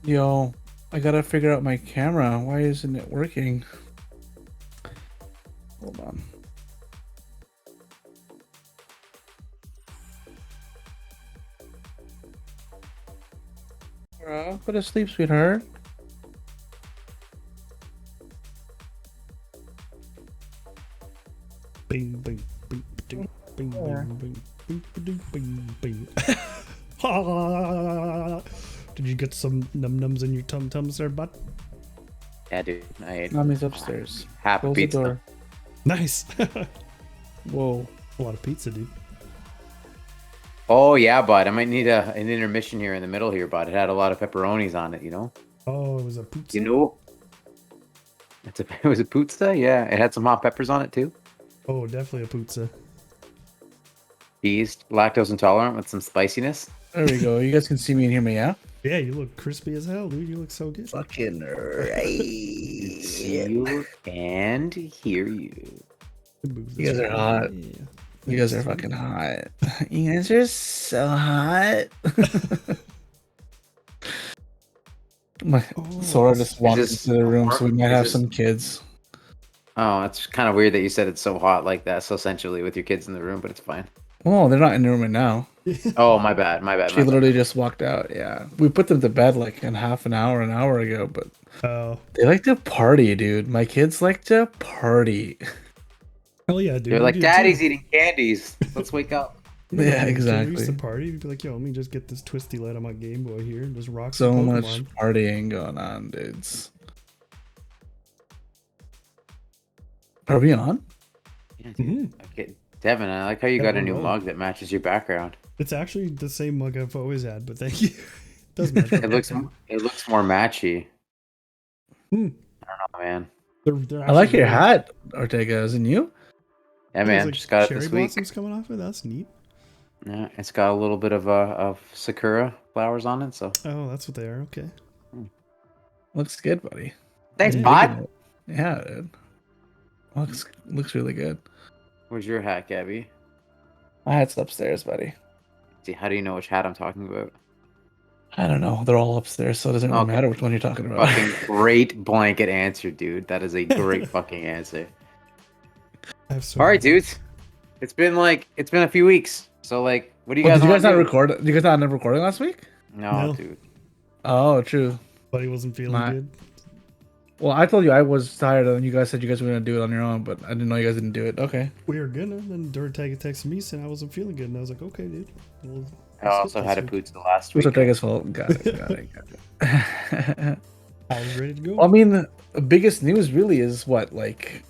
Yo, I gotta figure out my camera. Why isn't it working? Hold on. Go to sleep, sweetheart. Bing, bing, bing, bing, bing, bing, bing, bing, bing, bing. Did you get some num-nums in your tum-tums there, bud? Yeah, dude. I ate Mommy's upstairs. half a Close the pizza. door. Nice. Whoa. A lot of pizza, dude. Oh yeah, bud. I might need an intermission here in the middle here, bud. It had a lot of pepperonis on it, you know. Oh, it was a pizza. You know, it was a pizza. Yeah, it had some hot peppers on it too. Oh, definitely a pizza. Cheese, lactose intolerant with some spiciness. There we go. You guys can see me and hear me, yeah? Yeah, you look crispy as hell, dude. You look so good. Fucking See you and hear you. You guys are hot. Yeah. You guys are fucking hot. You guys are so hot. My Sora just walked this into the room, so we might is have this- some kids. Oh, it's kind of weird that you said it's so hot like that, so essentially with your kids in the room, but it's fine. Oh, they're not in the room right now. Oh, my bad. She literally just walked out. Yeah, we put them to bed like in half an hour ago, but Oh, they like to party, dude. My kids like to party. hell yeah, dude. They're We like, do Daddy's too. eating candies. Let's wake up. Yeah, When we exactly. used to party, we'd be like, yo, let me just get this twisty light on my Game Boy here and just rock So some much Pokemon. partying going on, dudes. Are we on? Yeah, dude. Mhm. Okay, Devin, I like how you Yeah, got a we're new rolling. mug that matches your background. It's actually the same mug I've always had, but thank you. Does match. It looks more matchy. Hmm. Oh man, They're I like actually your really- hat, Ortega, isn't you? yeah, There's, man, like, just got it cherry this week. blossoms coming off it. That's neat. Yeah, it's got a little bit of sakura flowers on it. So Oh, that's what they are. Okay. Looks good, buddy. thanks, Yeah. bot. Yeah, dude. Looks really good. Where's your hat, Gabby? My hat's upstairs, buddy. See, how do you know which hat I'm talking about? I don't know. They're all upstairs, so it doesn't really Okay. matter which one you're talking about. Fucking great blanket answer, dude. That is a great fucking answer. I have so All right, many- dudes. It's been a few weeks. So like, what do you Oh, guys? did you guys wanna not do? record? Did you guys not end up recording last week? No, No. dude. Oh, true. Buddy wasn't feeling My- good. Well, I told you I was tired, and you guys said you guys were gonna do it on your own, but I didn't know you guys didn't do it. Okay. We were gonna, then Dortega texted me saying I wasn't feeling good, and I was like, okay, dude. Well, I also had a put. pizza last It was week. Ortega's fault. Got it. Got it. Got it. I was ready to go. Well, I mean, the biggest news really is what, like,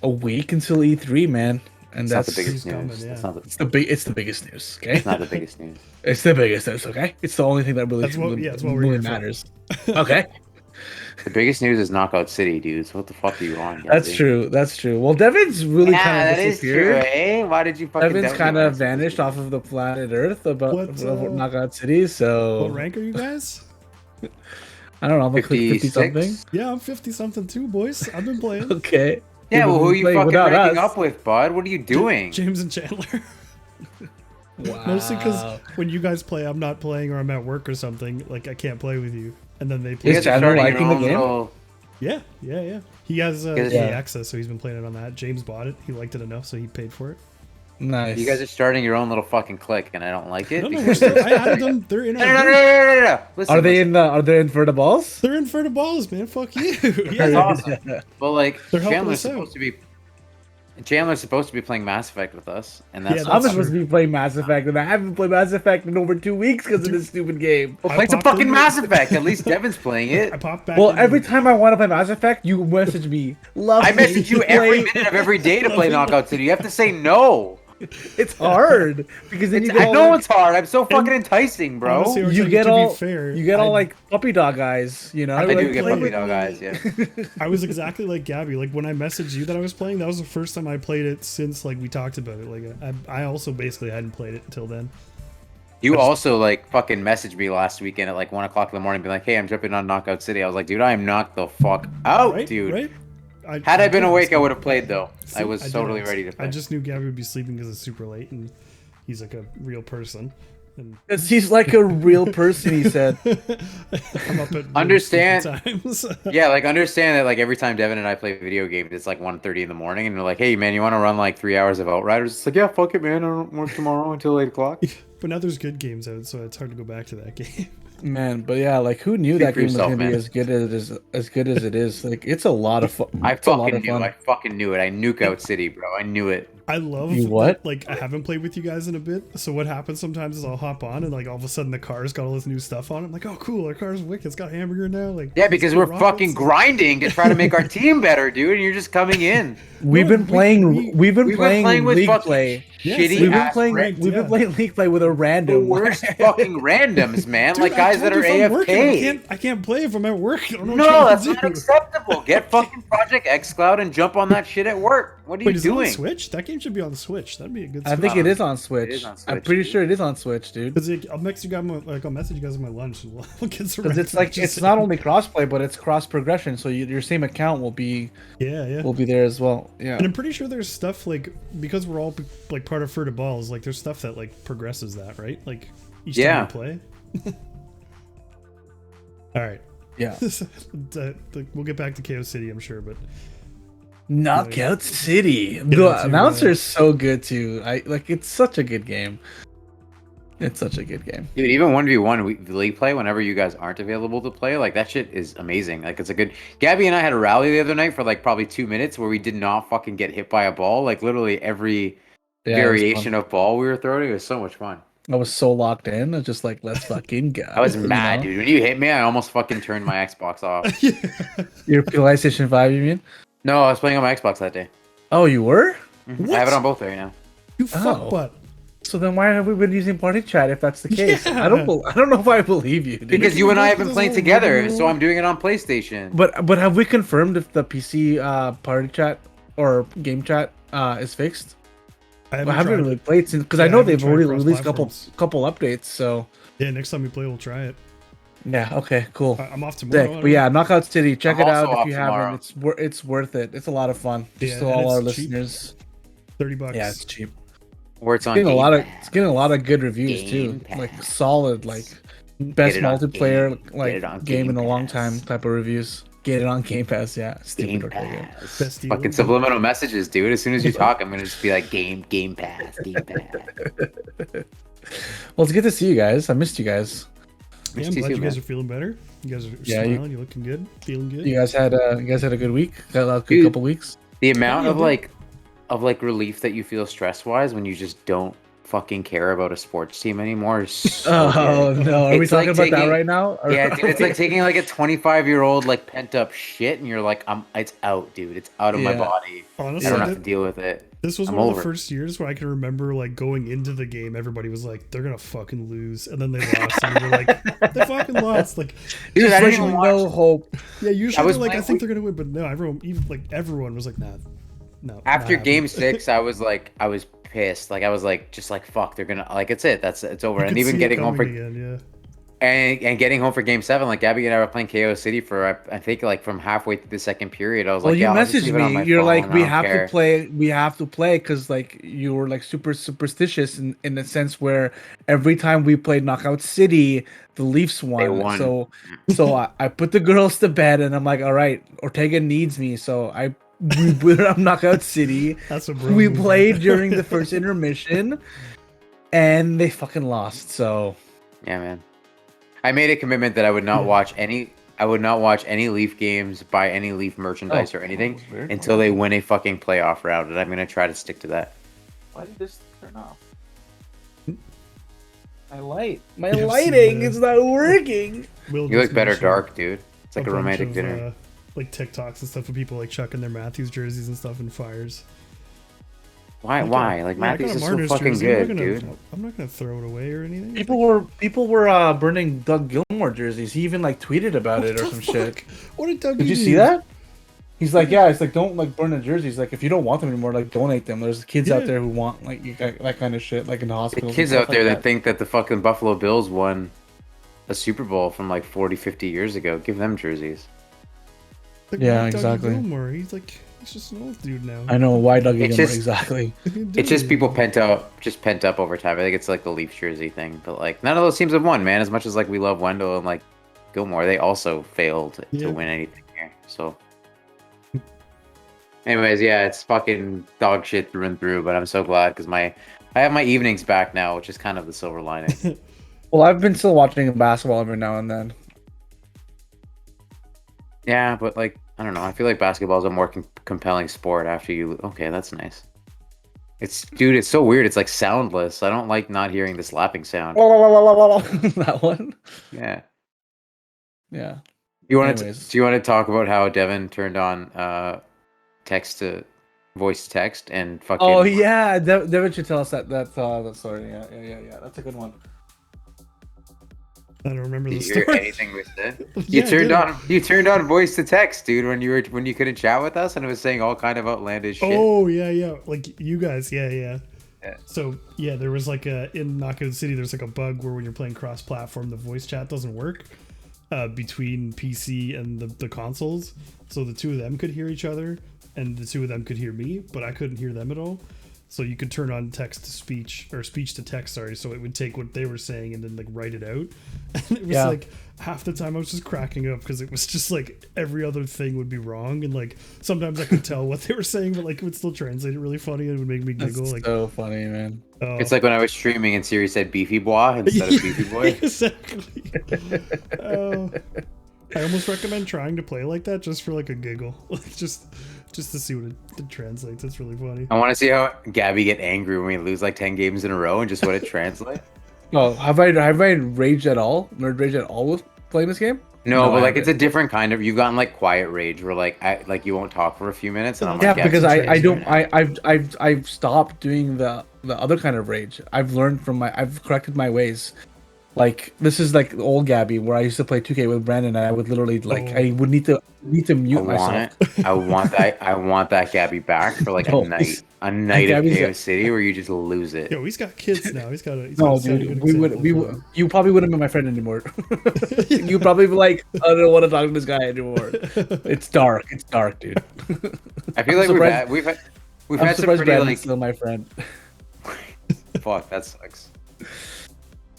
a week until E3, man, and It's not that's the biggest He's coming, news. yeah. It's not It's the biggest news. Okay. not the biggest news. It's the biggest news. Okay. It's the only thing that really, That's what- yeah, it's what we're really here for. matters. Okay. The biggest news is Knockout City, dudes. What the fuck are you on? That's Gabby? true. That's true. Well, Devyn's really Yeah, kind that of is true, disappeared. eh? Why did you fucking? Devyn's doubt me kind when I of said vanished this? off of the planet Earth about What, Knockout City. So What rank are you guys? I don't know. I'm like 50 something. 56? Yeah, I'm 50 something too, boys. I've been playing. Okay. Yeah, well, who are you Playing fucking without ranking us. up with, bud? What are you doing? James and Chandler. Wow. Mostly because when you guys play, I'm not playing or I'm at work or something. Like, I can't play with you. And then they play. You Is guys are Chandler starting liking your the own game? little. Yeah. He has guys- EA Yeah. access, so he's been playing it on that. James bought it. He liked it enough, so he paid for it. Nice. You guys are starting your own little fucking clique, and I don't like it. No, no, because- we're still, I added them. They're in No, no, no, our no, group. no, no, no. Listen, Are they listen. in the? Are they in for the balls? They're in for the balls, man. Fuck you. That's Yeah. awesome. But like, They're helping Chandler's us out. supposed to be. Chandler's supposed to be playing Mass Effect with us, and that's. Yeah, I'm that's supposed to be playing Mass Effect, and I haven't played Mass Effect in over 2 weeks because of this stupid game. Well, I play some popped fucking in- Mass Effect. At least Devin's playing I it. popped back. Well, in every and- time I want to play Mass Effect, you message me. Love I me, message you every play- minute of every day to play Knockout City. You have to say no. It's hard because then you get I all know like, it's hard. I'm so fucking enticing, bro. Honestly, Or you to get be all fair, you get all I- like puppy dog eyes, you know. I like, do get play puppy with dog me. eyes, yeah. I was exactly like Gabby. Like when I messaged you that I was playing, that was the first time I played it since like we talked about it. Like I also basically hadn't played it until then. You also like fucking messaged me last weekend at like 1 o'clock in the morning, be like, "Hey, I'm jumping on Knockout City." I was like, "Dude, I am knocked the fuck out, Right, dude." Right? Had I been did awake, ask I him. would have played though. I See, was did totally ask. ready to play. I just knew Gabby would be sleeping because it's super late, and he's like a real person. And 'Cause he's like a real person. He said, I'm up at really Understand- stupid times. Yeah, like understand that like every time Devin and I play video games, it's like 1:30 in the morning, and they're like, "Hey, man, you want to run like 3 hours of Outriders?" It's like, "Yeah, fuck it, man. I don't work tomorrow until 8 o'clock." But now there's good games out, so it's hard to go back to that game. "Man, but yeah, like who knew Speak that for game was yourself, gonna man. be as good as it is? Like it's a lot of fun. I It's a lot fucking of knew. fun. I fucking knew it. I nuke out City, bro. I knew it. I love You what? that, like I haven't played with you guys in a bit. So what happens sometimes is I'll hop on and like all of a sudden the car's got all this new stuff on it. I'm like, oh cool, our car's wicked. It's got hamburger now. Like Yeah, it's because got we're rockets. fucking grinding to try to make our team better, dude, and you're just coming in. We've No, been playing. We've been playing with league fucking play. Yeah, shitty same. ass ranked, We've been yeah. playing league play with a the random. worst fucking randoms, man. Dude, like I guys told that are you if I'm working, AFK. I can't play if I'm at work. I don't know No, what that's to not do. acceptable. Get fucking Project xCloud and jump on that shit at work. What are you Wait, is it on doing? Switch? That game should be on the Switch. That'd be a good. I think it is on Switch. It is on I'm Switch, pretty dude. sure it is on Switch, dude. Because I'll message you guys on my lunch. And we'll get some. Because it's like it's not only crossplay, but it's cross progression. So your same account will be Yeah. there as well. Yeah. And I'm pretty sure there's stuff like because we're all like part of Fur to Balls. Like there's stuff that like progresses that, right? Like each time you play. All right. Yeah. We'll get back to KO City, I'm sure, but Knockout City. to, The announcer is so good too. It's such a good game. It's such a good game. Dude, even 1v1 league play whenever you guys aren't available to play, like that shit is amazing. Like it's a good. Gabby and I had a rally the other night for like probably 2 minutes where we did not fucking get hit by a ball. Like literally every variation of ball we were throwing. It was so much fun. I was so locked in. I was just like, let's fucking go. I was you mad, know? dude. When you hit me, I almost fucking turned my Xbox off. Your PlayStation 5, you mean? No, I was playing on my Xbox that day. Oh, you were? I have it on both right now. you fuck butt. So then why have we been using party chat if that's the case? Yeah. I don't know if I believe you, dude. Because you and I have been This playing whole together, video- so I'm doing it on PlayStation. But have we confirmed if the PC party chat or game chat is fixed? I I haven't tried really it. played since because Yeah, I I know haven't they've tried already cross released platforms. couple updates. So Yeah, next time we play, we'll try it. yeah, okay, cool. I'm off tomorrow. Sick. But yeah, Knockout City, check I'm it also out if off you tomorrow. haven't. It's worth it. It's a lot of fun. Just Yeah, to and all our it's cheap. listeners. $30. Yeah, it's cheap. Where it's on Getting a Game lot of Pass. it's getting a lot of good reviews Game too. Like Pass. solid, like best it on multiplayer Get it like on game in Game a long Pass. time type of reviews. Get it on Game Pass, yeah. Stupid Game arcade game. Pass. Best deal. Fucking subliminal messages, dude. As soon as you talk, I'm gonna just be like Game Pass, Game Pass. Well, it's good to see you guys. I missed you guys. Yeah, I'm Missed you glad too, you guys man. are feeling better. You guys are Yeah, you- smiling. You're looking good. Feeling good. You guys had a good week. Got a good Dude. couple weeks. The amount Yeah, of dude. like relief that you feel stress wise when you just don't fucking care about a sports team anymore is so Oh good. no, are we It's talking like about that taking- right now? Or- Yeah, dude, it's like taking like a 25-year-old like pent up shit, and you're like, it's out, dude. It's out of my Yeah. body. Honestly, I don't have that- to deal with it. this was I'm one of over the it. first years where I can remember like going into the game. Everybody was like, "They're gonna fucking lose," and then they lost, and we were like, "They fucking lost!" Like, Dude, I didn't There's even no watch. hope. yeah, usually was they're like, playing- "I think they're gonna win," but no, everyone was like, "Nah, no." After not game happening." 6, I was pissed. Like I was like, just like fuck, they're gonna like it's over. You And could even see it getting home for coming again, and getting home for game 7, like Gabby and I were playing KO City for I think like from halfway through the second period. I was Well, like, you yeah, I'll just messaged leave it on my me. You're phone, like, I we don't have care." to play. We have to play because like you were like super superstitious in the sense where every time we played Knockout City, the Leafs won. won. So I put the girls to bed, and I'm like, all right, Ortega needs me, so we put it on Knockout City. yeah. That's a bro We move. played during the first intermission, and they fucking lost. So Yeah, man. I made a commitment that I would not watch any. I would not watch any Leaf games, buy any Leaf merchandise or anything until they win a fucking playoff round, and I'm gonna try to stick to that. why did this turn off? My I've seen lighting the- is not working. Will You just look better mentioned dark, dude. It's like a bunch romantic of, dinner. like TikToks and stuff of people like chucking their Matthews jerseys and stuff in fires. Why? Why? Like Yeah, I got Matthews a is so Marner's fucking jersey. good, I'm not dude. gonna, I'm not gonna throw it away or anything. People were burning Doug Gilmore jerseys. He even like tweeted about it or What some the shit. fuck? What did Doug Did you do? see that? He's like, yeah, it's like don't like burn the jerseys. Like if you don't want them anymore, like donate them. There's kids Yeah. out there who want like that kind of shit, like in the The hospitals. and kids stuff out there like that think that the fucking Buffalo Bills won a Super Bowl from like 40, 50 years ago, give them jerseys. Like, Yeah, why Doug exactly. Gilmore? He's just an old dude now. I know why Doug It's Gilmore just- exactly. It's just people pent up over time. I think it's like the Leaf jersey thing, but like none of those teams have won, man. As much as like we love Wendell and like Gilmore, they also failed Yeah. to win anything here. So, anyways, yeah, it's fucking dog shit through and through. But I'm so glad because I have my evenings back now, which is kind of the silver lining. Well, I've been still watching basketball every now and then. Yeah, but like I don't know. I feel like basketball is a more compelling sport after you. Okay, that's nice. It's so weird. It's like soundless. I don't like not hearing the slapping sound. That one. Yeah. Yeah. Do Anyways. you want to talk about how Devin turned on text to voice to text and Oh fucking yeah, Devyn should tell us that story. Yeah. That's a good one. I don't remember the did you hear story. anything we said? Yeah, You turned on voice to text, dude, when you couldn't chat with us and it was saying all kind of outlandish shit. Oh yeah. Like you guys, yeah. Yeah. So yeah, there was like in Knockout City, there's like a bug where when you're playing cross-platform, the voice chat doesn't work between PC and the consoles. So the two of them could hear each other, and the two of them could hear me, but I couldn't hear them at all. So you could turn on text to speech or speech to text, sorry. So it would take what they were saying and then like write it out. And it was like half the time I was just cracking up because it was just like every other thing would be wrong, and like sometimes I could tell what they were saying, but like it would still translate it really funny and it would make me giggle. That's Like so funny, man. oh. It's like when I was streaming and Siri said beefy boy instead of beefy boy. Exactly. Oh. I almost recommend trying to play like that just for like a giggle, like just to see what it translates. It's really funny. I want to see how Gabby get angry when we lose like 10 games in a row and just what it translates. Oh, have I raged at all? Nerd rage at all with playing this game? No, but I like it's a haven't. different kind of. You've gotten like quiet rage where like you won't talk for a few minutes, and I'm Yeah, like, because I don't right I've doing the other kind of rage. I've corrected my ways. Like this is like old Gabby where I used to play 2K with Brandon, and I would literally like I would need to I mute want myself. it. I want that Gabby back for like No, a night of Gabby's Chaos City where you just lose it. Yo, he's got kids now. He's got no, a set dude. good We example would for him. you probably wouldn't be my friend anymore. You probably be like, I don't want to talk to this guy anymore. It's dark, dude. I feel I'm like surprised- we've I'm had some surprised pretty Brandon's like still my friend. fuck that sucks.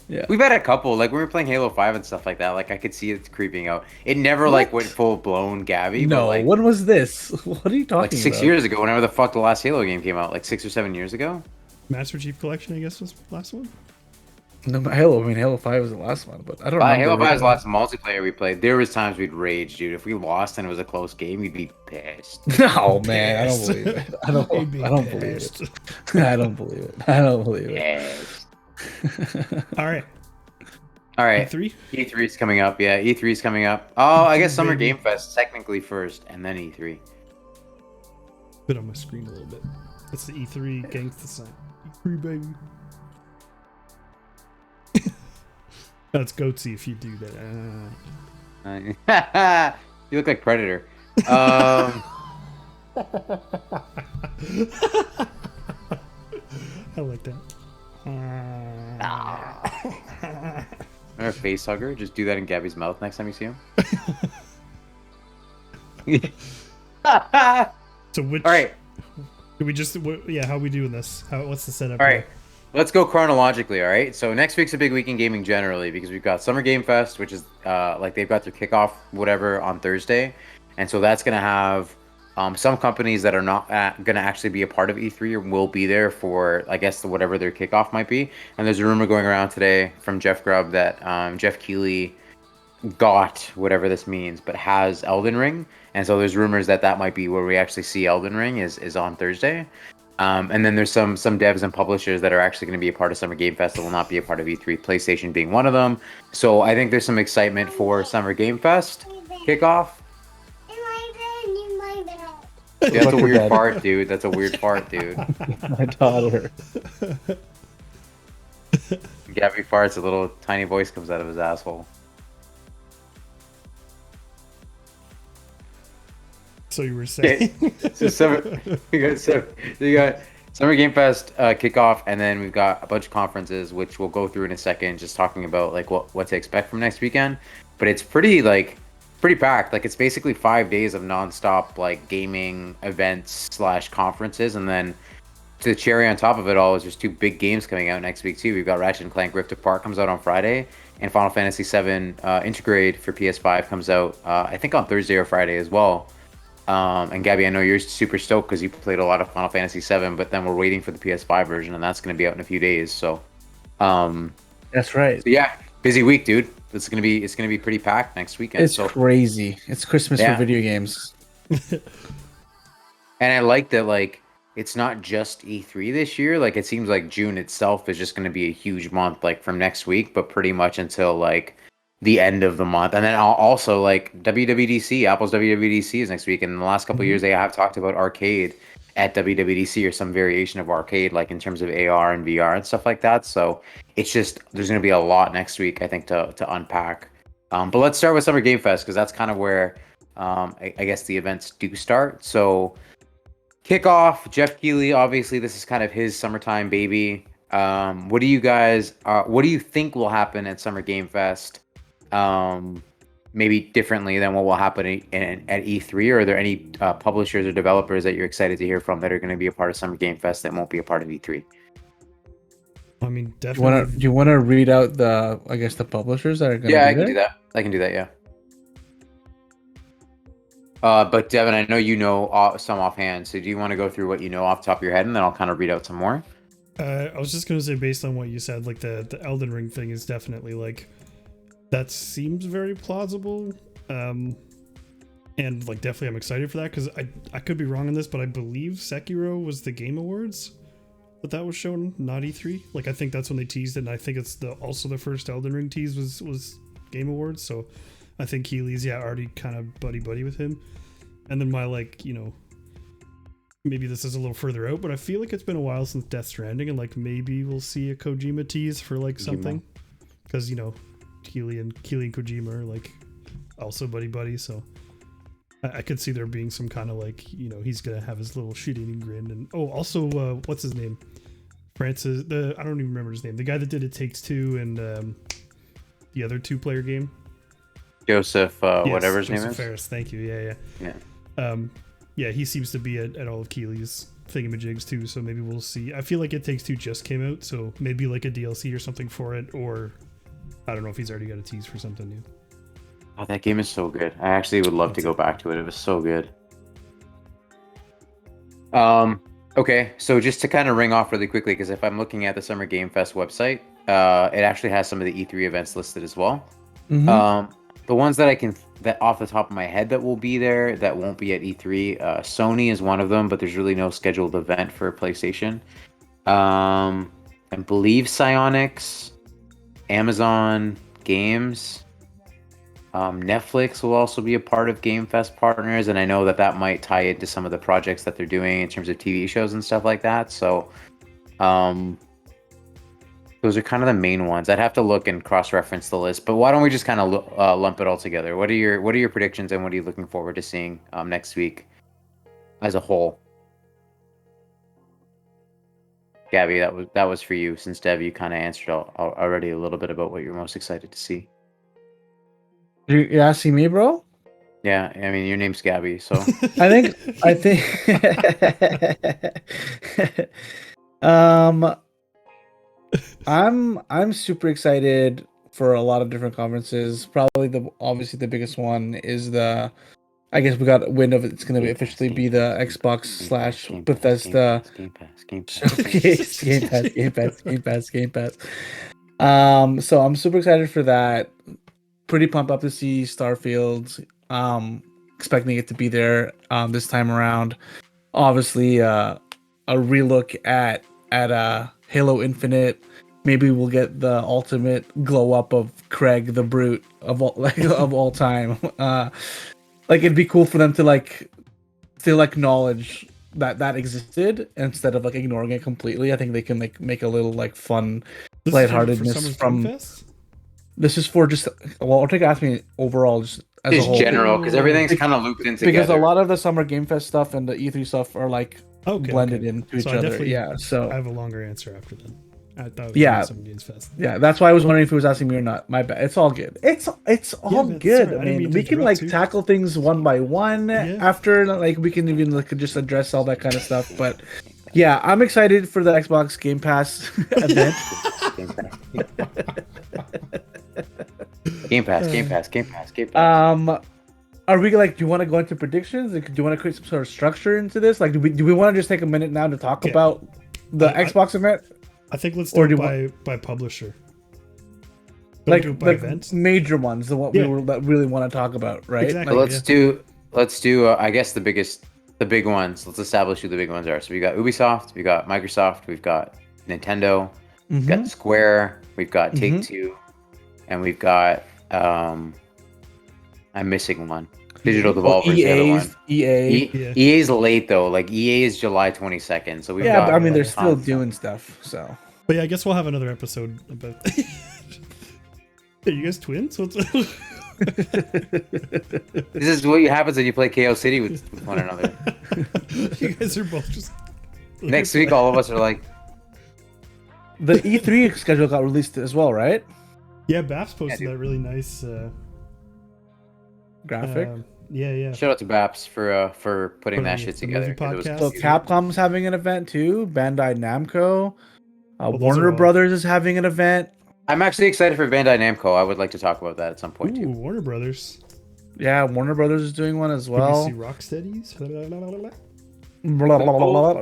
Yeah. We've had a couple like when we were playing Halo 5 and stuff like that. Like I could see it creeping out. It never like What? went full blown Gabby, but No, like what was this? What are you talking like 6 about? years ago, whenever the fuck the last Halo game came out, like 6 or 7 years ago. Master Chief Collection, I guess, was the last one. No, Halo 5 was the last one, but I don't remember. Halo 5 is the it. last multiplayer we played. There was times we'd rage, dude. If we lost and it was a close game, we'd be pissed. No, man, I don't Pissed. believe it. I He'd be don't believe pissed. it. I don't believe it. I don't believe it. Yes. All right, All right. E3. E3 is coming up. Yeah, E3 is coming up. Oh, I guess Summer baby. Game Fest technically first, and then E E3. Bit on my screen a little bit. That's the E3 gangsta sign. E3 baby. That's goatsy if you do that. You look like Predator. I like that. Or a face hugger. Just do that in Gabby's mouth next time you see him. So which? All right. Do we just? Yeah, how are we doing this? What's the setup? All here? right. Let's go chronologically, all right? So next week's a big week in gaming generally because we've got Summer Game Fest, which is like they've got their kickoff whatever on Thursday. And so that's going to have some companies that are not going to actually be a part of E3 or will be there for, I guess, whatever their kickoff might be. And there's a rumor going around today from Jeff Grubb that Jeff Keighley got, whatever this means, but has Elden Ring. And so there's rumors that that might be where we actually see Elden Ring is on Thursday. And then there's some devs and publishers that are actually going to be a part of Summer Game Fest that will not be a part of E3, PlayStation being one of them. So I think there's some excitement for Summer Game Fest kickoff. Yeah, that's a weird part, dude. That's a weird part, dude. My daughter. Gabby farts, a little tiny voice comes out of his asshole. So you were saying? So you got Summer Game Fest kickoff, and then we've got a bunch of conferences, which we'll go through in a second, just talking about like what to expect from next weekend. But it's pretty packed. Like it's basically 5 days of nonstop like gaming events / conferences, and then to the cherry on top of it all is there's 2 big games coming out next week too. We've got Ratchet and Clank Rift Apart comes out on Friday, and Final Fantasy VII Intergrade for PS5 comes out I think on Thursday or Friday as well. And Gabby, I know you're super stoked because you played a lot of Final Fantasy VII, but then we're waiting for the PS5 version, and that's going to be out in a few days. So, That's right. so yeah, busy week, dude. It's gonna be pretty packed next weekend. It's so crazy. It's Christmas Yeah. for video games. And I like that, like, it's not just E3 this year. Like it seems like June itself is just going to be a huge month, like from next week, but pretty much until like the end of the month. And then also like WWDC, Apple's WWDC is next week. And in the last couple of years, they have talked about arcade at WWDC or some variation of arcade, like in terms of AR and VR and stuff like that. So it's just there's going to be a lot next week, I think, to unpack. But let's start with Summer Game Fest because that's kind of where I guess the events do start. So kickoff, Jeff Keighley. Obviously, this is kind of his summertime baby. What do you guys? What do you think will happen at Summer Game Fest? Maybe differently than what will happen at E3. Or are there any publishers or developers that you're excited to hear from that are going to be a part of Summer Game Fest that won't be a part of E3? I mean, definitely. Do you want to read out the publishers that are going to be Yeah, I there? can do that. I can do that. Yeah. But Devyn, I know you know some offhand. So do you want to go through what you know off the top of your head, and then I'll kind of read out some more? I was just gonna say, based on what you said, like the Elden Ring thing is definitely like that seems very plausible. And like definitely I'm excited for that because I could be wrong on this, but I believe Sekiro was the Game Awards that was shown, not E3. Like I think that's when they teased it, and I think it's also the first Elden Ring tease was Game Awards. So I think Keighley's already kind of buddy with him. And then my maybe this is a little further out, but I feel like it's been a while since Death Stranding, and like maybe we'll see a Kojima tease for like something, because Keighley and Kojima are like also buddy. So I could see there being some kind of like he's gonna have his little shit-eating grin. And also what's his name? Francis. I don't even remember his name. The guy that did It Takes Two and the other 2-player game. Joseph, yes, whatever his Joseph name is. Ferris. Thank you. Yeah. Yeah, he seems to be at all of Keighley's thingamajigs too, so maybe we'll see. I feel like It Takes Two just came out, so maybe like a DLC or something for it, or I don't know if he's already got a tease for something new. Oh, that game is so good. I actually would love to go back to it. It was so good. Okay, so just to kind of ring off really quickly, because if I'm looking at the Summer Game Fest website, it actually has some of the E3 events listed as well. Mm-hmm. The ones that off the top of my head that will be there that won't be at E3, Sony is one of them, but there's really no scheduled event for PlayStation. I believe Psyonix, Amazon Games, Netflix will also be a part of Game Fest partners, and I know that might tie into some of the projects that they're doing in terms of TV shows and stuff like that. So, those are kind of the main ones. I'd have to look and cross-reference the list, but why don't we just kind of lump it all together? What are your predictions, and what are you looking forward to seeing next week as a whole? Gabby, that was for you, since Dev, you kind of answered already a little bit about what you're most excited to see. You're asking me, bro? Yeah, I mean your name's Gabby, so I think I'm super excited for a lot of different conferences. Probably obviously the biggest one is I guess we got wind of it's going to officially be the Xbox / Bethesda Showcase. Game Pass. So I'm super excited for that. Pretty pumped up to see Starfield. Expecting it to be there this time around. Obviously, a relook at Halo Infinite. Maybe we'll get the ultimate glow up of Craig the Brute of all time. It'd be cool for them to still acknowledge that existed instead of ignoring it completely. I think they can make a little fun lightheartedness from. This is for just Ortega asked me overall just as a whole. General, because everything's kind of looped in together. Because a lot of the Summer Game Fest stuff and the E3 stuff are blended into each other. Yeah, so I have a longer answer after that. I thought it was Summer Games Fest. Yeah, that's why I was wondering if he was asking me or not. My bad. It's all good. It's all good. Sorry, I mean, we can tackle things one by one after. We can even just address all that kind of stuff. But yeah, I'm excited for the Xbox Game Pass event. Game Pass. Are we do you want to go into predictions? Do you want to create some sort of structure into this? Do we want to just take a minute now to talk about the Xbox event? I think let's do it by publisher. The major ones, the one we really want to talk about, right? Exactly, let's do. I guess the biggest the big ones. Let's establish who the big ones are. So we got Ubisoft, we got Microsoft, we've got Nintendo, we've got Square, we've got Take-Two, and we've got I'm missing one. Digital Devolver is the other one. EA. EA's late though. Like EA is July 22nd. So we've got. But I mean, they're still tons. doing stuff. So. But yeah, I guess we'll have another episode about. Are you guys twins? What's? This is what happens when you play KO City with one another. You guys are both just. Next week, all of us are like. The E3 schedule got released as well, right? Yeah, Baps posted that really nice graphic. Yeah. Shout out to Baps for putting that shit together. So Capcom's having an event too. Bandai Namco, Warner Brothers is having an event. I'm actually excited for Bandai Namco. I would like to talk about that at some point too. Warner Brothers. Yeah, Warner Brothers is doing one as well. BBC Rocksteadies.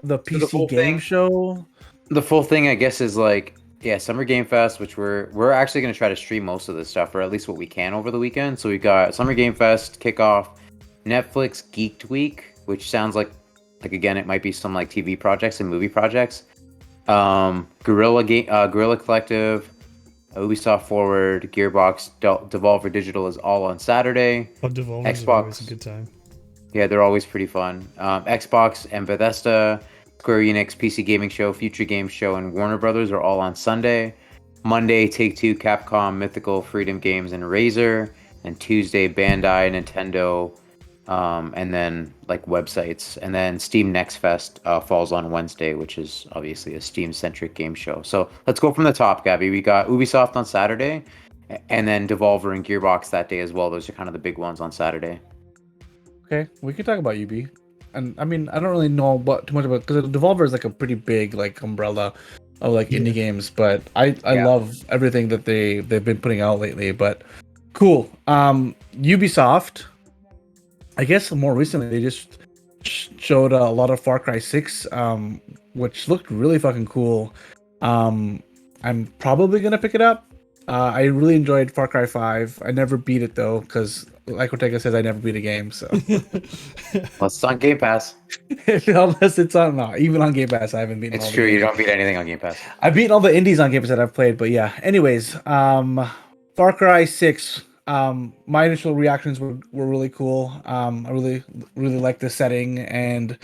The PC game show. The full thing, I guess, is like Summer Game Fest, which we're actually going to try to stream most of this stuff, or at least what we can over the weekend. So we got Summer Game Fest kickoff, Netflix Geeked Week, which sounds like again it might be some like TV projects and movie projects. Guerrilla Collective, Ubisoft Forward, Gearbox, Devolver Digital is all on Saturday. Devolver is Xbox, always a good time. Yeah, they're always pretty fun. Xbox and Bethesda, Square Enix, PC Gaming Show, Future Games Show, and Warner Brothers are all on Sunday. Monday, Take-Two, Capcom, Mythical, Freedom Games, and Razer. And Tuesday, Bandai, Nintendo, and then like websites. And then Steam Next Fest falls on Wednesday, which is obviously a Steam-centric game show. So let's go from the top, Gabby. We got Ubisoft on Saturday, and then Devolver and Gearbox that day as well. Those are kind of the big ones on Saturday. Okay, we can talk about UB. And I mean, I don't really know too much about, because Devolver is like a pretty big like umbrella of like indie games, but I love everything that they've been putting out lately. But cool. Ubisoft, I guess more recently they just showed a lot of Far Cry 6, which looked really fucking cool. I'm probably gonna pick it up. I really enjoyed Far Cry 5. I never beat it though, because like Ortega says, I never beat a game. So Well, it's on Game Pass. Unless it's on, no, even on Game Pass, I haven't beaten. It's true. You don't beat anything on Game Pass. I've beaten all the indies on Game Pass that I've played, but yeah. Anyways, Far Cry 6. My initial reactions were really cool. I really like the setting, and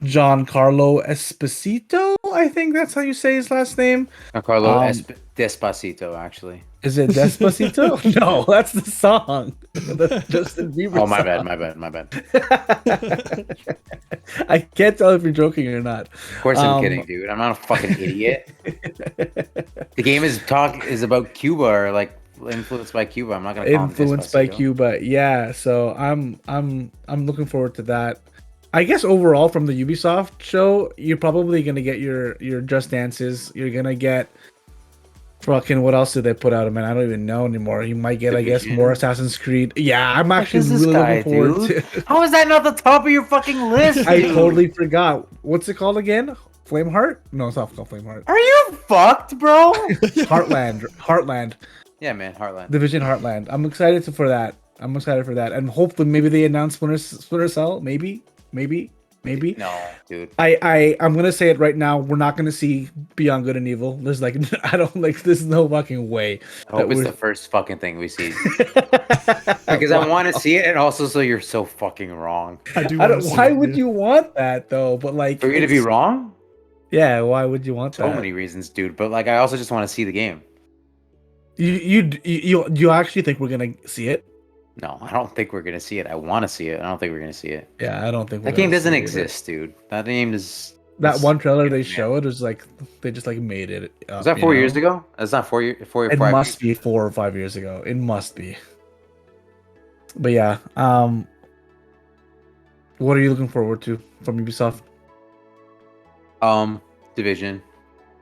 Giancarlo Esposito, I think that's how you say his last name. Giancarlo Despacito, actually. Is it Despacito? No, that's the song. That's Justin Bieber. Oh, my song. my bad. I can't tell if you're joking or not. Of course I'm kidding, dude. I'm not a fucking idiot. The game is about Cuba, or like influenced by Cuba. I'm not gonna call influenced by Cuba. Yeah, so I'm looking forward to that. I guess overall from the Ubisoft show, you're probably gonna get your Just Dances. You're gonna get fucking, what else did they put out? I mean, I don't even know anymore. You might get, I guess, more Assassin's Creed. Yeah, I'm actually really looking forward to. How is that not the top of your fucking list? I totally forgot. What's it called again? Flameheart? No, it's not called Flameheart. Are you fucked, bro? Heartland. Yeah, man, Heartland. Division Heartland. I'm excited for that. And hopefully maybe they announce Splinter Cell. Maybe. No, dude. I'm gonna say it right now. We're not gonna see Beyond Good and Evil. There's like there's no fucking way. I hope it's the first fucking thing we see. Because I want to see it, and also so you're so fucking wrong. Why would you want that though? But like, for you to be wrong? Yeah, why would you want that? So many reasons, dude. But like, I also just want to see the game. You actually think we're gonna see it? No, I don't think we're gonna see it. I want to see it. I don't think we're gonna see it. Yeah, I don't think that game doesn't exist, dude. That game is. That one trailer they showed was like they just like made it. Was that 4 years ago? It's not 4 years. It must be 4 or 5 years ago. It must be. But yeah, what are you looking forward to from Ubisoft? Division.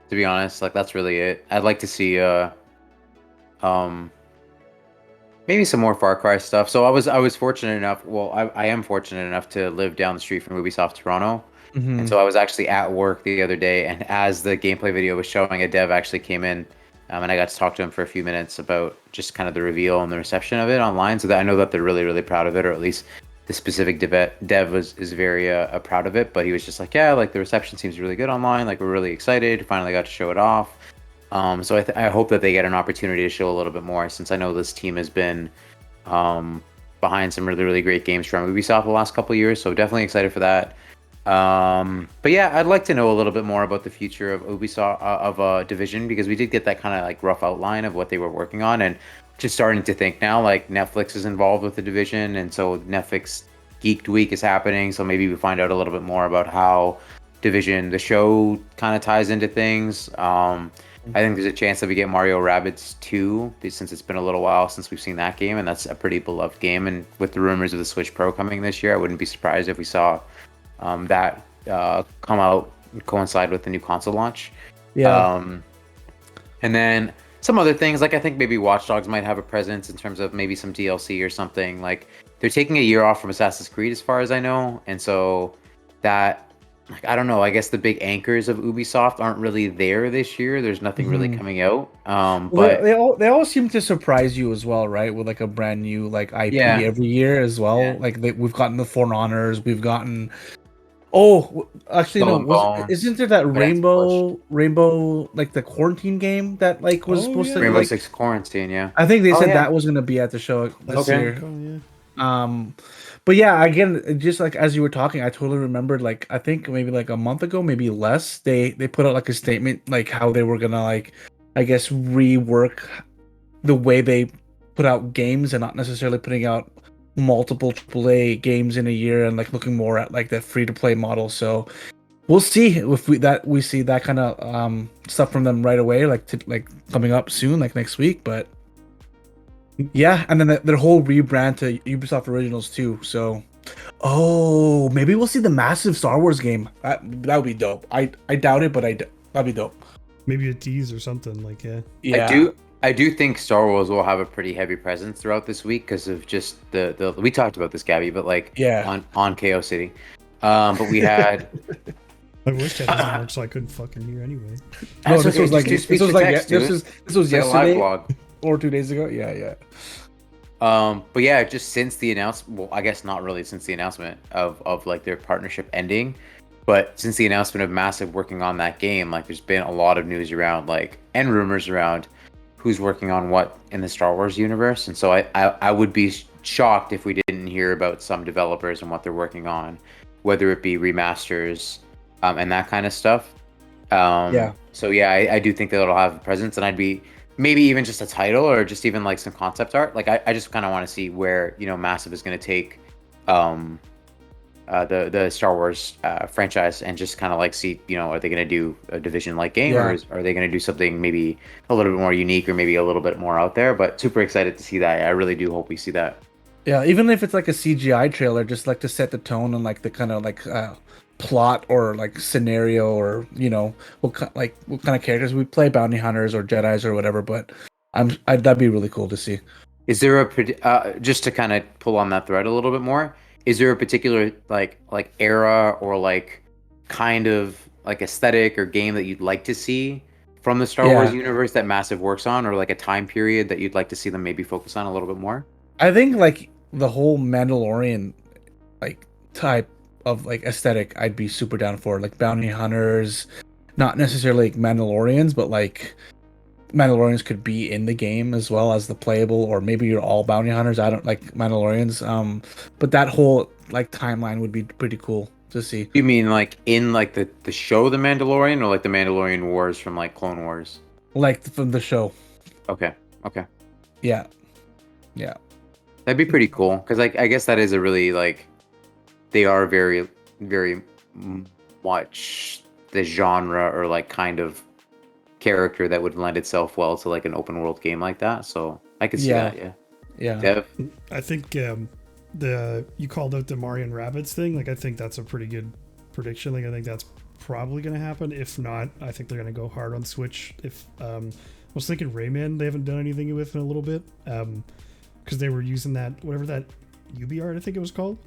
To be honest, like that's really it. I'd like to see maybe some more Far Cry stuff. So I was fortunate enough. Well, I am fortunate enough to live down the street from Ubisoft Toronto, and so I was actually at work the other day. And as the gameplay video was showing, a dev actually came in, and I got to talk to him for a few minutes about just kind of the reveal and the reception of it online. So that I know that they're really, really proud of it, or at least the specific dev is very proud of it, but he was just like, yeah, like the reception seems really good online. Like we're really excited. Finally got to show it off. So I hope that they get an opportunity to show a little bit more, since I know this team has been behind some really, really great games from Ubisoft the last couple of years. So definitely excited for that. But yeah, I'd like to know a little bit more about the future of Ubisoft Division, because we did get that kind of like rough outline of what they were working on, and just starting to think now like Netflix is involved with the Division, and so Netflix Geeked Week is happening. So maybe we find out a little bit more about how Division, the show, kind of ties into things. I think there's a chance that we get Mario Rabbids 2, since it's been a little while since we've seen that game, and that's a pretty beloved game. And with the rumors of the Switch Pro coming this year, I wouldn't be surprised if we saw that come out and coincide with the new console launch. Yeah. And then some other things, like I think maybe Watch Dogs might have a presence in terms of maybe some DLC or something. Like they're taking a year off from Assassin's Creed, as far as I know, and so that, like, I don't know, I guess the big anchors of Ubisoft aren't really there this year. There's nothing really coming out. But they all seem to surprise you as well, right? With like a brand new like IP Yeah. every year as well. Yeah. Like we've gotten the For Honors, we've gotten. Oh, actually Skull no. and Bones, Isn't there that Advanced Rainbow like the quarantine game that like was Oh, supposed yeah. to Rainbow like? Six Quarantine, yeah. I think they Oh, said yeah. that was gonna be at the show this Okay. year. Yeah. But yeah, again, just like as you were talking, I totally remembered. Like I think maybe like a month ago, maybe less. They put out like a statement like how they were gonna like, I guess, rework the way they put out games, and not necessarily putting out multiple AAA games in a year, and like looking more at like the free to play model. So we'll see if we see that kind of stuff from them right away, like coming up soon, like next week. But yeah, and then their whole rebrand to Ubisoft Originals too. So, oh, maybe we'll see the massive Star Wars game. That would be dope. I doubt it, but that'd be dope. Maybe a tease or something like Yeah. I do think Star Wars will have a pretty heavy presence throughout this week, because of just the we talked about this, Gabby, but like Yeah. on KO City. But we had My voice chat doesn't work, so I couldn't fucking hear anyway. No, That's this okay, was like just do this speech was to like text, this dude. was this was It's like a live yesterday blog. or 2 days ago. Yeah. But yeah, just since the announcement, well, I guess not really since the announcement of like their partnership ending, but since the announcement of Massive working on that game, like there's been a lot of news around, like, and rumors around who's working on what in the Star Wars universe. And so I would be shocked if we didn't hear about some developers and what they're working on, whether it be remasters and that kind of stuff. Yeah. So yeah, I do think that it'll have a presence, and I'd be maybe even just a title, or just even like some concept art. Like I just kind of want to see where, you know, Massive is going to take the Star Wars franchise, and just kind of like see, you know, are they going to do a Division like game, or are they going to do something maybe a little bit more unique, or maybe a little bit more out there? But super excited to see that. I really do hope we see that. Yeah, even if it's like a CGI trailer, just like to set the tone and like the kind of like plot or like scenario, or you know what kind of characters we play, bounty hunters or Jedis or whatever. But that'd be really cool to see. Is there a just to kind of pull on that thread a little bit more? Is there a particular like era, or like kind of like aesthetic or game that you'd like to see from the Star Wars universe that Massive works on, or like a time period that you'd like to see them maybe focus on a little bit more? I think like the whole Mandalorian like type of like aesthetic, I'd be super down for, like bounty hunters, not necessarily like Mandalorians, but like Mandalorians could be in the game as well as the playable, or maybe you're all bounty hunters. I don't like Mandalorians. But that whole like timeline would be pretty cool to see. You mean like in like the show The Mandalorian, or like the Mandalorian Wars from like Clone Wars? Like from the show. Okay. Yeah. That'd be pretty cool, because like I guess that is a really like, they are very, very much the genre, or like kind of character that would lend itself well to like an open world game like that. So I could see that. Yeah. Dev? I think you called out the Mario and Rabbids thing. Like I think that's a pretty good prediction. Like I think that's probably going to happen. If not, I think they're going to go hard on Switch. If I was thinking Rayman, they haven't done anything with in a little bit, because they were using that whatever that UB art I think it was called.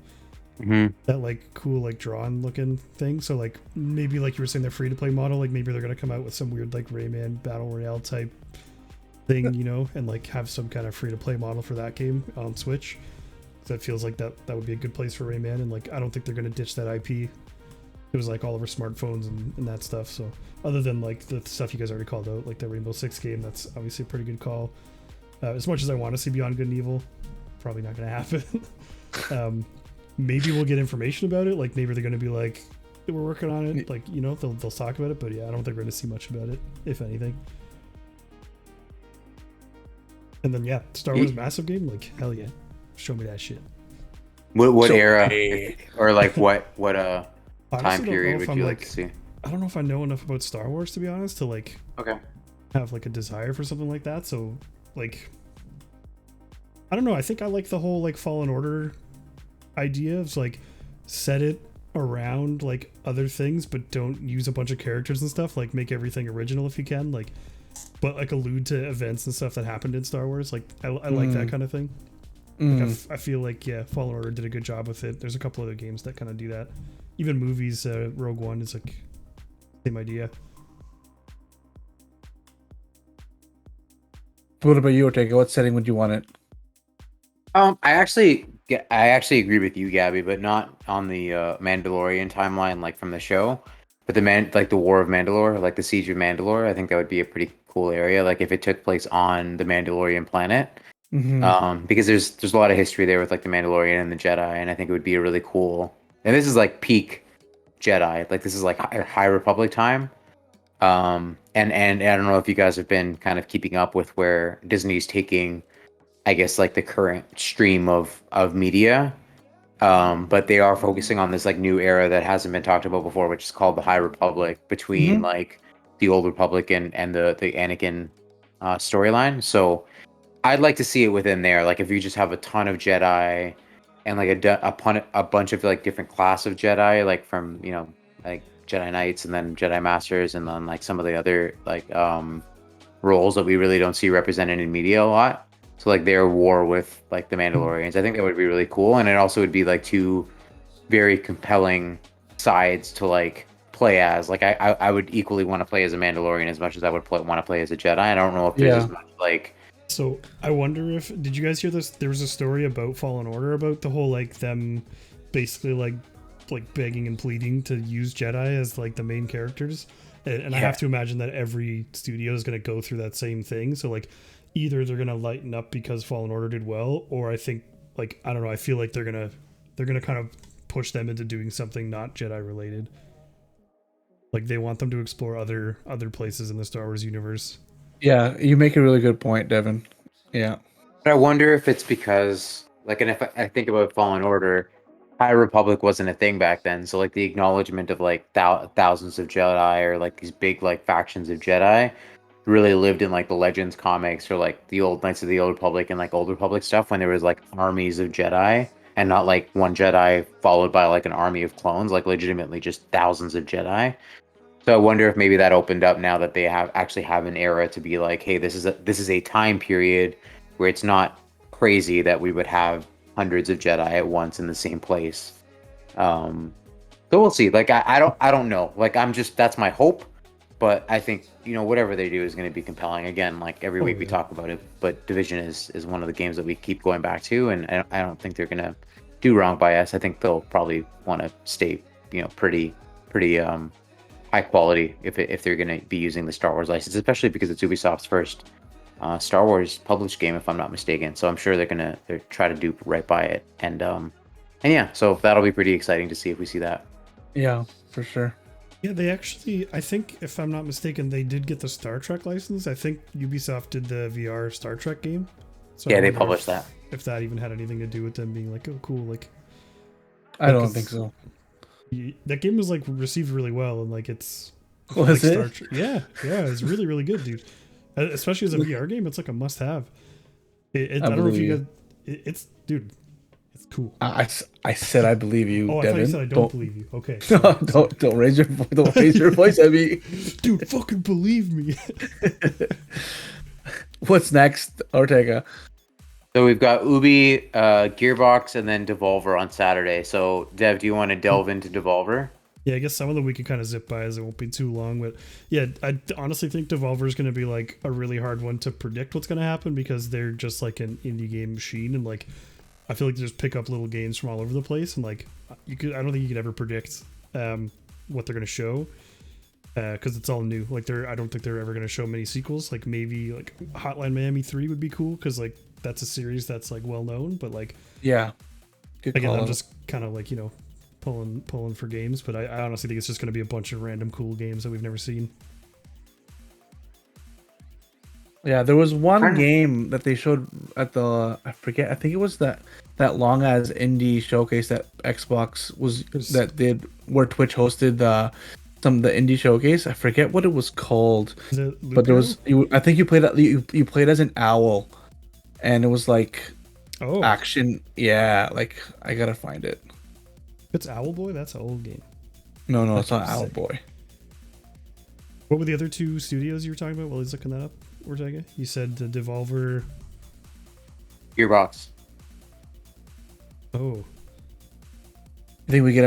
Mm-hmm. That like cool like drawn looking thing. So like maybe like you were saying, the free to play model, like maybe they're gonna come out with some weird like Rayman battle royale type thing, you know, and like have some kind of free to play model for that game on Switch. That feels like that would be a good place for Rayman, and like I don't think they're gonna ditch that IP. It was like all over smartphones and that stuff. So other than like the stuff you guys already called out, like the Rainbow Six game, that's obviously a pretty good call. As much as I want to see Beyond Good and Evil, probably not going to happen. Maybe we'll get information about it. Like maybe they're going to be like, we're working on it. Like, you know, they'll talk about it. But yeah, I don't think we're going to see much about it, if anything. And then yeah, Star Wars massive game. Like hell yeah, show me that shit. What era or like what time Honestly, period would you like to see? I don't know if I know enough about Star Wars, to be honest, to like have like a desire for something like that. So like I don't know, I think I like the whole like Fallen Order idea of like set it around like other things but don't use a bunch of characters and stuff, like make everything original if you can, like but like allude to events and stuff that happened in Star Wars. Like I like that kind of thing. Like I feel like yeah, Fallen Order did a good job with it. There's a couple other games that kind of do that. Even movies, Rogue One is like same idea. What about you, Ortega? What setting would you want it? I actually agree with you, Gabby, but not on the Mandalorian timeline, like from the show. But the War of Mandalore, like the Siege of Mandalore, I think that would be a pretty cool area. Like if it took place on the Mandalorian planet, because there's a lot of history there with like the Mandalorian and the Jedi, and I think it would be a really cool. And this is like peak Jedi, like this is like High Republic time. And I don't know if you guys have been kind of keeping up with where Disney's taking, I guess, like the current stream of media. But they are focusing on this like new era that hasn't been talked about before, which is called the High Republic, between like the Old Republic and the Anakin storyline. So I'd like to see it within there. Like if you just have a ton of Jedi and like a bunch of like different class of Jedi, like from, you know, like Jedi Knights and then Jedi Masters and then like some of the other like roles that we really don't see represented in media a lot. So like their war with like the Mandalorians, I think that would be really cool. And it also would be like two very compelling sides to like play as. Like I would equally want to play as a Mandalorian as much as I would want to play as a Jedi. I don't know if there's as much like. So I wonder if, did you guys hear this? There was a story about Fallen Order about the whole like them basically like begging and pleading to use Jedi as like the main characters. And I have to imagine that every studio is going to go through that same thing. So like either they're going to lighten up because Fallen Order did well, or I think like, I don't know, I feel like they're going to kind of push them into doing something not Jedi related. Like they want them to explore other places in the Star Wars universe. Yeah, you make a really good point, Devyn. Yeah. But I wonder if it's because, like, and if I think about Fallen Order, High Republic wasn't a thing back then. So, like, the acknowledgement of, like, thousands of Jedi or, like, these big, like, factions of Jedi really lived in, like, the Legends comics or, like, the old Knights of the Old Republic and, like, Old Republic stuff when there was, like, armies of Jedi and not, like, one Jedi followed by, like, an army of clones, like, legitimately just thousands of Jedi. So I wonder if maybe that opened up now that they actually have an era to be like, hey, this is a time period where it's not crazy that we would have hundreds of Jedi at once in the same place. So we'll see. Like I don't know. Like that's my hope. But I think, you know, whatever they do is going to be compelling. Again, like every week we talk about it, but Division is one of the games that we keep going back to, and I don't think they're going to do wrong by us. I think they'll probably want to stay, you know, pretty high quality if they're going to be using the Star Wars license, especially because it's Ubisoft's first Star Wars published game, if I'm not mistaken. So I'm sure they're try to do right by it, and yeah, so that'll be pretty exciting to see if we see that. Yeah, for sure. Yeah, they actually, I think if I'm not mistaken, they did get the Star Trek license. I think Ubisoft did the VR Star Trek game. So yeah, they published that. If that even had anything to do with them being like, oh, cool, like. I don't think so. That game was like received really well, and like it's was like it? Yeah, it's really really good, dude. Especially as a VR game, it's like a must-have. I don't know if you guys. It's dude, it's cool. I said I believe you. Oh, I Devyn. thought you said I don't believe you. Okay. No, don't raise your voice at me, dude. Fucking believe me. What's next, Ortega? So we've got Ubi, Gearbox, and then Devolver on Saturday. So, Dev, do you want to delve into Devolver? Yeah, I guess some of them we can kind of zip by as it won't be too long. But yeah, I honestly think Devolver is going to be like a really hard one to predict what's going to happen because they're just like an indie game machine. And like, I feel like they just pick up little games from all over the place, and like I don't think you could ever predict what they're gonna show because it's all new. Like I don't think they're ever gonna show many sequels. Like maybe like Hotline Miami 3 would be cool because like that's a series that's like well known, but like Yeah. Good again, call. I'm just kind of like pulling for games, but I honestly think it's just gonna be a bunch of random cool games that we've never seen. Yeah, there was one game that they showed at the I forget. I think it was that long as indie showcase that Xbox that did where Twitch hosted some of the indie showcase. I forget what it was called, Is it Loop but there Hero? was I think you played as an owl, and it was like Oh, action. Yeah, like I gotta find it. it's Owl Boy. That's an old game. No, That it's not game's Owl sick. Boy. What were the other two studios you were talking about while he's looking that up, Ortega? You said the Devolver. Gearbox. Oh, You think we get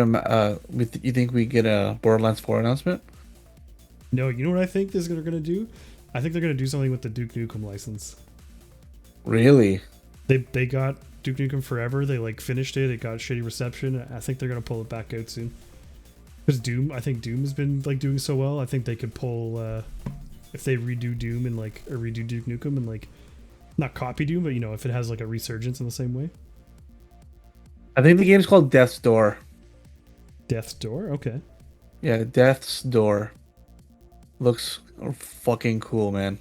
you think we get a Borderlands 4 announcement? no, you know what I think they're going to do? I think they're going to do something with the Duke Nukem license. Really? They got Duke Nukem Forever. They like finished it. It got shitty reception. I think they're going to pull it back out soon. Because I think Doom has been like doing so well. I think they could pull if they redo Doom and like or redo Duke Nukem and like not copy Doom, but if it has like a resurgence in the same way. I think the game's called Death's Door. Death's Door. Okay. Yeah, Death's Door. Looks fucking cool, man.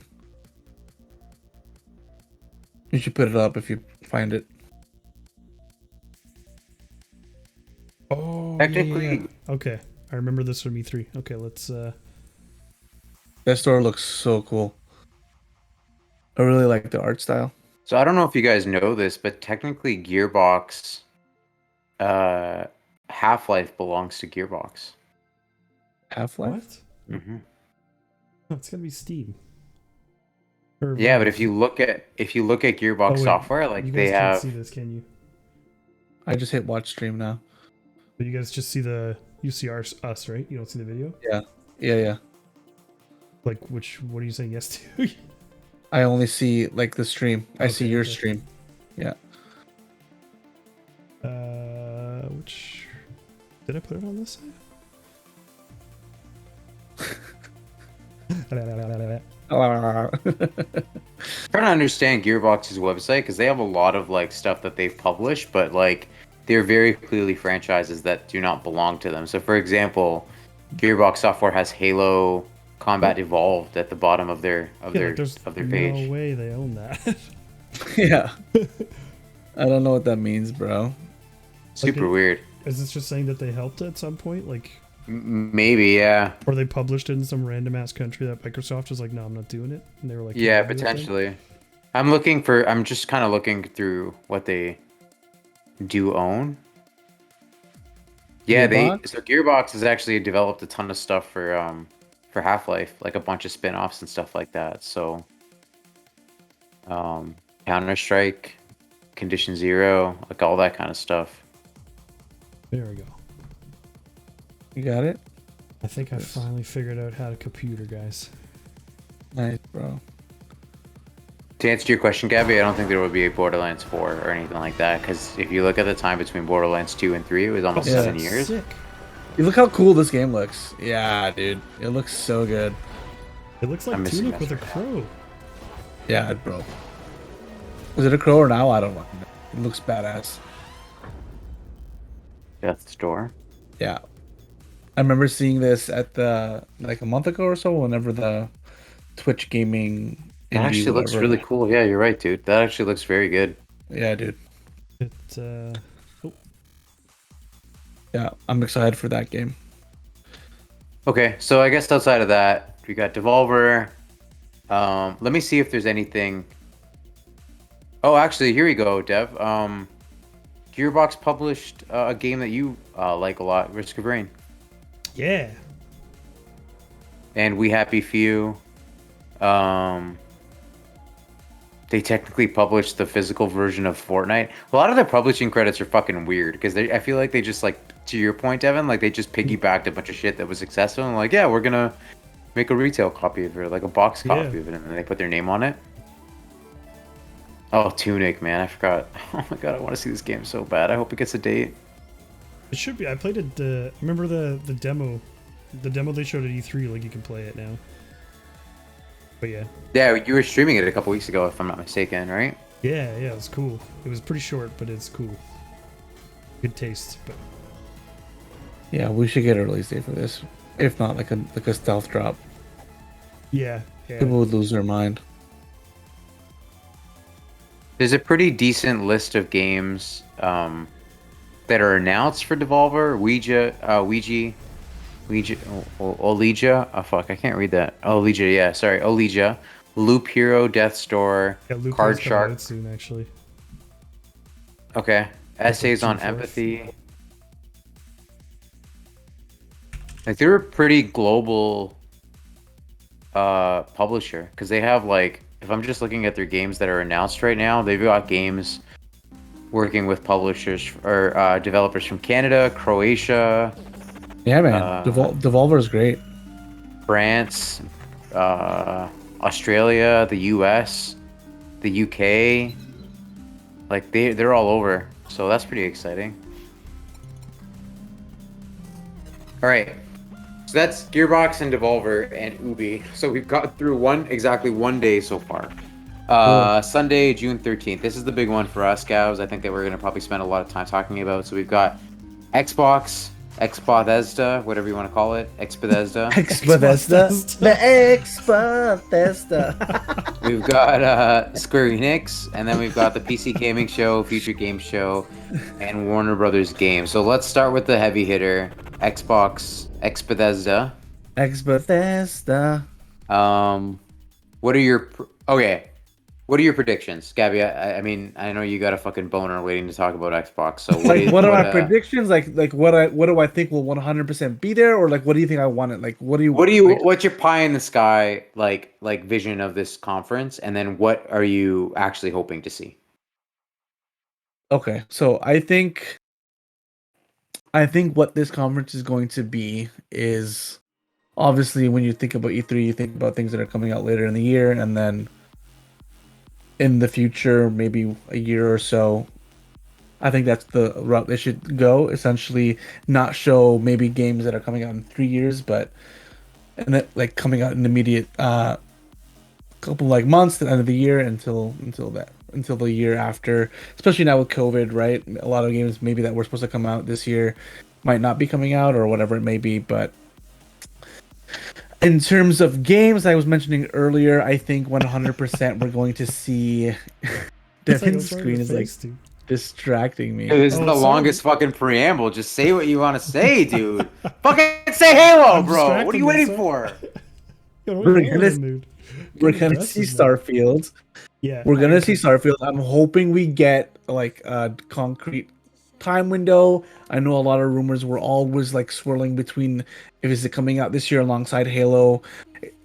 You should put it up if you find it. Oh, Technically- yeah. Okay. I remember this from E3. Okay, let's Death's Door looks so cool. I really like the art style. So I don't know if you guys know this, but technically Gearbox, Half-Life belongs to Gearbox. Half-Life? what? Mm-hmm. Oh, it's gonna be Steam. Or Yeah, but Valve. if you look at Gearbox Oh, wait, software, like you they guys can't have. see this, can you? I just hit watch stream now. But you guys just see us, right? You don't see the video. Yeah. Like what are you saying yes to? I only see like the stream. I see Okay, your okay. stream. Yeah. Which did I put it on this side? Trying to understand Gearbox's website because they have a lot of like stuff that they've published, but like they're very clearly franchises that do not belong to them. So, for example, Gearbox Software has Halo Combat Evolved at the bottom of their There's page. no way they own that. Yeah. I don't know what that means, bro. Super weird. Is this just saying that they helped at some point, like, Maybe, yeah, or they published it in some random ass country that Microsoft was like, no, I'm not doing it, and they were like, yeah, "Can you do it then?" potentially. I'm just kind of looking through what they do own. Yeah, Gearbox? Gearbox has actually developed a ton of stuff for Half-Life, like a bunch of spin-offs and stuff like that. So, Counter-Strike, Condition Zero, like all that kind of stuff. There we go. You got it? I think I finally figured out how to computer, guys. Nice, bro. To answer your question, Gabby, I don't think there would be a Borderlands 4 or anything like that, because if you look at the time between Borderlands 2 and 3, it was almost Yeah. 7 years. Sick. You look how cool this game looks. Yeah, dude. It looks so good. It looks like I'm missing Tunic that with a right crow. Yeah, bro. Is it a crow or an owl? I don't know. It looks badass. Death's Door. Yeah. I remember seeing this at like a month ago or so, whenever the Twitch gaming. It actually indie, looks whatever. really cool. Yeah, you're right, dude. That actually looks very good. Yeah, dude. It Yeah, I'm excited for that game. Okay, so I guess outside of that, we got Devolver. Let me see if there's anything. Oh, actually, here we go, Dev. Gearbox published a game that you like a lot, Risk of Rain, yeah. and We Happy Few. They technically published the physical version of Fortnite. A lot of their publishing credits are fucking weird because I feel like they just, like, to your point, Devyn, like they just piggybacked a bunch of shit that was successful and like, yeah, we're gonna make a retail copy of it, like a box copy Yeah. of it, and then they put their name on it. Oh, Tunic, man, I forgot. Oh my god, I want to see this game so bad. I hope it gets a date. It should be. I played it. Remember the demo, the demo they showed at E3. Like you can play it now. But yeah. Yeah, you were streaming it a couple weeks ago, if I'm not mistaken, right? Yeah, it was cool. It was pretty short, but it's cool. Good taste, but Yeah, we should get a release date for this. If not, like a stealth drop. yeah. People would lose their mind. There's a pretty decent list of games that are announced for Devolver. Ouija. Oh fuck, I can't read that. Ouija, yeah, sorry, Ouija. Loop Hero, Death Store, Yeah, Luke Card is coming Shark. out soon, actually. Okay, Essays on June 4th. Empathy. Like they're a pretty global publisher because they have like, if I'm just looking at their games that are announced right now, they've got games working with publishers or developers from Canada, Croatia, Yeah, man. Devolver is great. France, Australia, the US, the UK. Like they're all over. So that's pretty exciting. All right. So that's Gearbox and Devolver and Ubi. So we've got through exactly one day so far. Sunday, June 13th. This is the big one for us, Gavs. I think that we're going to probably spend a lot of time talking about. So we've got Xbox, Xbothesda, whatever you want to call it, Xbethesda. Xbethesda. The Xbethesda. We've got Square Enix, and then we've got the PC Gaming Show, Future Game Show, and Warner Brothers Games. So let's start with the heavy hitter, Xbox, Xbethesda. Xbethesda. What are your What are your predictions, Gabby? I mean, I know you got a fucking boner waiting to talk about Xbox. So what are my predictions? Like what do I think will 100% be there, or like what do you think I want it? Like what's your pie in the sky like vision of this conference, and then what are you actually hoping to see? Okay, so I think what this conference is going to be is obviously when you think about E3, you think about things that are coming out later in the year, and then in the future, maybe a year or so. I think that's the route they should go. Essentially, not show maybe games that are coming out in 3 years, but and that like coming out in the immediate couple like months at the end of the year until the year after. Especially now with COVID, right? A lot of games maybe that were supposed to come out this year might not be coming out or whatever it may be, but. In terms of games, I was mentioning earlier, I think 100% we're going to see. Devyn's screen is like distracting me. Dude, this is the longest fucking preamble. Just say what you want to say, dude. Fucking say Halo, bro. What are you waiting for? We're gonna see Starfield. Yeah, we're gonna see Starfield. I'm hoping we get like a concrete time window. I know a lot of rumors were always like swirling between if is it coming out this year alongside Halo,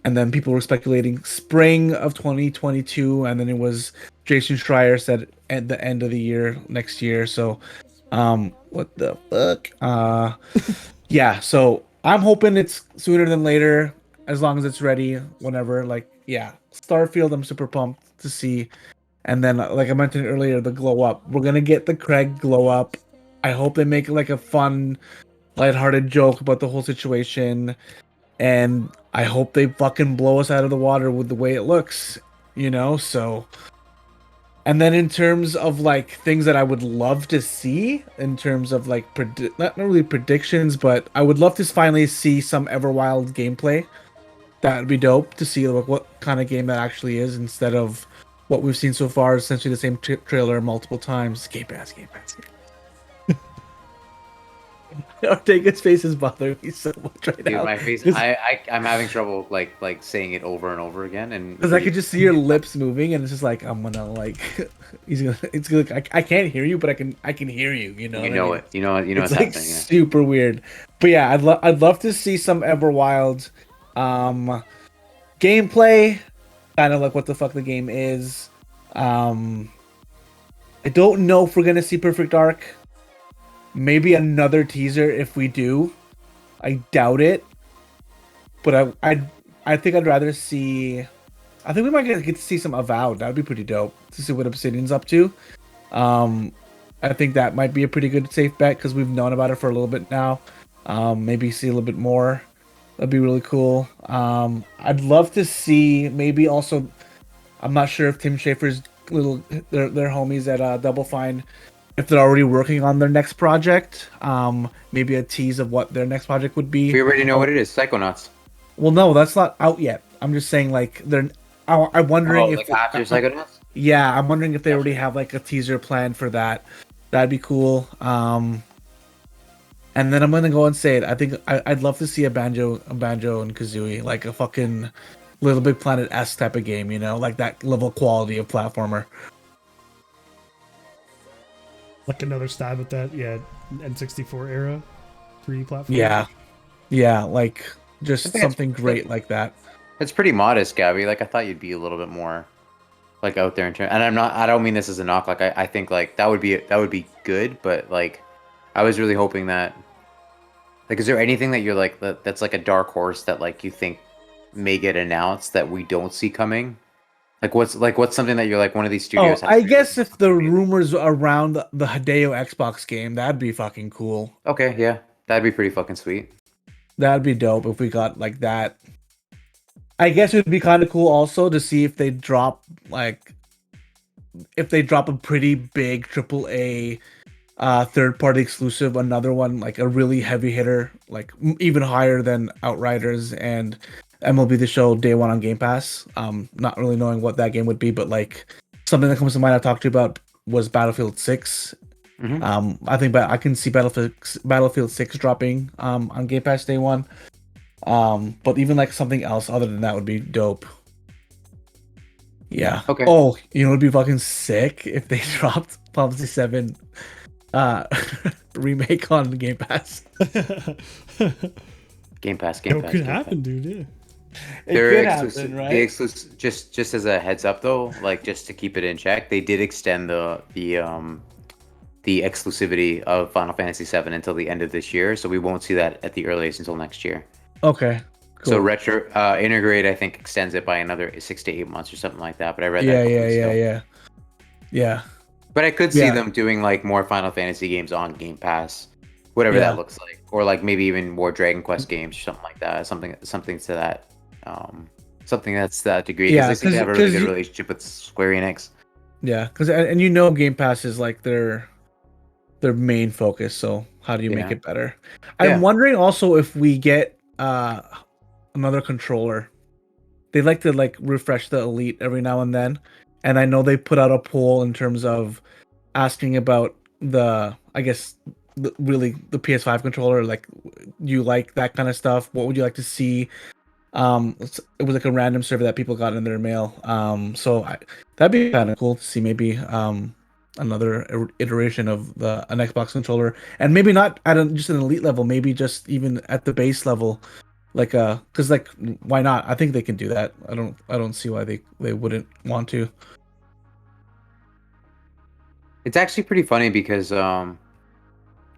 and then people were speculating spring of 2022, and then it was Jason Schreier said at the end of the year next year. So what the fuck? Yeah, so I'm hoping it's sooner than later, as long as it's ready whenever. Like, yeah, Starfield I'm super pumped to see. And then, like I mentioned earlier, the glow up. We're gonna get the Craig glow up. I hope they make like a fun, lighthearted joke about the whole situation, and I hope they fucking blow us out of the water with the way it looks, you know. So, and then in terms of like things that I would love to see, in terms of like not really predictions, but I would love to finally see some Everwild gameplay. That would be dope to see like what kind of game that actually is, instead of what we've seen so far, essentially the same trailer multiple times. Game Pass. Ortega's face is bothering me so much right now. Dude, my face, I'm having trouble like saying it over and over again, and because I could just see your lips moving, and it's just like I'm gonna like it's gonna I can't hear you, but I can hear you. You know, you know it. You know it's what's like happening. Yeah. Super weird, but yeah, I'd love to see some Everwild gameplay, kind of like what the fuck the game is. I don't know if we're gonna see Perfect Dark. Maybe another teaser if we do. I doubt it. But I think I'd rather see I think we might get to see some Avowed. That'd be pretty dope to see what Obsidian's up to. I think that might be a pretty good safe bet because we've known about it for a little bit now. Maybe see a little bit more. That'd be really cool. I'd love to see maybe also. I'm not sure if Tim Schafer's their homies at Double Fine, if they're already working on their next project. Maybe a tease of what their next project would be. We already know what it is. Psychonauts. Well, no, that's not out yet. I'm just saying like they're. I'm wondering if like after Psychonauts. Yeah, I'm wondering if they already have like a teaser plan for that. That'd be cool. And then I'm gonna go and say it. I think I'd love to see a Banjo and Kazooie, like a fucking Little Big Planet-esque type of game, you know, like that level quality of platformer. Like another stab at that, yeah, N64 era 3D platform. Yeah, like just something great like that. It's pretty modest, Gabby. Like I thought you'd be a little bit more like out there in terms. And I don't mean this as a knock. Like I think like that would be good, but like I was really hoping that. Like, is there anything that you're like that's like a dark horse that like you think may get announced that we don't see coming? Like what's something that you're like one of these studios? I guess if the rumors around the Hideo Xbox game, that'd be fucking cool. Okay, yeah, that'd be pretty fucking sweet. That'd be dope if we got like that. I guess it would be kind of cool also to see if they drop a pretty big AAA third-party exclusive, another one like a really heavy hitter, like even higher than Outriders and MLB The Show Day One on Game Pass. Not really knowing what that game would be, but like something that comes to mind I talked to you about was Battlefield 6. Mm-hmm. I think I can see Battlefield 6 dropping on Game Pass Day One. But even like something else other than that would be dope. Yeah. Okay. Oh, you know, it'd be fucking sick if they dropped Final Fantasy 7 remake on Game Pass. Game Pass. It could happen, dude. Yeah. It could happen, right? The exclusive, just as a heads up though, like just to keep it in check, they did extend the exclusivity of Final Fantasy 7 until the end of this year, so we won't see that at the earliest until next year. Okay. Cool. So Retro Integrate, I think, extends it by another 6 to 8 months or something like that. But I read that. Yeah. But I could see them doing like more Final Fantasy games on Game Pass, whatever that looks like, or like maybe even more Dragon Quest games or something like that. Something to that, something that's that degree. Yeah, they seem to have a really good relationship with Square Enix. Yeah, because and you know Game Pass is like their main focus. So how do you make it better? I'm wondering also if we get another controller. They like to like refresh the Elite every now and then, and I know they put out a poll in terms of asking about the PS5 controller. Like, you like that kind of stuff? What would you like to see? It was like a random survey that people got in their mail. That'd be kind of cool to see maybe another iteration of an Xbox controller, and maybe not at just an Elite level, maybe just even at the base level. Like because like why not? I think they can do that. I don't see why they wouldn't want to. It's actually pretty funny because Dev,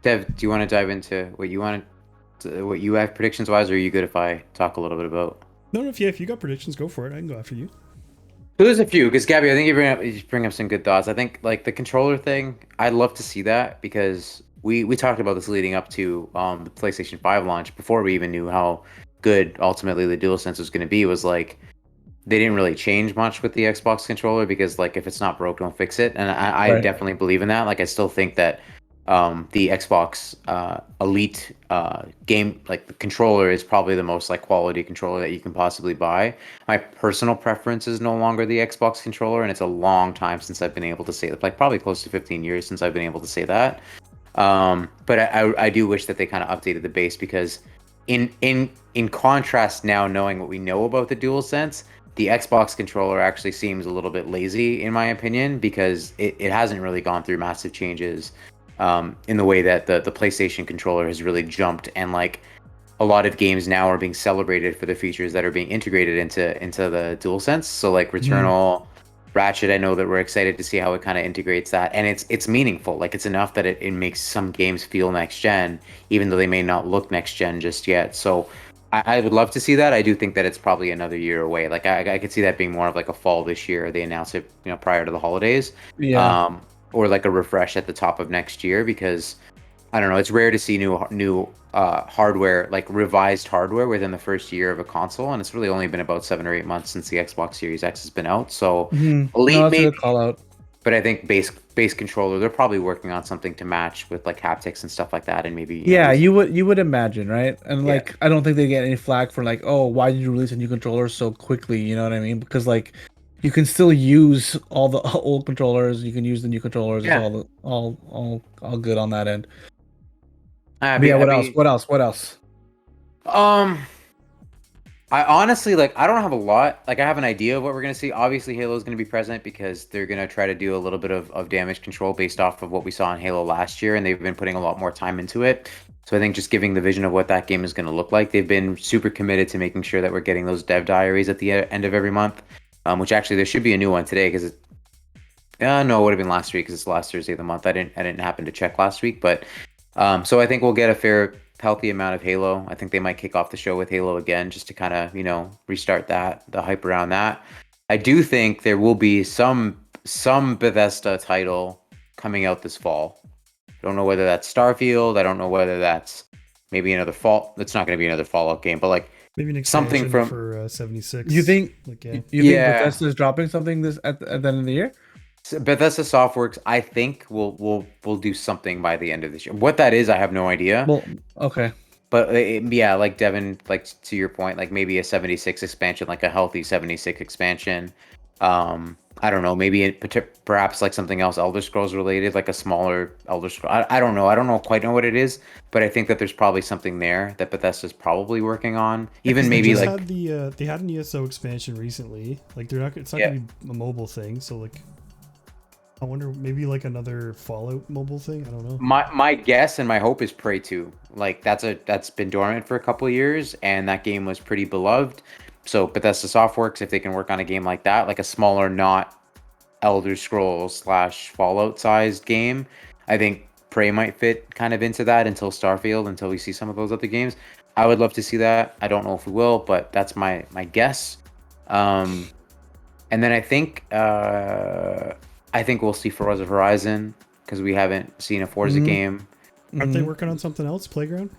do you want to dive into what you have predictions wise, or are you good if I talk a little bit about? No, if you got predictions, go for it. I can go after you. So there's a few, because Gabby, I think you bring up some good thoughts. I think like the controller thing, I'd love to see that, because we talked about this leading up to the PlayStation 5 launch, before we even knew how good ultimately the DualSense was going to be. Was like they didn't really change much with the Xbox controller, because like if it's not broke, don't fix it. And I definitely believe in that. Like I still think that the Xbox Elite game, like the controller, is probably the most like quality controller that you can possibly buy. My personal preference is no longer the Xbox controller, and it's a long time since I've been able to say that, like probably close to 15 years since I've been able to say that. But I do wish that they kind of updated the base, because in contrast, now knowing what we know about the DualSense, the Xbox controller actually seems a little bit lazy in my opinion, because it hasn't really gone through massive changes in the way that the PlayStation controller has really jumped, and like a lot of games now are being celebrated for the features that are being integrated into the DualSense. So like Returnal, Ratchet, I know that we're excited to see how it kind of integrates that, and it's meaningful. Like it's enough that it makes some games feel next gen, even though they may not look next gen just yet. So I would love to see that. I do think that it's probably another year away. Like I could see that being more of like a fall this year. They announce it, prior to the holidays, Yeah. or like a refresh at the top of next year because I don't know. It's rare to see new hardware, like revised hardware, within the first year of a console, and it's really only been about 7 or 8 months since the Xbox Series X has been out. So No, Elite that's a maybe, good call out. but I think base controller, they're probably working on something to match with like haptics and stuff like that, and maybe Yeah, there's you would imagine, right? And yeah. like, I don't think they get any flack for like, oh, why did you release a new controller so quickly? You know what I mean? Because like, you can still use all the old controllers. You can use the new controllers. It's Yeah. all good on that end. I'd But be, yeah, I'd what else? be, What else? What else? um, I honestly like I don't have a lot. Like I have an idea of what we're gonna see. Obviously, Halo is gonna be present because they're gonna try to do a little bit of damage control based off of what we saw in Halo last year, and they've been putting a lot more time into it. So I think just giving the vision of what that game is gonna look like, they've been super committed to making sure that we're getting those dev diaries at the end of every month. Which actually there should be a new one today because no, it would have been last week because it's the last Thursday of the month. I didn't happen to check last week, but so I think we'll get a fair, healthy amount of Halo. I think they might kick off the show with Halo again, just to kind of restart the hype around that. I do think there will be some Bethesda title coming out this fall. I don't know whether that's Starfield. I don't know whether that's maybe another fall. It's not going to be another Fallout game, but like Maybe an something expansion from for 76. You think Like, you yeah. think yeah. Bethesda is dropping something this at the end of the year? So Bethesda Softworks, I think will do something by the end of this year. What that is, I have no idea. Well, okay. But yeah, like Devyn, like to your point, like maybe a 76 expansion, like a healthy 76 expansion. I don't know, maybe perhaps like something else Elder Scrolls related, like a smaller Elder Scroll. I don't know. I don't quite know what it is, but I think that there's probably something there that Bethesda's probably working on. Even They maybe just like had they had an ESO expansion recently. Like they're not. It's not yeah. gonna be a mobile thing. So like, I wonder maybe like another Fallout mobile thing. I don't know. My guess and my hope is Prey 2. Like that's been dormant for a couple of years, and that game was pretty beloved. So Bethesda Softworks, if they can work on a game like that, like a smaller, not Elder Scrolls slash Fallout sized game, I think Prey might fit kind of into that until Starfield, until we see some of those other games. I would love to see that. I don't know if we will, but that's my guess. And then I think we'll see Forza Horizon because we haven't seen a Forza Mhm. game. Aren't they Mhm. working on something else? Playground.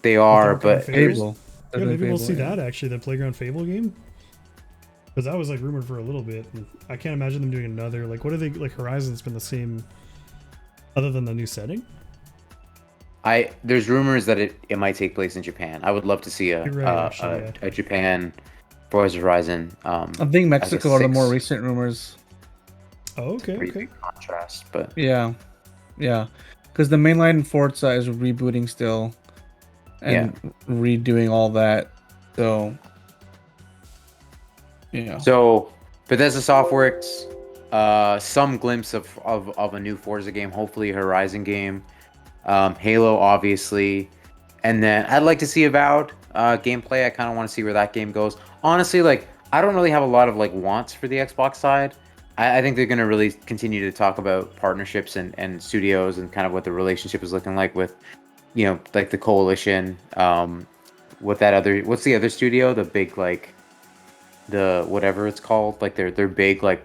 They Aren't are, they working on but Fable? Fable. Yeah, maybe we'll see Fable, yeah. that actually. The Playground Fable game. Because that was like rumored for a little bit. And I can't imagine them doing another. Like, what are they like? Horizon's been the same, other than the new setting. there's rumors that it might take place in Japan. I would love to see You're right, actually, a Japan Forza Horizon. I think as a Mexico are the more 6 recent rumors. Oh, okay, pretty okay. big contrast, but Yeah, yeah, because the mainline Forza is rebooting still, and redoing all that. So, yeah. so Bethesda Softworks, some glimpse of a new Forza game, hopefully a Horizon game, Halo obviously, and then I'd like to see Avowed gameplay. I kind of want to see where that game goes. Honestly, like I don't really have a lot of like wants for the Xbox side. I think they're gonna really continue to talk about partnerships and studios and kind of what the relationship is looking like with, like the coalition. With that what's the other studio? The big like the whatever it's called, like their big like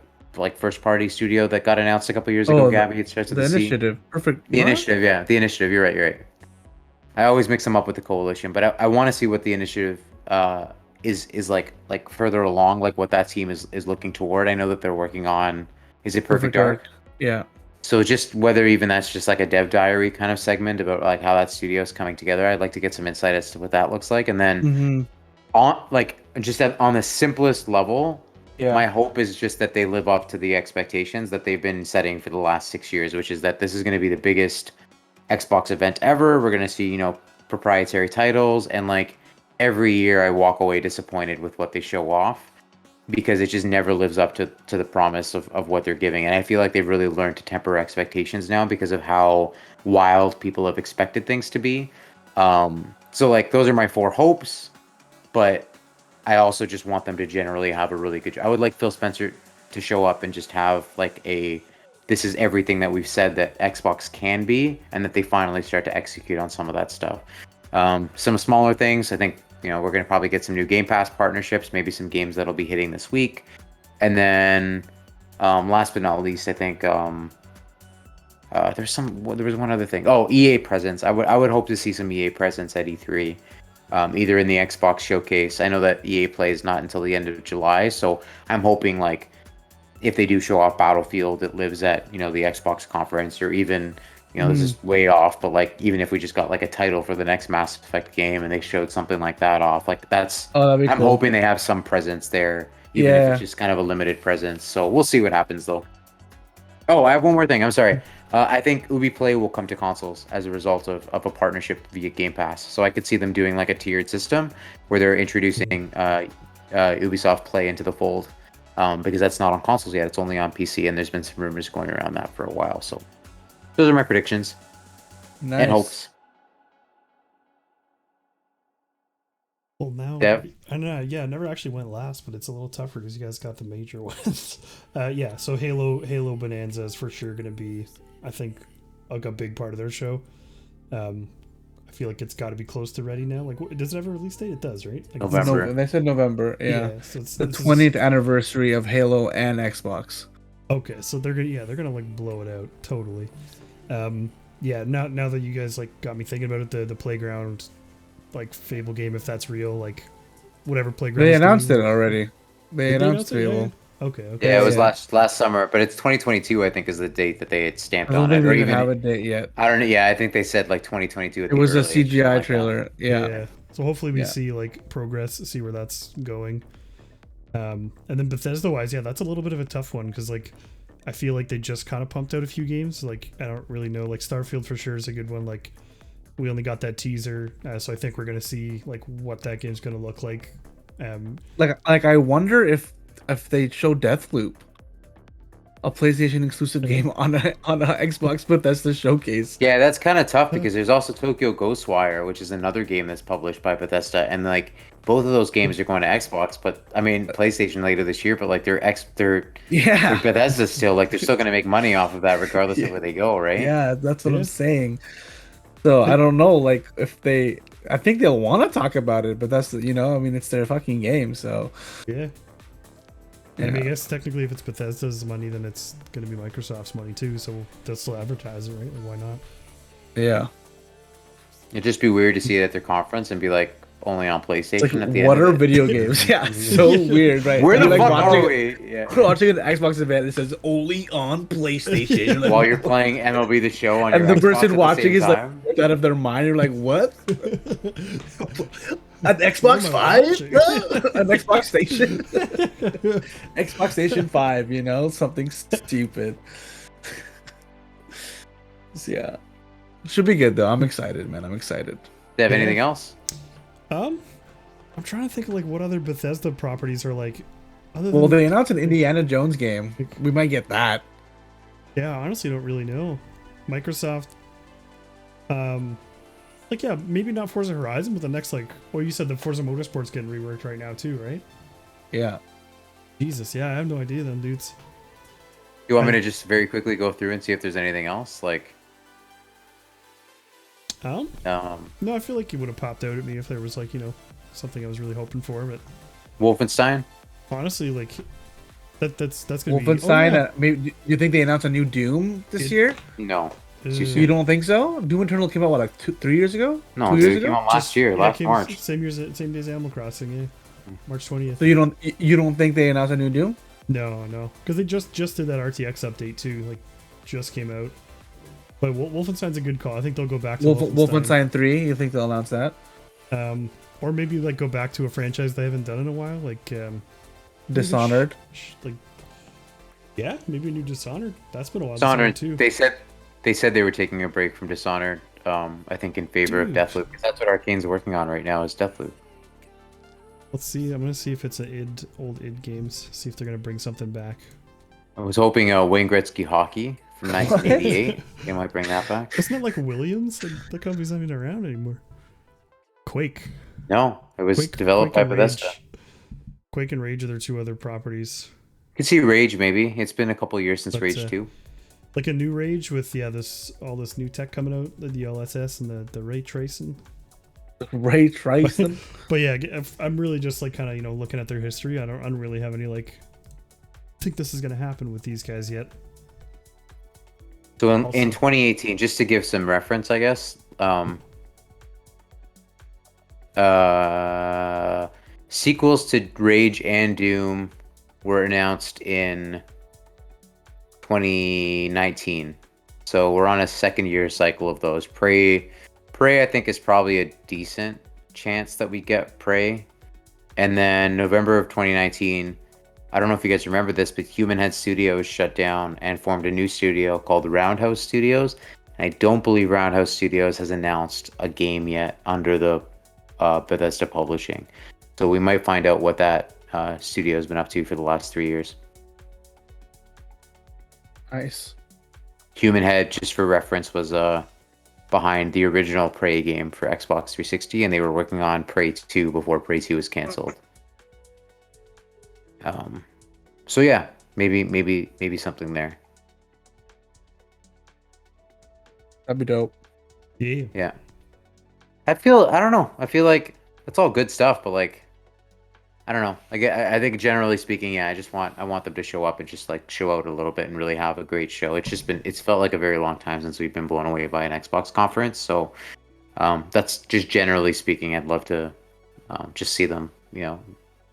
first party studio that got announced a couple years ago. Oh, Gabby, it starts with the a C. initiative. Perfect. The What? initiative, yeah, the initiative. You're right. You're right. I always mix them up with the coalition, but I want to see what the initiative is like further along, like what that team is looking toward. I know that they're working on. Is it Perfect Dark? Yeah. So just whether even that's just like a dev diary kind of segment about like how that studio is coming together. I'd like to get some insight as to what that looks like, and then Mm-hmm. on like just on the simplest level, Yeah. my hope is just that they live up to the expectations that they've been setting for the last 6 years, which is that this is going to be the biggest Xbox event ever. We're going to see, proprietary titles, and like every year I walk away disappointed with what they show off because it just never lives up to the promise of what they're giving. And I feel like they've really learned to temper expectations now because of how wild people have expected things to be. So like those are my 4 hopes, but I also just want them to generally have a really good. I would like Phil Spencer to show up and just have like this is everything that we've said that Xbox can be, and that they finally start to execute on some of that stuff. Some smaller things. I think we're gonna probably get some new Game Pass partnerships, maybe some games that'll be hitting this week, and then last but not least, I think there was one other thing. Oh, EA presence. I would hope to see some EA presence at E3, either in the Xbox showcase. I know that EA Play is not until the end of July, so I'm hoping like if they do show off Battlefield, it lives at the Xbox conference, or even this is way off, but like even if we just got like a title for the next Mass Effect game and they showed something like that off, like that'd be I'm cool. hoping they have some presence there, even if it's just kind of a limited presence. So we'll see what happens though. Oh, I have one more thing. I'm sorry. I think Ubi Play will come to consoles as a result of a partnership via Game Pass. So I could see them doing like a tiered system where they're introducing Ubisoft Play into the fold, because that's not on consoles yet. It's only on PC, and there's been some rumors going around that for a while. So those are my predictions and hopes. Well, now Dev? I don't know. Yeah, I never actually went last, but it's a little tougher because you guys got the major ones. Yeah, so Halo Bonanza is for sure going to be, I think, like a big part of their show. I feel like it's got to be close to ready now. Like, does it have a release date? It does, right? Like November. They said November. Yeah, so it's the 20th anniversary of Halo and Xbox. Okay, so they're gonna like blow it out totally. Yeah, now that you guys like got me thinking about it, the playground like Fable game, if that's real, like whatever playground. They announced it already. They announced Fable. Yeah. Okay. Yeah, it was last summer, but it's 2022. I think is the date that they had stamped on it. I don't think they have a date yet. I don't know. Yeah, I think they said like 2022. It was a CGI trailer. Yeah. So hopefully we see like progress, see where that's going. And then Bethesda wise, yeah, that's a little bit of a tough one because like I feel like they just kind of pumped out a few games. Like I don't really know. Like Starfield for sure is a good one. Like we only got that teaser, so I think we're gonna see like what that game's gonna look like. Like I wonder if they show Deathloop, a PlayStation exclusive game on a Xbox Bethesda showcase. Yeah, that's kind of tough because there's also Tokyo Ghostwire, which is another game that's published by Bethesda, and like both of those games are going to Xbox, but I mean PlayStation later this year. But like they're Bethesda still, like they're still going to make money off of that regardless of where they go, right? Yeah, that's what I'm saying. So I don't know, like if I think they'll want to talk about it, but that's I mean it's their fucking game, so yeah. I mean, I guess technically if it's Bethesda's money, then it's going to be Microsoft's money too, so they'll still advertise it, right? Like, why not? Yeah. It'd just be weird to see it at their conference and be like only on PlayStation like, at the what end are of it. video games? Yeah, so weird, right? Where the like fuck are we? Yeah. We're watching an Xbox event that says only on PlayStation. Like, while you're playing MLB The Show on and your the Xbox person at watching the is same time. like out of their mind. You're like, what? An Xbox 5? An Xbox Station? Xbox Station 5, something stupid. So, yeah. Should be good, though. I'm excited, man. I'm excited. Do you have anything else? I'm trying to think of like what other Bethesda properties are like. Well, they announced an Indiana Jones game. We might get that. Yeah, I honestly don't really know. Microsoft, like yeah, maybe not Forza Horizon, but the next you said the Forza Motorsport's getting reworked right now too, right? Yeah. Jesus, yeah, I have no idea then, dudes. You want me to just very quickly go through and see if there's anything else? Like, no, I feel like you would have popped out at me if there was like something I was really hoping for, but Wolfenstein. honestly, like that's gonna Wolfenstein. be. Oh, yeah. Maybe you think they announced a new Doom this year? No. You don't think so? Doom Eternal came out what, like 3 years ago? No, 2 dude, years it came ago? out last year, last March. Same day as Animal Crossing, yeah, March 20th. So you don't think they announced a new Doom? No, because they just did that RTX update too, like just came out. But Wolfenstein's a good call. I think they'll go back to Wolfenstein 3. You think they'll announce that? Or maybe like go back to a franchise they haven't done in a while, like Dishonored. Yeah, maybe a new Dishonored. That's been a while. Dishonored too. They said they were taking a break from Dishonored. I think in favor of Deathloop, because that's what Arcane's working on right now is Deathloop. Let's see. I'm gonna see if it's old id games. See if they're gonna bring something back. I was hoping Wayne Gretzky hockey from 1988. They might bring that back. Isn't that like Williams? Like, the company's not even around anymore. Quake. No, it was developed by Bethesda. Quake and Rage are their two other properties. You could see Rage maybe. It's been a couple of years since Rage 2. Like a new Rage with all this new tech coming out, the DLSS and the ray tracing. Ray tracing. But yeah, I'm really just like kind of looking at their history. I don't really have any like think this is gonna happen with these guys yet. So in, Also- in 2018, just to give some reference, I guess, sequels to Rage and Doom were announced in 2019. So we're on a second year cycle of those. Prey, I think is probably a decent chance that we get Prey. And then November of 2019, I don't know if you guys remember this, but Human Head Studios shut down and formed a new studio called Roundhouse Studios. And I don't believe Roundhouse Studios has announced a game yet under the Bethesda Publishing. So we might find out what that studio has been up to for the last 3 years. Nice. Human Head, just for reference, was behind the original Prey game for Xbox 360, and they were working on Prey 2 before Prey 2 was canceled. So yeah, maybe something there. That'd be dope. Yeah. Yeah. I don't know. I feel like it's all good stuff, but like, I don't know. I think generally speaking, yeah, I want them to show up and just like show out a little bit and really have a great show. It's felt like a very long time since we've been blown away by an Xbox conference. So, that's just generally speaking. I'd love to, just see them,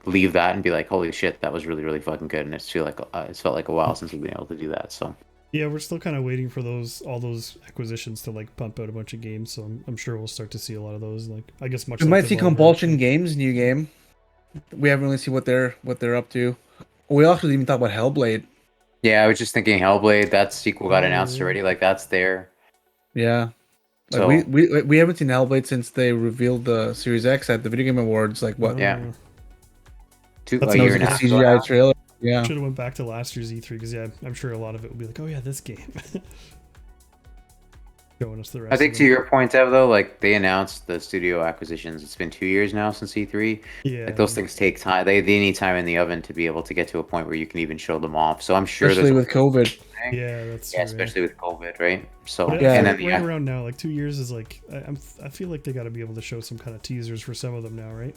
leave that and be like, holy shit, that was really, really fucking good. And it's felt like a while since we've been able to do that. So. Yeah, we're still kind of waiting for all those acquisitions to like pump out a bunch of games. So I'm sure we'll start to see a lot of those. Like I guess much. We like might the see Valve Compulsion Games new game. We haven't really seen what they're up to. We also didn't even talk about Hellblade. Yeah, I was just thinking Hellblade. That sequel got announced Oh. already. Like that's there. Yeah. Like So we haven't seen Hellblade since they revealed the Series X at the Video Game Awards. Like what? Yeah. That's a That year was and like a a half CGI ago. trailer. Yeah. Should have went back to last year's E3 because yeah, I'm sure a lot of it will be like, oh yeah, this game. Showing us the rest. I think of to them. your point, Ev, though, like they announced the studio acquisitions. It's been 2 years now since E3. Yeah. Like those things take time. They need time in the oven to be able to get to a point where you can even show them off. So I'm sure Especially with there's COVID. Yeah, that's yeah, true, especially with COVID, right? So But Yeah. and right, then right around now, like 2 years is like I feel like they got to be able to show some kind of teasers for some of them now, right?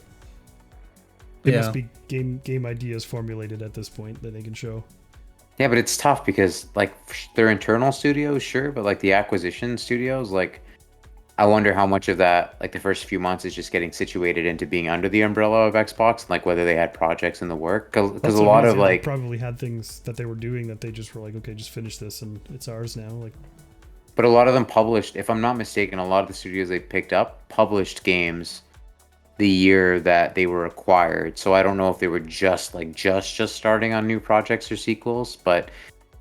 They must be game ideas formulated at this point that they can show. yeah, but it's tough because like their internal studios, sure, but like the acquisition studios, like I wonder how much of that, like the first few months, is just getting situated into being under the umbrella of Xbox, and like whether they had projects in the work, because That's a what lot it is, of yeah, they like, probably had things that they were doing that they just were like, okay, just finish this and it's ours now. Like but a lot of them published, if I'm not mistaken, a lot of the studios they picked up published games the year that they were acquired. So I don't know if they were just starting on new projects or sequels, but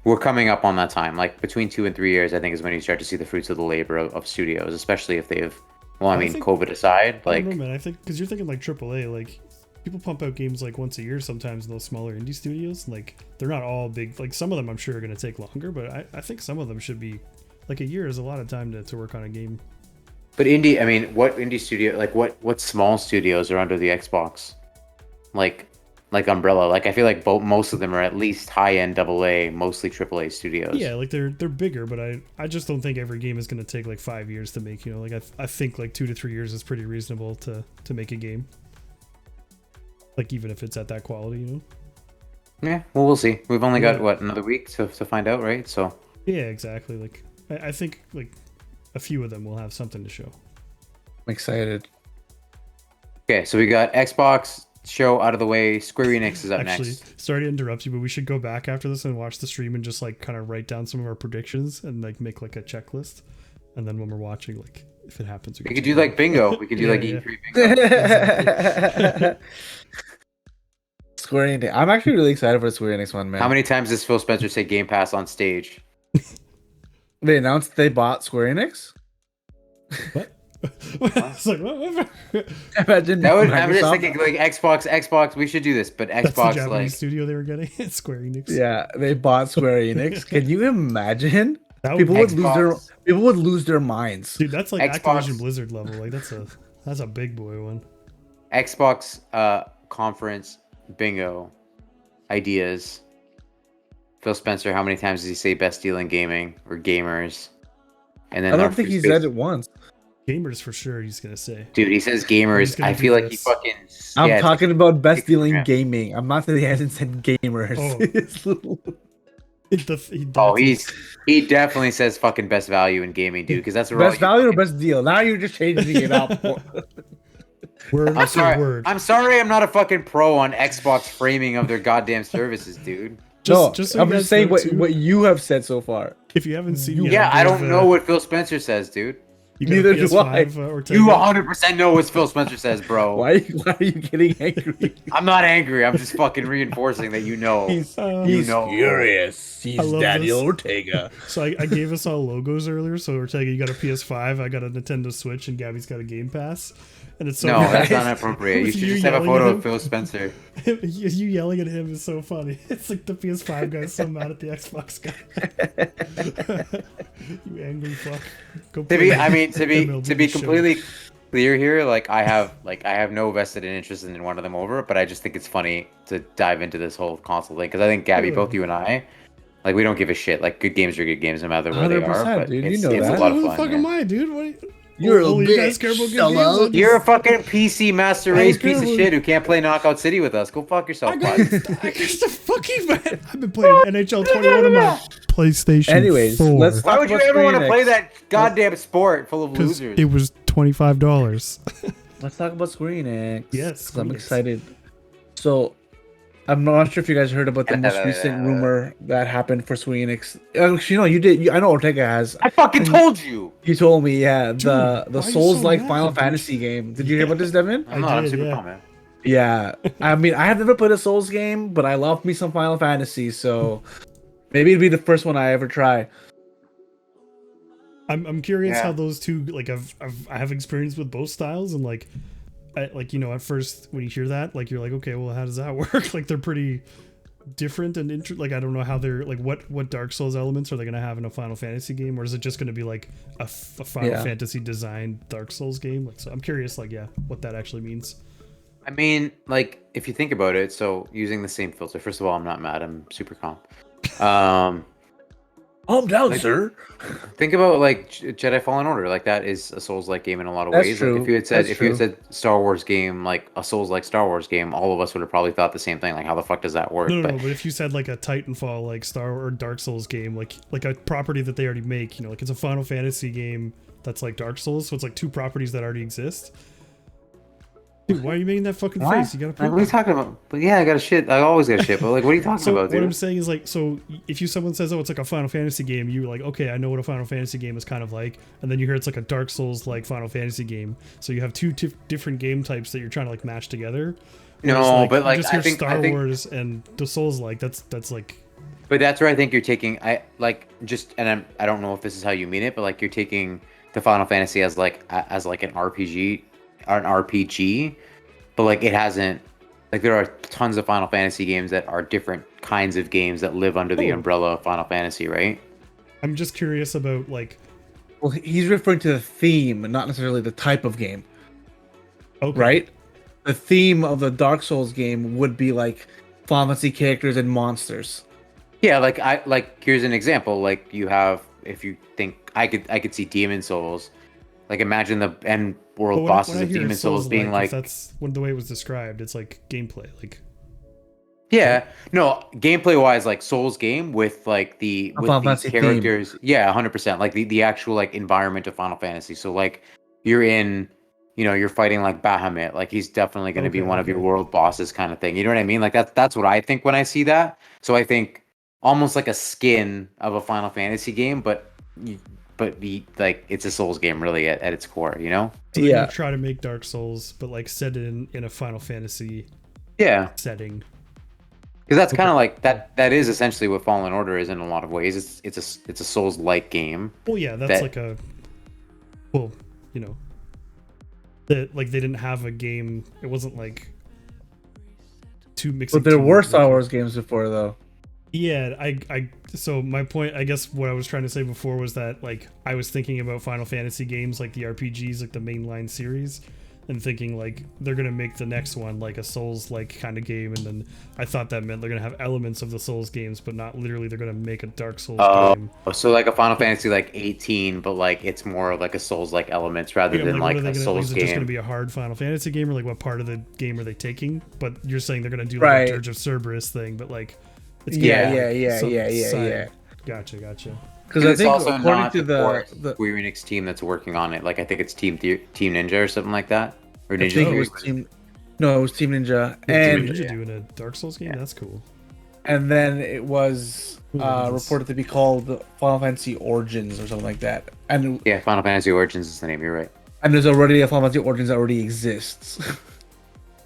we're coming up on that time. Like between 2 and 3 years, I think is when you start to see the fruits of the labor of studios, especially if they've, well, I mean, think- COVID aside, I like, don't know, man. I think because you're thinking like AAA, like people pump out games like once a year sometimes in those smaller indie studios. Like they're not all big. Like some of them I'm sure are going to take longer, but I think some of them should be like a year is a lot of time to work on a game. but indie, I mean, what indie studio, like what small studios are under the Xbox? Like Umbrella. Like I feel like most of them are at least high-end AA, mostly AAA studios. Yeah, like they're bigger, but I just don't think every game is going to take like 5 years to make. Like I think like 2 to 3 years is pretty reasonable to make a game. Like even if it's at that quality. Yeah, well, we'll see. We've only got, Yeah. what, another week to find out, right? So, Yeah, exactly. Like I think like a few of them will have something to show. I'm excited. okay, so we got Xbox show out of the way. Square Enix is up Actually, next. sorry to interrupt you, but we should go back after this and watch the stream and just like kind of write down some of our predictions and like make like a checklist. And then when we're watching, like if it happens, We could do like bingo. We could do Yeah, like yeah. E3 bingo. Square Enix. I'm actually really excited for the Square Enix one, man. How many times does Phil Spencer say Game Pass on stage? They announced they bought Square Enix? What? It's like what? Imagine That would, I'm just Microsoft- thinking like Xbox. We should do this, but That's the Xbox Japanese like studio they were getting. It's Square Enix. Yeah, they bought Square Enix. Can you imagine? That People would, would lose their minds. dude, that's like Xbox. Activision Blizzard level. Like that's a big boy one. Xbox conference bingo ideas. Phil Spencer, how many times does he say best deal in gaming or gamers? And then I our don't think he free said space- it once. Gamers for sure. He's gonna say. Dude, he says He's gamers. gonna I do feel like he this. fucking. I'm yeah, talking about best it's like- deal in gaming. I'm not saying he hasn't said gamers. Oh. It's little- Oh, he definitely says fucking best value in gaming, dude. Because that's where all best you value or fucking- best deal. Now you're just changing it up. Word I'm for sorry. word. I'm sorry. I'm not a fucking pro on Xbox framing of their goddamn services, dude. No, so I'm you just guys saying know, too, what you have said so far. if you haven't seen, You- yet, Yeah, I there's, don't know what Phil Spencer says, dude. you got a Neither do I. PS5, Ortega. You 100% know what Phil Spencer says, bro. Why are you getting angry? I'm not angry. I'm just fucking reinforcing that you know. He's You know. furious. He's I love Daniel this. Ortega. So I gave us all logos earlier. So Ortega, you got a PS5, I got a Nintendo Switch, and Gabby's got a Game Pass. And it's so No, that's nice. not appropriate. You With should you just have a yelling at photo him. of Phil Spencer. you yelling at him is so funny. It's like the PS5 guy's so mad at the Xbox guy. You angry fuck. Go To be, play I mean, to be MLB Show. completely clear here, like I have no vested interest in one of them over, but I just think it's funny to dive into this whole console thing because I think Gabby, both you and I, like we don't give a shit. Like good games are good games, no matter where they are. 100%, But dude, you it's, know it's that. a lot Who of the fun. fuck man. am I, dude? What? You're a you guys bitch, care about good fella. games? I'm You're a just- fucking PC master I race don't piece care of about- shit who can't play Knockout City with us. Go fuck yourself, I bud. got the fucking man. I've been playing NHL 21 on my PlayStation. Anyways, 4 let's Why talk would you about ever want to Square play Enix. that goddamn sport full of because losers? it was $25. Let's talk about Square Enix. Yes, 'cause I'm Square Enix. excited. So, I'm not sure if you guys heard about the most recent rumor that happened for Square Enix. Actually, no, you did. I know Ortega has. I fucking told you. You told me, yeah, Dude, the why are you Souls-like so mad, Final dude? Fantasy game. Did you hear about this, Devin? I'm not. I'm did, super yeah. calm, man. Yeah, I mean, I have never played a Souls game, but I love me some Final Fantasy, so maybe it'd be the first one I ever try. I'm curious Yeah. how those two like I have experience with both styles and like you know at first when you hear that like you're like okay well how does that work like they're pretty different and like I don't know how they're like what Dark Souls elements are they gonna have in a Final Fantasy game or is it just gonna be like a Final Yeah. Fantasy designed Dark Souls game like so I'm curious like yeah what that actually means. I mean, like, if you think about it, so using the same filter. First of all, I'm not mad. I'm super calm. Calm down, Like- sir. Think about like Jedi Fallen Order. Like that is a Souls-like game in a lot of That's ways. true. Like if you had said That's if you had true. said Star Wars game, like a Souls-like Star Wars game, all of us would have probably thought the same thing. Like how the fuck does that work? No, but but if you said like a Titanfall like Star or Dark Souls game like a property that they already make you know like it's a Final Fantasy game that's like Dark Souls so it's like two properties that already exist. Dude, why are you making that fucking Why? face? You gotta Like, prove what are you it. talking about? But yeah, I got a shit. I always got a shit. But like, what are you talking So about, what dude? I'm saying is like, so if someone says, "Oh, it's like a Final Fantasy game," you're like, "Okay, I know what a Final Fantasy game is kind of like," and then you hear it's like a Dark Souls like Final Fantasy game. So you have two different game types that you're trying to like mash together. No, Whereas, but, like, you just I hear think- Star I think- Wars and the Souls like that's like But that's where I think you're taking. I I don't know if this is how you mean it, but like you're taking the Final Fantasy as like an RPG, or an RPG, but like it hasn't. Like there are tons of Final Fantasy games that are different kinds of games that live under the Oh. umbrella of Final Fantasy, right? I'm just curious about like Well, he's referring to the theme, not necessarily the type of game, okay, right? The theme of the Dark Souls game would be like Final Fantasy characters and monsters. Yeah, like here's an example. Like you have, if you think I could see Demon Souls. Like imagine the end But world when bosses I of hear Demon Souls being if like, that's when the way it was described. It's like gameplay, like yeah, no, gameplay wise, like Souls game with like A with Final the Fantasy theme. characters. Yeah, 100%. Like the actual like environment of Final Fantasy. So like you're in, you're fighting like Bahamut. Like he's definitely going to be Okay, one of your okay. world bosses, kind of thing. You know what I mean? Like that's what I think when I see that. So I think almost like a skin of a Final Fantasy game, but like it's a Souls game really at its core. You know? so they're Yeah. gonna try to make Dark Souls, but like set it in a Final Fantasy Yeah. setting. Because that's kind of like that is essentially what Fallen Order is in a lot of ways. It's a Souls-like game. Well, yeah, that's That- like a well, you know, that like they didn't have a game. It wasn't like two mixing. But there two- were Star Wars games before, though. Yeah, I so my point, I guess what I was trying to say before was that like I was thinking about Final Fantasy games like the RPGs, like the mainline series, and thinking like they're gonna make the next one like a Souls like kind of game, and then I thought that meant they're gonna have elements of the Souls games, but not literally. They're gonna make a Dark Souls game. So like a Final Fantasy like 18, but like it's more of like a Souls like elements rather Yeah, than like, what like are they a gonna, Souls is it just gonna game. be a hard Final Fantasy game, or like what part of the game are they taking? But you're saying they're gonna do like Right. a Dirge of Cerberus thing, but like it's gonna Yeah, be, yeah, like, some yeah. side- Gotcha. Because I It's think also according not to the core the Square Enix team that's working on it. Like I think it's Team Ninja or something like that, or I Ninja think it Theory. was Team. No, it was Team Ninja, Yeah, and Ninja yeah. doing a Dark Souls game. Yeah. That's cool. and then it was Ooh, look at this. reported to be called Final Fantasy Origins or something like that. And Yeah, Final Fantasy Origins is the name. You're right. there's already a Final Fantasy Origins that already exists.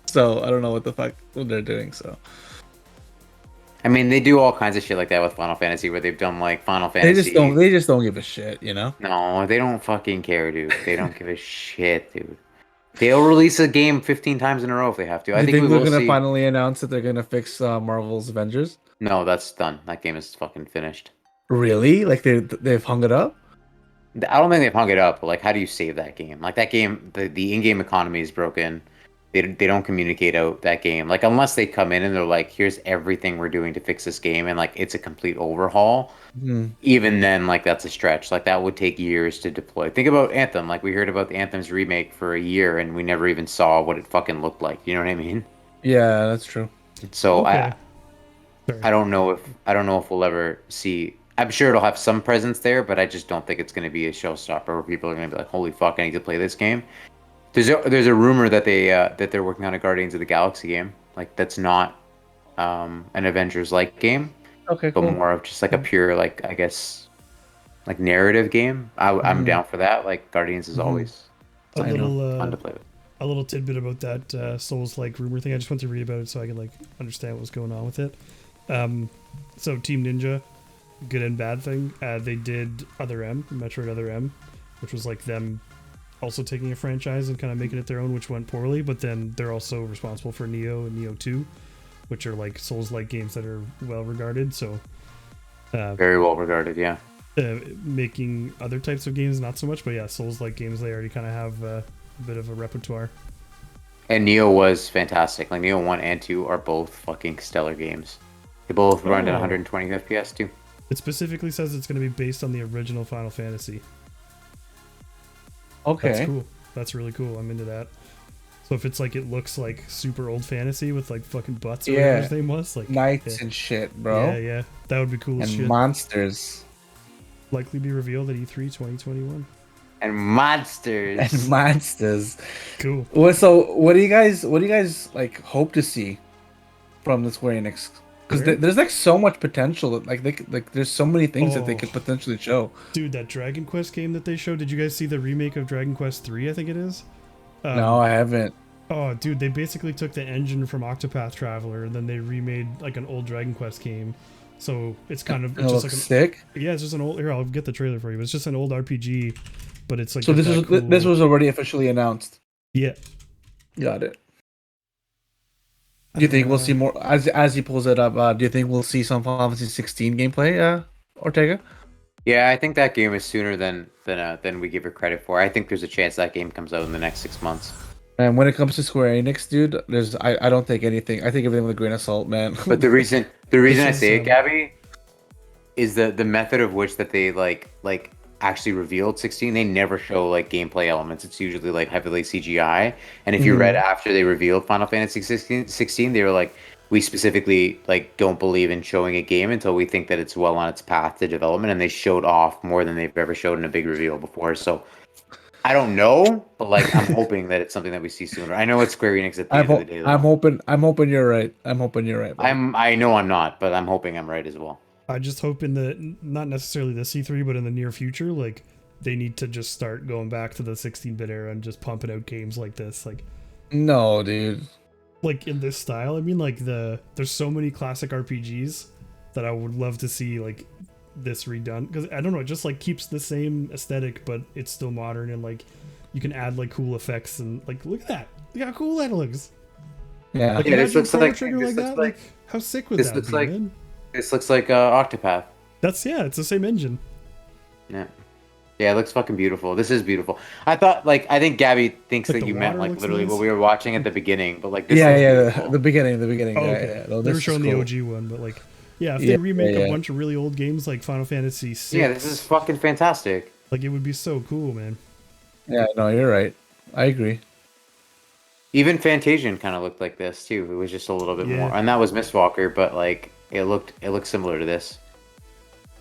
So I don't know what the fuck they're doing. So I mean, they do all kinds of shit like that with Final Fantasy, where they've done like Final they Fantasy. just don't give a shit, you know. No, they don't fucking care, dude. They don't give a shit, dude. They'll release a game 15 times in a row if they have to. I You think we they're will gonna see. finally announce that they're gonna fix Marvel's Avengers? No, that's done. That game is fucking finished. Really? Like they've hung it up? I don't think they've hung it up, but like, how do you save that game? Like that game, the in-game economy is broken. They don't communicate out that game. Like unless they come in and they're like, here's everything we're doing to fix this game, and like it's a complete overhaul. Hmm. Even then, like that's a stretch. Like that would take years to deploy. Think about Anthem. Like we heard about the Anthem's remake for a year, and we never even saw what it fucking looked like. You know what I mean? Yeah, that's true. So Okay. I don't know if we'll ever see. I'm sure it'll have some presence there, but I just don't think it's going to be a showstopper where people are going to be like, "Holy fuck, I need to play this game." There's a rumor that they're working on a Guardians of the Galaxy game, like that's not an Avengers like game, Okay, but cool. more of just like a pure like I guess like narrative game. I'm Mhm. down for that. Like Guardians is Mhm. always A I know. little fun to play with. a little tidbit about that Souls like rumor thing. I just want to read about it so I can like understand what was going on with it. So Team Ninja, good and bad thing. They did Other M, Metroid Other M, which was like them also taking a franchise and kind of making it their own, which went poorly. But then they're also responsible for Neo and Neo 2, which are like Souls-like games that are well regarded. So Very well regarded, yeah. making other types of games not so much, but yeah, Souls-like games they already kind of have a bit of a repertoire. And Neo was fantastic. Like Neo 1 and 2 are both fucking stellar games. They both run at Oh. 120 FPS too. It specifically says it's going to be based on the original Final Fantasy. Okay. That's cool. That's really cool. I'm into that. So if it's like it looks like super old fantasy with like fucking butts or whatever Yeah. his name was, like Knights yeah. and shit, bro. Yeah, that would be cool as And shit. monsters. Likely be revealed at E3 2021. And monsters. And monsters. Cool. So what do you guys like hope to see from the Square Enix? Because Sure. there's like so much potential that like there's so many things that they Oh. could potentially show. Dude, that Dragon Quest game that they showed, did you guys see the remake of Dragon Quest 3, I think it is? No, I haven't. Oh, dude, they basically took the engine from Octopath Traveler and then they remade like an old Dragon Quest game. So it's kind of It it's looks just like sick. yeah, it's just an old. Here, I'll get the trailer for you. It's just an old RPG, but it's like So got this that was this cool- was already officially announced. yeah. Got it. Do you think we'll see more as he pulls it up? Do you think we'll see some Final Fantasy 16 gameplay, Ortega? Yeah, I think that game is sooner than we give it credit for. I think there's a chance that game comes out in the next 6 months. And when it comes to Square Enix, dude, I don't take anything. I take everything with a grain of salt, man. But the reason I is, say it, Gabby, is the method of which that they like actually revealed 16. They never show like gameplay elements. It's usually like heavily CGI. And if you read after they revealed Final Fantasy 16, they were like, we specifically like don't believe in showing a game until we think that it's well on its path to development. And they showed off more than they've ever showed in a big reveal before. So I don't know, but like I'm hoping that it's something that we see sooner. I know it's Square Enix at the end of the day. Though. I'm hoping you're right. I'm hoping you're right. Bro. I know I'm not, but I'm hoping I'm right as well. I just hope in the not necessarily the C3, but in the near future, like they need to just start going back to the 16-bit era and just pumping out games like this, No, dude. like in this style. I mean, like there's so many classic RPGs that I would love to see like this redone because I don't know, it just like keeps the same aesthetic, but it's still modern and like you can add like cool effects and like look at that, look how cool that looks. Yeah. Like, Yeah, this imagine looks Chrono like- Trigger this like looks that. like- Like how sick would this that looks be, like- man? This looks like Octopath. That's it's the same engine. Yeah. Yeah, it looks fucking beautiful. This is beautiful. I think Gabby thinks Like that the you meant water like looks literally what nice. we were watching at the beginning, but like this Yeah, looks yeah, beautiful. the beginning, the beginning. Oh, Yeah, okay. yeah. No, They were this is showing the cool. OG one, but like, yeah, if Yeah, they remake yeah, a yeah. bunch of really old games like Final Fantasy Yeah, this is VI, fucking fantastic. like it would be so cool, man. Yeah, no, you're right. I agree. Even Fantasian kind of looked like this too. It was just a little bit more, Yeah. and that was Mistwalker, but like it looked similar to this.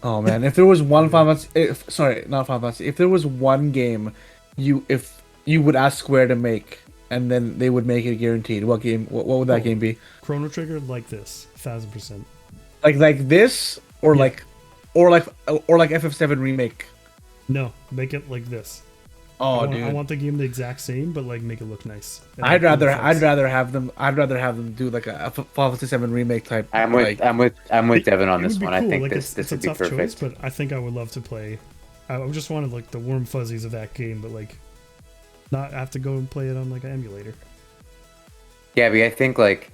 Oh man, if there was one Yeah. Final Fantasy, sorry, not Final Fantasy. If there was one game, if you would ask Square to make, and then they would make it guaranteed, what game? What would that Oh. game be? Chrono Trigger like this, 1000%. Like this, or Yeah. like FF7 remake. No, make it like this. Oh, I dude. want the game the exact same, but like make it look nice. And, I'd like, cool rather effects. I'd rather have them do like a Final Fantasy 7 remake type. I'm with like, I'm with I'm with Devin on It this would be one. I cool. think Like, this it's a would be tough choice, perfect. but I think I would love to play. I just wanted like the warm fuzzies of that game, but like not have to go and play it on like an emulator. Gabby, I think like,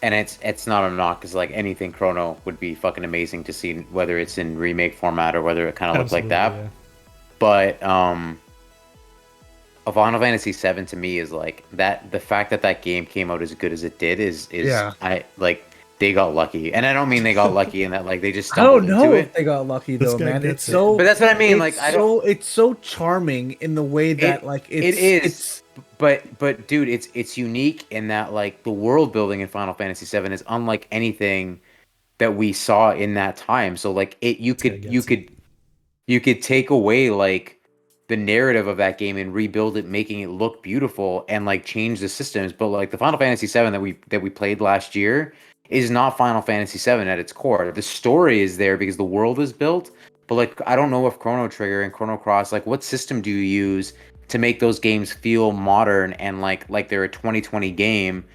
and it's not a knock because like anything Chrono would be fucking amazing to see, whether it's in remake format or whether it kind of looked like that. Yeah. But a Final Fantasy VII to me is like that. The fact that that game came out as good as it did is Yeah. I like they got lucky, and I don't mean they got lucky in that like they just I don't stumbled know into if it. they got lucky This though, guy man. gets It's it. so, But that's what I mean. Like it's I don't. it's so charming in the way that like It is, but dude, it's unique in that like the world building in Final Fantasy VII is unlike anything that we saw in that time. So like it, you guy could gets it. you could take away like the narrative of that game and rebuild it, making it look beautiful and like change the systems. But like the Final Fantasy VII that we played last year is not Final Fantasy VII at its core. The story is there because the world is built. But like I don't know if Chrono Trigger and Chrono Cross, like what system do you use to make those games feel modern and like they're a 2020 game?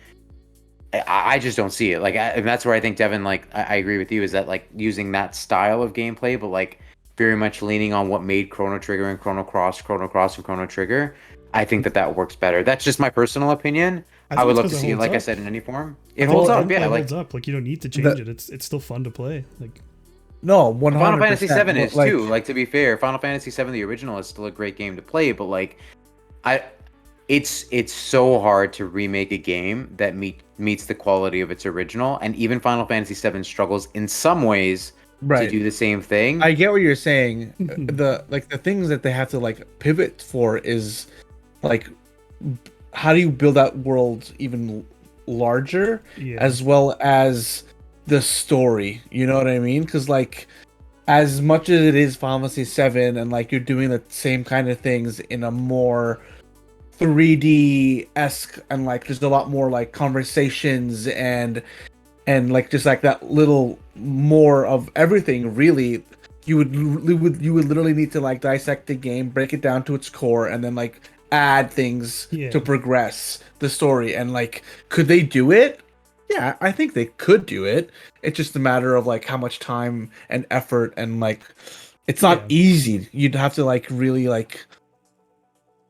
I just don't see it. Like, and that's where I think Devin, like, I agree with you, is that like using that style of gameplay, but like very much leaning on what made Chrono Trigger and Chrono Cross and Chrono Trigger. I think that works better. That's just my personal opinion. I think would it's love 'cause to it see it, holds like I up. said, in any form. I It think holds the up, gameplay yeah. Like holds up. Like you don't need to change The- it. It's still fun to play. Like no 100%. Final Fantasy VII is like, too. Like to be fair, Final Fantasy VII, the original, is still a great game to play. But like, I it's so hard to remake a game that meets the quality of its original, and even Final Fantasy VII struggles in some ways right. to do the same thing. I get what you're saying. The things that they have to like pivot for is like how do you build that world even larger, yeah, as well as the story. You know what I mean? Because like as much as it is Final Fantasy 7 and like you're doing the same kind of things in a more 3D-esque, and like there's a lot more like conversations and like just like that little more of everything. Really, you would literally need to like dissect the game, break it down to its core, and then like add things Yeah. to progress the story. And like, could they do it? Yeah, I think they could do it. It's just a matter of like how much time and effort, and like it's not Yeah. easy. You'd have to like really like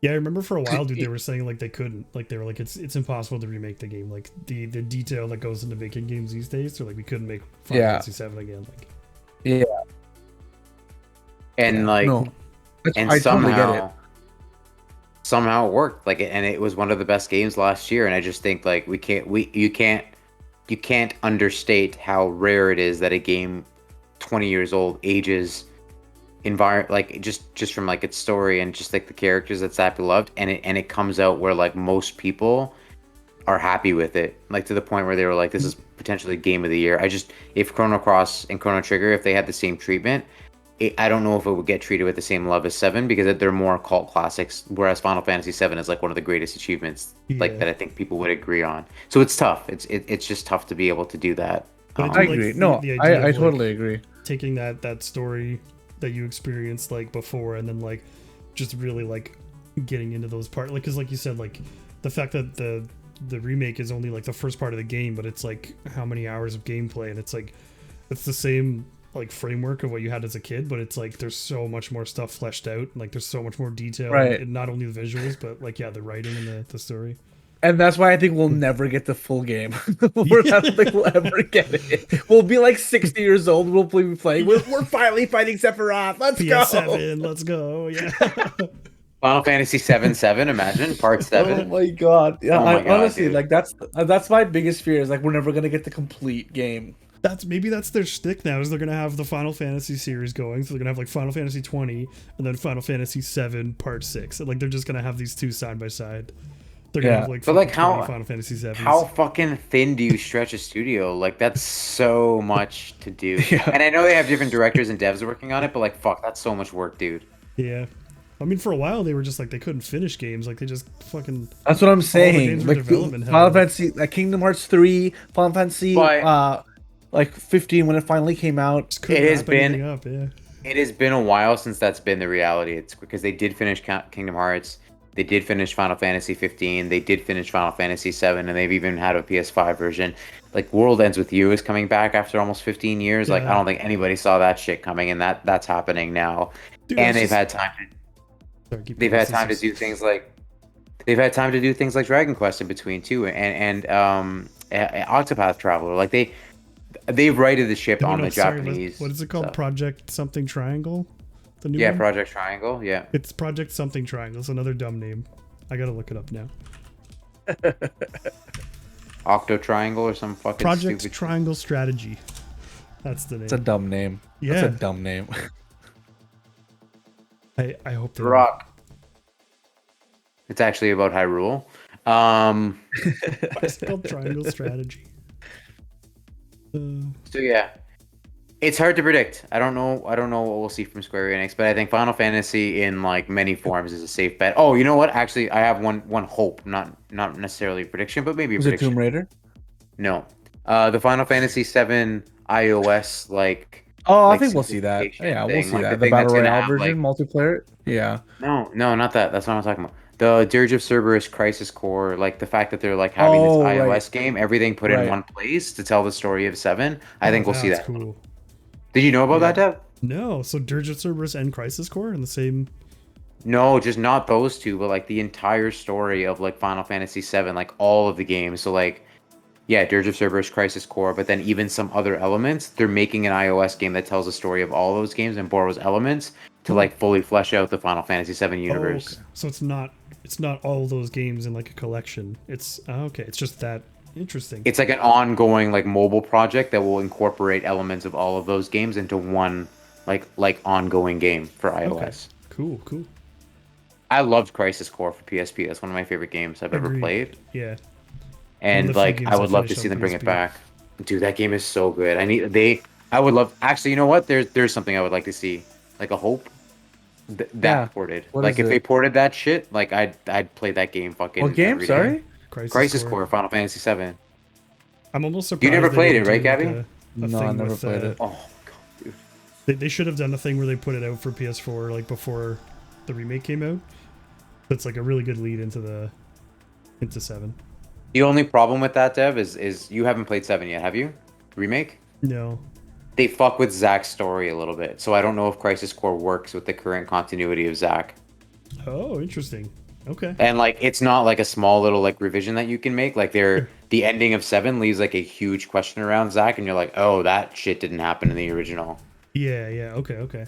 yeah. I remember for a while, dude, they were saying like they couldn't. Like they were like it's impossible to remake the game. Like the detail that goes into making games these days. So like we couldn't make Final Yeah. Fantasy 7 again. Like yeah. And like, No, and I totally get it. somehow it worked. Like, and it was one of the best games last year. And I just think like you can't understate how rare it is that a game 20 years old ages like just from like its story and just like the characters that's that beloved, and it comes out where like most people are happy with it, like to the point where they were like, this is potentially game of the year. If Chrono Cross and Chrono Trigger, if they had the same treatment, I don't know if it would get treated with the same love as 7, because they're more cult classics, whereas Final Fantasy 7 is like one of the greatest achievements, like Yeah. that I think people would agree on. So it's tough. It's just tough to be able to do that. But I like, agree. the- No, the idea I of, like, totally agree. taking that story that you experienced like before, and then like just really like getting into those parts, like because like you said, like the fact that the remake is only like the first part of the game, but it's like how many hours of gameplay, and it's like it's the same like framework of what you had as a kid, but it's like there's so much more stuff fleshed out, and like there's so much more detail, Right. in not only the visuals but like the writing and the story. And that's why I think we'll never get the full game. I don't think we'll ever get it. We'll be like 60 years old. We'll be playing. We're finally fighting Sephiroth. Let's go. PS7, let's go. Yeah. Final Fantasy 7, imagine part Oh 7. my god. Yeah, Oh my God, honestly, dude. like that's my biggest fear is like we're never gonna get the complete game. Maybe that's their shtick now, is they're gonna have the Final Fantasy series going. So they're gonna have like Final Fantasy 20 and then Final Fantasy 7 Part 6. And like they're just gonna have these two side by side. They're gonna Yeah. have like, But like 20 how Final Fantasy 7s. how fucking thin do you stretch a studio? Like that's so much to do. Yeah. And I know they have different directors and devs working on it, but like fuck, that's so much work, dude. Yeah. I mean, for a while they were just like they couldn't finish games. Like they just fucking. That's what I'm games saying. were Like development hell. Final Fantasy, like Kingdom Hearts 3, Final Fantasy, But- like 15 when it finally came out. Just couldn't It has wrap anything been- up. Yeah. It has been a while since that's been the reality. It's because they did finish Kingdom Hearts, they did finish Final Fantasy 15, they did finish Final Fantasy 7, and they've even had a PS5 version. Like World Ends With You is coming back after almost 15 years. Like I Yeah. don't think anybody saw that shit coming, and that's happening now. Dude, And it's they've just- had time to Sorry, keep they've going. had time to do things like Dragon Quest in between too, and Octopath Traveler. Like they've righted the ship No, on no, the sorry, Japanese. what is it called? stuff. Project something triangle? The new Yeah, one? Project Triangle. Yeah, It's Project something triangle. It's another dumb name. I gotta look it up now. Octo Triangle or some fucking Project stupid. Triangle Strategy. That's the name. It's a dumb name. Yeah. That's a dumb name. I hope they Rock. It's actually about Hyrule. It's called Triangle Strategy. So yeah, it's hard to predict. I don't know what we'll see from Square Enix, but I think Final Fantasy in like many forms is a safe bet. Oh, you know what? Actually, I have one hope, not necessarily a prediction, but maybe a Was it prediction. Tomb Raider? No, the Final Fantasy 7 iOS like. Oh, I like, think we'll see that. simplification Yeah, we'll thing, see like that. the The thing Battle that's gonna Royale have, version, multiplayer. Yeah. No, not that. That's not what I'm talking about. The Dirge of Cerberus Crisis Core, like the fact that they're like having Oh, this right. iOS game, everything put in Right. one place to tell the story of 7. I think we'll see that's that. cool. Did you know about that, Dev? No, so Dirge of Cerberus and Crisis Core in the same. No, just not those two, but like the entire story of like Final Fantasy 7, like all of the games. So like, yeah, Dirge of Cerberus Crisis Core, but then even some other elements. They're making an iOS game that tells the story of all those games and borrows elements to like fully flesh out the Final Fantasy 7 universe. Oh, okay. So it's not all those games in like a collection. It's okay. It's just that interesting. It's like an ongoing like mobile project that will incorporate elements of all of those games into one like ongoing game for iOS. Okay. Cool. I loved Crisis Core for PSP. That's one of my favorite games I've ever Agreed. played. Yeah. And the few like games I I would love to finished see on them bring it PSP. back. Dude, that game is so good. I would love actually, you know what? There's something I would like to see. Like a hope. That Yeah. ported. What Like is if it? they ported that shit, like I'd play that game fucking What game? every day. Sorry. Crisis Core, Final Fantasy 7. I'm almost surprised. You never they played didn't it, right, do, like, Gabby? a No, I thing never with, played it. Oh my god, dude. They should have done a thing where they put it out for PS4 like before the remake came out. That's like a really good lead into 7. The only problem with that, Dev, is you haven't played 7 yet, have you? Remake? No. They fuck with Zack's story a little bit, so I don't know if Crisis Core works with the current continuity of Zack. Oh, interesting. Okay. And like, it's not like a small little like revision that you can make. Like, the ending of 7 leaves like a huge question around Zack, and you're like, oh, that shit didn't happen in the original. Yeah. Okay.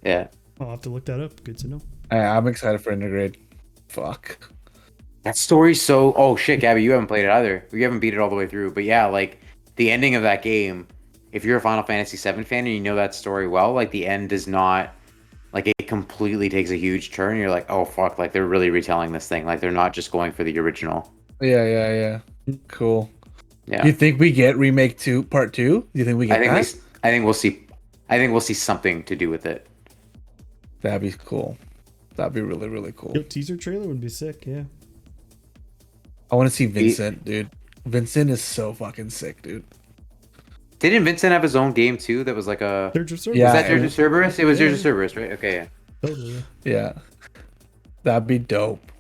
Yeah, I'll have to look that up. Good to know. I'm excited for Integrate. Fuck. that story's so. Oh shit, Gabby, you haven't played it either. You haven't beat it all the way through, but yeah, like the ending of that game. If you're a Final Fantasy 7 fan and you know that story well, like the end does not. Like it completely takes a huge turn. You're like, oh fuck, like they're really retelling this thing. Like they're not just going for the original. Yeah. Cool. Yeah. You think we get remake 2, part 2? Do you think we get that? I think we'll see. I think we'll see something to do with it. That'd be cool. That'd be really, really cool. Yo, teaser trailer would be sick. Yeah. I want to see Vincent, dude. Vincent is so fucking sick, dude. Didn't Vincent have his own game too? That was like a. Dirge of Cerberus. Yeah, Was that Dirge of Cerberus? It was Yeah. Dirge of Cerberus, right? Okay, yeah. Totally. Yeah. Yeah. That'd be dope.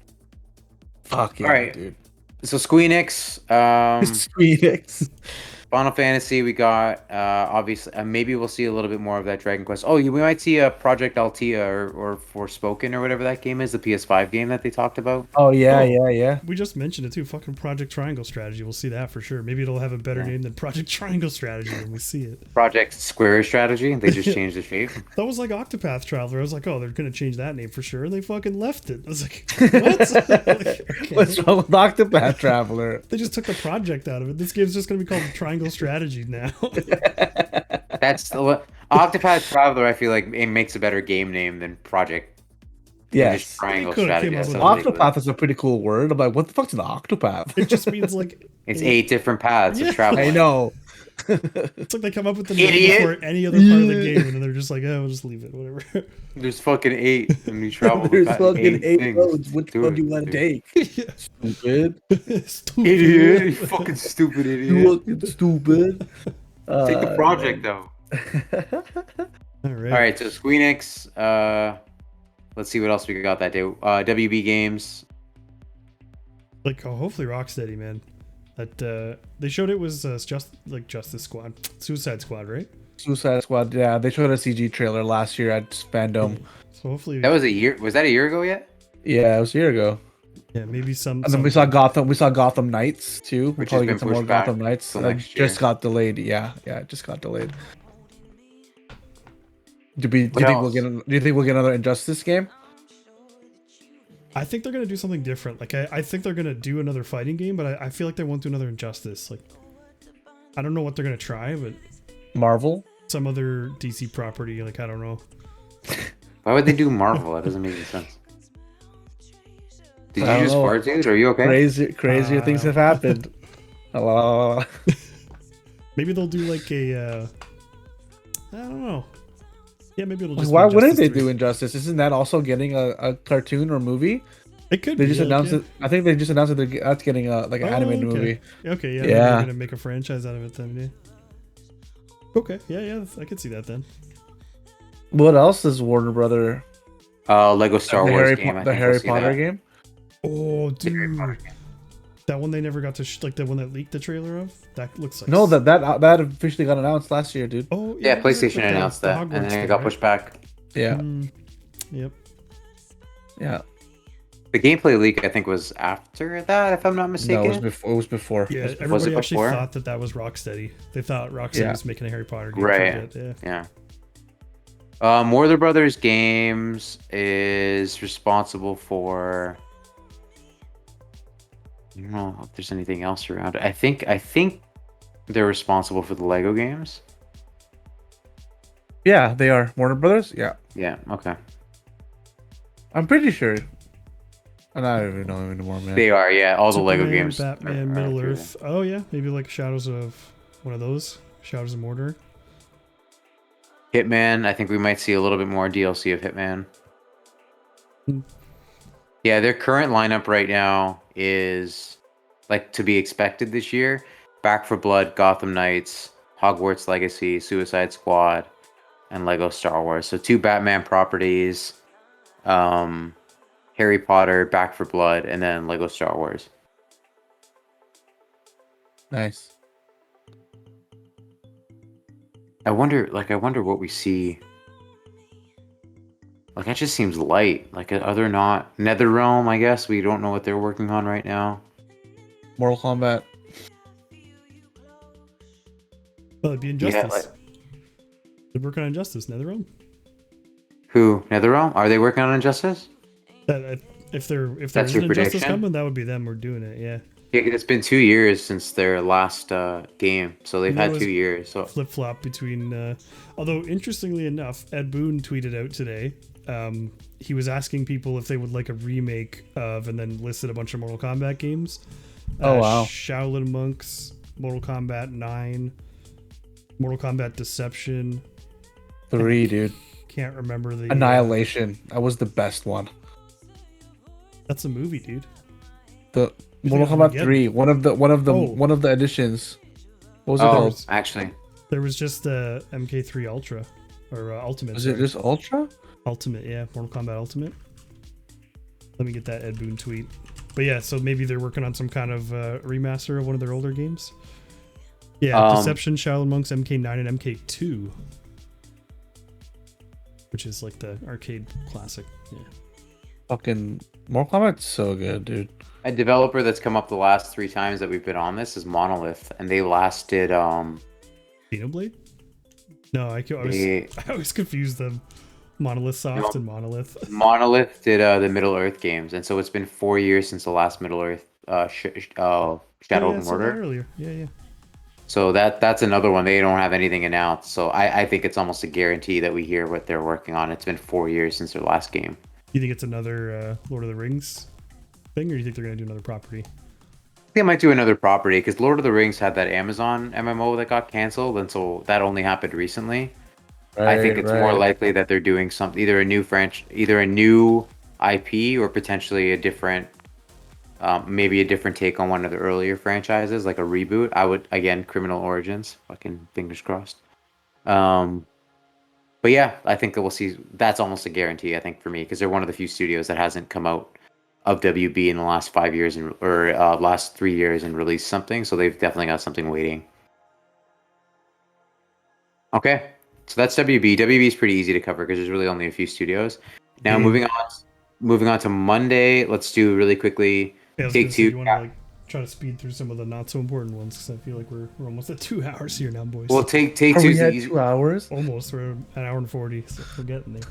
Fuck yeah, Alright. dude. So Squeenix, Squeenix. Final Fantasy, we got obviously maybe we'll see a little bit more of that Dragon Quest. Oh, we might see a Project Altea or Forspoken or whatever that game is, the PS5 game that they talked about. Oh yeah, Oh. yeah. We just mentioned it too. Fucking Project Triangle Strategy. We'll see that for sure. Maybe it'll have a better name than Project Triangle Strategy when we see it. Project Square Strategy. They just changed the shape. That was like Octopath Traveler. I was like, oh, they're gonna change that name for sure. And they fucking left it. I was like, what? Like, okay. What's wrong with Octopath Traveler? They just took the project out of it. This game's just gonna be called Triangle Strategy now. That's Octopath Traveler. I feel like it makes a better game name than Project. Yes. Just Triangle They could've Strategy. came up That with sounds ridiculous. Octopath is a pretty cool word. I'm like, what the fuck's an octopath? It just means like It's 8 different paths Yeah. of travel. I know. it's like they come up with the name Idiot. before any other part of the game, and then they're just like, oh, we'll just leave it, whatever. There's fucking 8, and we travel. There's with fucking 8 things. roads. Which Do one it, do you want to dude. take? Yeah. Stupid. Stupid. Idiot! You fucking stupid idiot. You fucking stupid. Take the project though. All right. All right, so Squeenix. Let's see what else we got that day. WB Games. Like, oh, hopefully Rocksteady, man. That they showed it was just like Justice Squad, Suicide Squad, right? Suicide Squad. Yeah, they showed a CG trailer last year at Fandom. So hopefully, That was a year. Was that a year ago yet? Yeah, it was a year ago. yeah, maybe some. And then we saw Gotham. We saw Gotham Knights too. We'll Which has probably been get some more pushed back Gotham Knights. till That next just year. got delayed. Yeah, it just got delayed. Do you What think else? we'll get? Do you think we'll get another Injustice game? I think they're gonna do something different. Like, I think they're gonna do another fighting game, but I feel like they won't do another Injustice. Like, I don't know what they're gonna try, but Marvel. some other DC property. Like, I don't know. Why would they do Marvel? That doesn't make any sense. Did I you don't just know. fart, dude? Are you okay? Crazier things have happened. Hello. Maybe they'll do like a. I don't know. Yeah, maybe it'll just. Why be wouldn't they Injustice 3. do Injustice? Isn't that also getting a cartoon or movie? It could. They be, just like, announced yeah. it. I think they just announced that that's getting like an Oh, animated okay. movie. Okay, yeah, Yeah. they're gonna make a franchise out of it then. Yeah. Okay, yeah, I could see that then. What else is Warner Brother? Lego Star the Wars Harry, game. I the think Harry we'll see Potter that. game. Oh, Harry dude, Potter game. that one they never got to like the one that leaked the trailer of. That looks like No, that officially got announced last year, dude. Oh Yeah, it PlayStation was like the- announced the that, and Hogwarts then thing, it got right? pushed back. Yeah, Yep. yeah. The gameplay leak, I think, was after that, if I'm not No, mistaken. it was before. It was before. Yeah, Was it everybody actually before? thought that was Rocksteady. They thought Rocksteady Yeah. was making a Harry Potter game. Right. For a bit, yeah. Yeah. Warner Brothers Games is responsible for. I don't know if there's anything else around it. I think they're responsible for the Lego games. Yeah, they are Warner Brothers. Yeah, Yeah. Okay. I'm pretty sure. I don't even know anymore, man. They are. Yeah. All the Lego Superman, games. Batman, are Middle through Earth. Oh yeah, maybe like Shadows of one of those. Shadows of Mordor. there. Hitman. I think we might see a little bit more DLC of Hitman. Hmm. Yeah, their current lineup right now is like to be expected this year. Back for Blood, Gotham Knights, Hogwarts Legacy, Suicide Squad, and Lego Star Wars. So 2 Batman properties, Harry Potter, Back for Blood, and then Lego Star Wars. Nice. I wonder what we see. Like, that just seems light. Like, are there not NetherRealm? I guess we don't know what they're working on right now. Mortal Kombat. Well, it'd be Injustice. like- They're working on Injustice. NetherRealm. Who? NetherRealm? Are they working on Injustice? If there That's is your an Injustice prediction? coming, that would be them. We're doing it. Yeah. Yeah, 'cause it's been 2 years since their last game, so they've And that had was 2 years. So Flip flop between. Although interestingly enough, Ed Boon tweeted out today. He was asking people if they would like a remake of, and then listed a bunch of Mortal Kombat games. Oh, wow. Shaolin Monks, Mortal Kombat 9, Mortal Kombat Deception. 3, dude. Can't remember the Annihilation. That was the best one. That's a movie, dude. The You Mortal think Kombat Armageddon? 3. Oh. One of the editions. What was it oh, called? actually, There was just the MK3 Ultra or Ultimate. Was it sorry. just Ultra? Ultimate? Yeah, Mortal Kombat Ultimate. Let me get that Ed Boon tweet. But yeah, so maybe they're working on some kind of remaster of one of their older games. Yeah, Deception, Shadow Monks, MK9, and MK2, which is like the arcade classic. Yeah. Fucking Mortal Kombat's so good, dude. A developer that's come up the last 3 times that we've been on this is Monolith, and they last did Xenoblade? No, I always confuse them. Monolith Soft and Monolith. Monolith did the Middle Earth games, and so it's been 4 years since the last Middle Earth Shadow of Mordor. Earlier. Yeah. So that's another one. They don't have anything announced. So I think it's almost a guarantee that we hear what they're working on. It's been 4 years since their last game. You think it's another Lord of the Rings thing, or do you think they're going to do another property? I think they might do another property because Lord of the Rings had that Amazon MMO that got canceled, and so that only happened recently. I think it's more likely that they're doing something, either a new IP or potentially a different, maybe a different take on one of the earlier franchises, like a reboot. I would, again, Criminal Origins, fucking fingers crossed. But yeah, I think that we'll see. That's almost a guarantee, I think, for me, because they're one of the few studios that hasn't come out of WB in the last 5 years or last 3 years and released something. So they've definitely got something waiting. Okay. So that's WB. WB is pretty easy to cover because there's really only a few studios. Now moving on to Monday. Let's do really quickly. Yeah, Take Two. You want to try to speed through some of the not so important ones because I feel like we're almost at 2 hours here now, boys. Well, Take Two's the easy. 2 hours? Almost. We're an hour and 40, so we're getting there.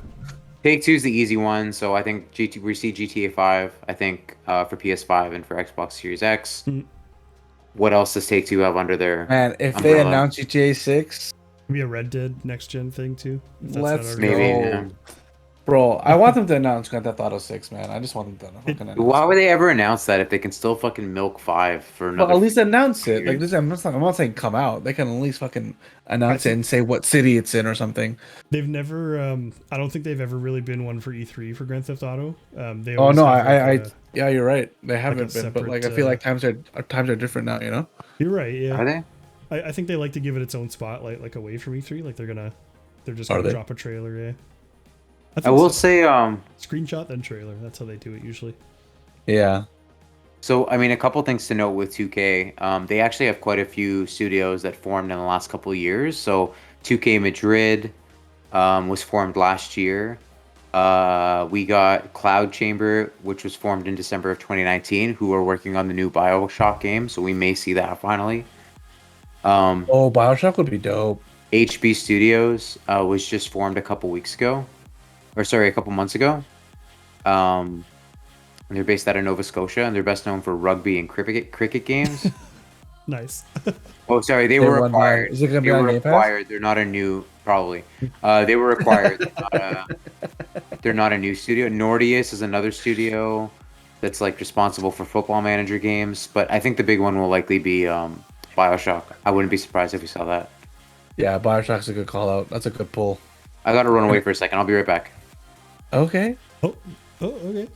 Take Two's the easy one. So I think we see GTA 5. I think for PS5 and for Xbox Series X. What else does Take Two have under their? Man, if umbrella? they announce GTA 6. Maybe a Red Dead next gen thing too. Let's maybe, yeah. Bro, I want them to announce Grand Theft Auto 6, man. I just want them to fucking announce Why would they ever announce that if they can still fucking milk 5 for another? Well, at least announce it. Like years? this, I'm not saying come out. They can at least fucking announce it and say what city it's in or something. They've never. I don't think they've ever really been one for E3 for Grand Theft Auto. They Oh always no, have yeah, you're right. They like haven't a been, but like I separate, feel like times are different now. You know. You're right. Yeah. Are they? I think they like to give it its own spotlight, like away from E3. Like they're just Are gonna they? drop a trailer. Yeah. I will so. say, Screenshot then trailer. That's how they do it usually. Yeah. So, I mean, a couple things to note with 2K. They actually have quite a few studios that formed in the last couple of years. So, 2K Madrid was formed last year. We got Cloud Chamber, which was formed in December of 2019, who are working on the new BioShock game. So, we may see that finally. BioShock would be dope. HB Studios was just formed a couple months ago. And they're based out of Nova Scotia, and they're best known for rugby and cricket games. Nice. Oh, sorry, they were acquired. Is it gonna be They on were Game Pass? acquired. They're not a new, probably. They were acquired. They're not a new studio. Nordeus is another studio that's like responsible for Football Manager games, but I think the big one will likely be BioShock. I wouldn't be surprised if we saw that. Yeah, BioShock's a good call out. That's a good pull. I gotta run away for a second. I'll be right back. Okay. Oh, okay.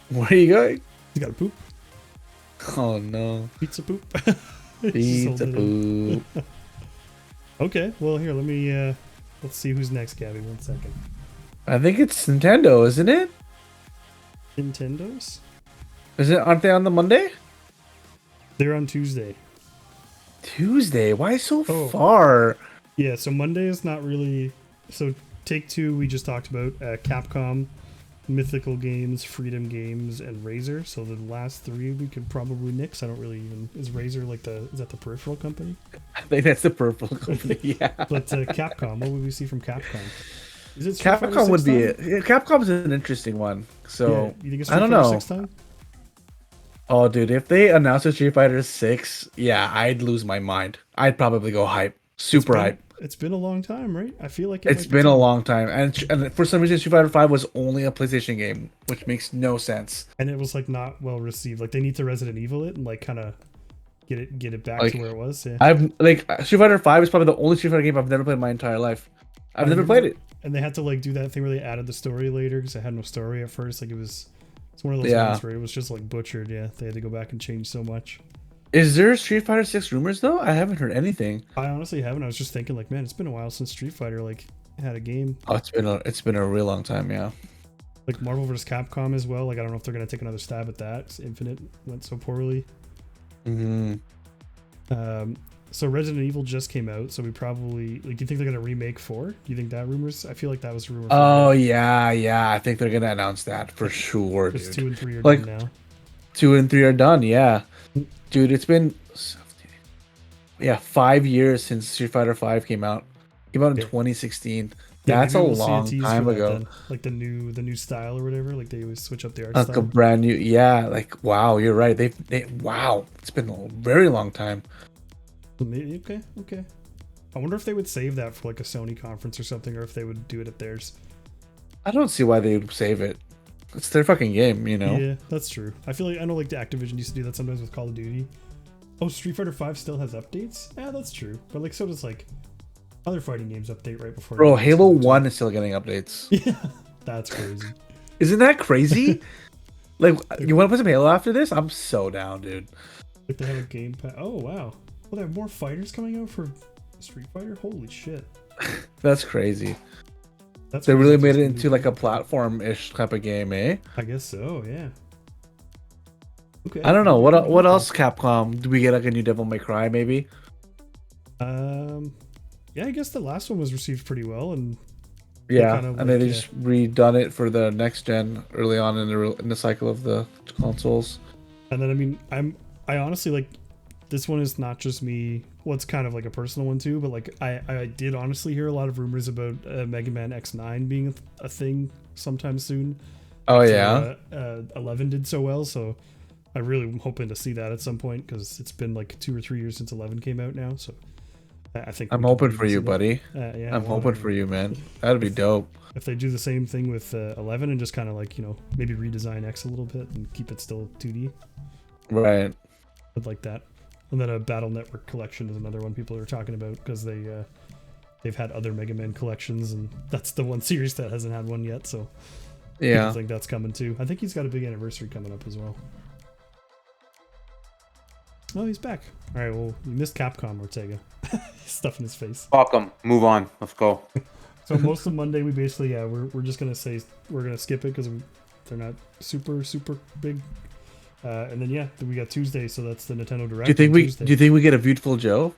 Where are you going? You got to poop. Oh no. Pizza poop. Pizza poop. Okay, well here, let's see who's next, Gabby. 1 second. I think it's Nintendo, isn't it? Nintendo's? Aren't they on the Monday? They're on Tuesday. Tuesday? Why so Oh. far? Yeah, so Monday is not really. So Take Two, we just talked about Capcom, Mythical Games, Freedom Games, and Razer. So the last 3 we could probably nix. I don't really even. Is Razer like is that the peripheral company? I think that's the purple company. Yeah. But Capcom, what would we see from Capcom? Is it Street Fighter Capcom would 6 be time? it. Yeah, Capcom's an interesting one. So You think it's I Street don't Fighter know. 6 time? Oh, dude, if they announce a Street Fighter 6, yeah, I'd lose my mind. I'd probably go hype, super hype. It's been a long time, right? I feel like It's been a long time, and for some reason, Street Fighter 5 was only a PlayStation game, which makes no sense. and it was like not well received. Like they need to Resident Evil it and like kind of get it back Like, to where it was. Yeah. I've like Street Fighter 5 is probably the only Street Fighter game I've never played in my entire life. I've never played it. And they had to like do that thing where they added the story later because it had no story at first. Like it's one of those Yeah. ones where it was just like butchered. Yeah, they had to go back and change so much. Is there Street Fighter 6 rumors though? I haven't heard anything. I honestly haven't. I was just thinking like, man, it's been a while since Street Fighter like had a game. Oh, it's been a real long time, yeah. Like Marvel vs. Capcom as well. Like I don't know if they're gonna take another stab at that. 'Cause Infinite went so poorly. Mm-hmm. So Resident Evil just came out, so we probably like. Do you think they're gonna remake 4? Do you think that rumors? I feel like that was a rumor. Oh yeah. I think they're gonna announce that for sure, Because dude. 2 and 3 are Like done now. 2 and 3 are done. Yeah, dude. It's been 5 years since Street Fighter 5 came out. Came out in Yeah. 2016. Yeah, That's a maybe we'll see long tease time for that ago. then. Like the new style or whatever. Like they always switch up the art Like a style. brand new, yeah. Like wow, you're right. Wow, it's been a very long time. Maybe, okay. I wonder if they would save that for like a Sony conference or something, or if they would do it at theirs. I don't see why they would save it. It's their fucking game, you know. Yeah, that's true. I feel like I know like the Activision used to do that sometimes with Call of Duty. Oh, Street Fighter 5 still has updates? Yeah, that's true. But like so does like other fighting games update right before. Bro, it gets Halo to the 1 is still getting updates. Yeah, that's crazy. Isn't that crazy? Like, you want to play some Halo after this? I'm so down, dude. Like they have a game pass. Oh wow. Well, they have more fighters coming out for Street Fighter. Holy shit. That's crazy. That's They really crazy. made it into like a platform-ish type of game, eh? I guess so. Yeah. Okay. I don't know. What else, Capcom? Do we get like a new Devil May Cry, maybe? Yeah, I guess the last one was received pretty well, and Yeah, kind of and then they like, just redone it for the next gen early on in the cycle of the consoles. and then I mean, I honestly like this one is not just me. Well, it's kind of like a personal one too, but like I did honestly hear a lot of rumors about Mega Man X9 being a thing sometime soon. Oh after, yeah, 11 did so well, so I really am hoping to see that at some point because it's been like 2 or 3 years since 11 came out now. So I think I'm we could hoping maybe for see you, that. buddy. Yeah, I'm hoping for you, man. That'd be dope. If they do the same thing with 11 and just kind of like maybe redesign X a little bit and keep it still 2D, Right. I'd like that. And then a Battle Network collection is another one people are talking about because they've had other Mega Man collections and that's the one series that hasn't had one yet. So Yeah. I think that's coming too. I think he's got a big anniversary coming up as well. Oh, he's back. All right, well, you missed Capcom, Ortega. Stuff in his face. Fuck 'em. Move on. Let's go. So most of Monday, we basically, we're just gonna say we're gonna skip it because they're not super big. And then then we got Tuesday, so that's the Nintendo Direct. Do you Tuesday. think we get a Beautiful Joe?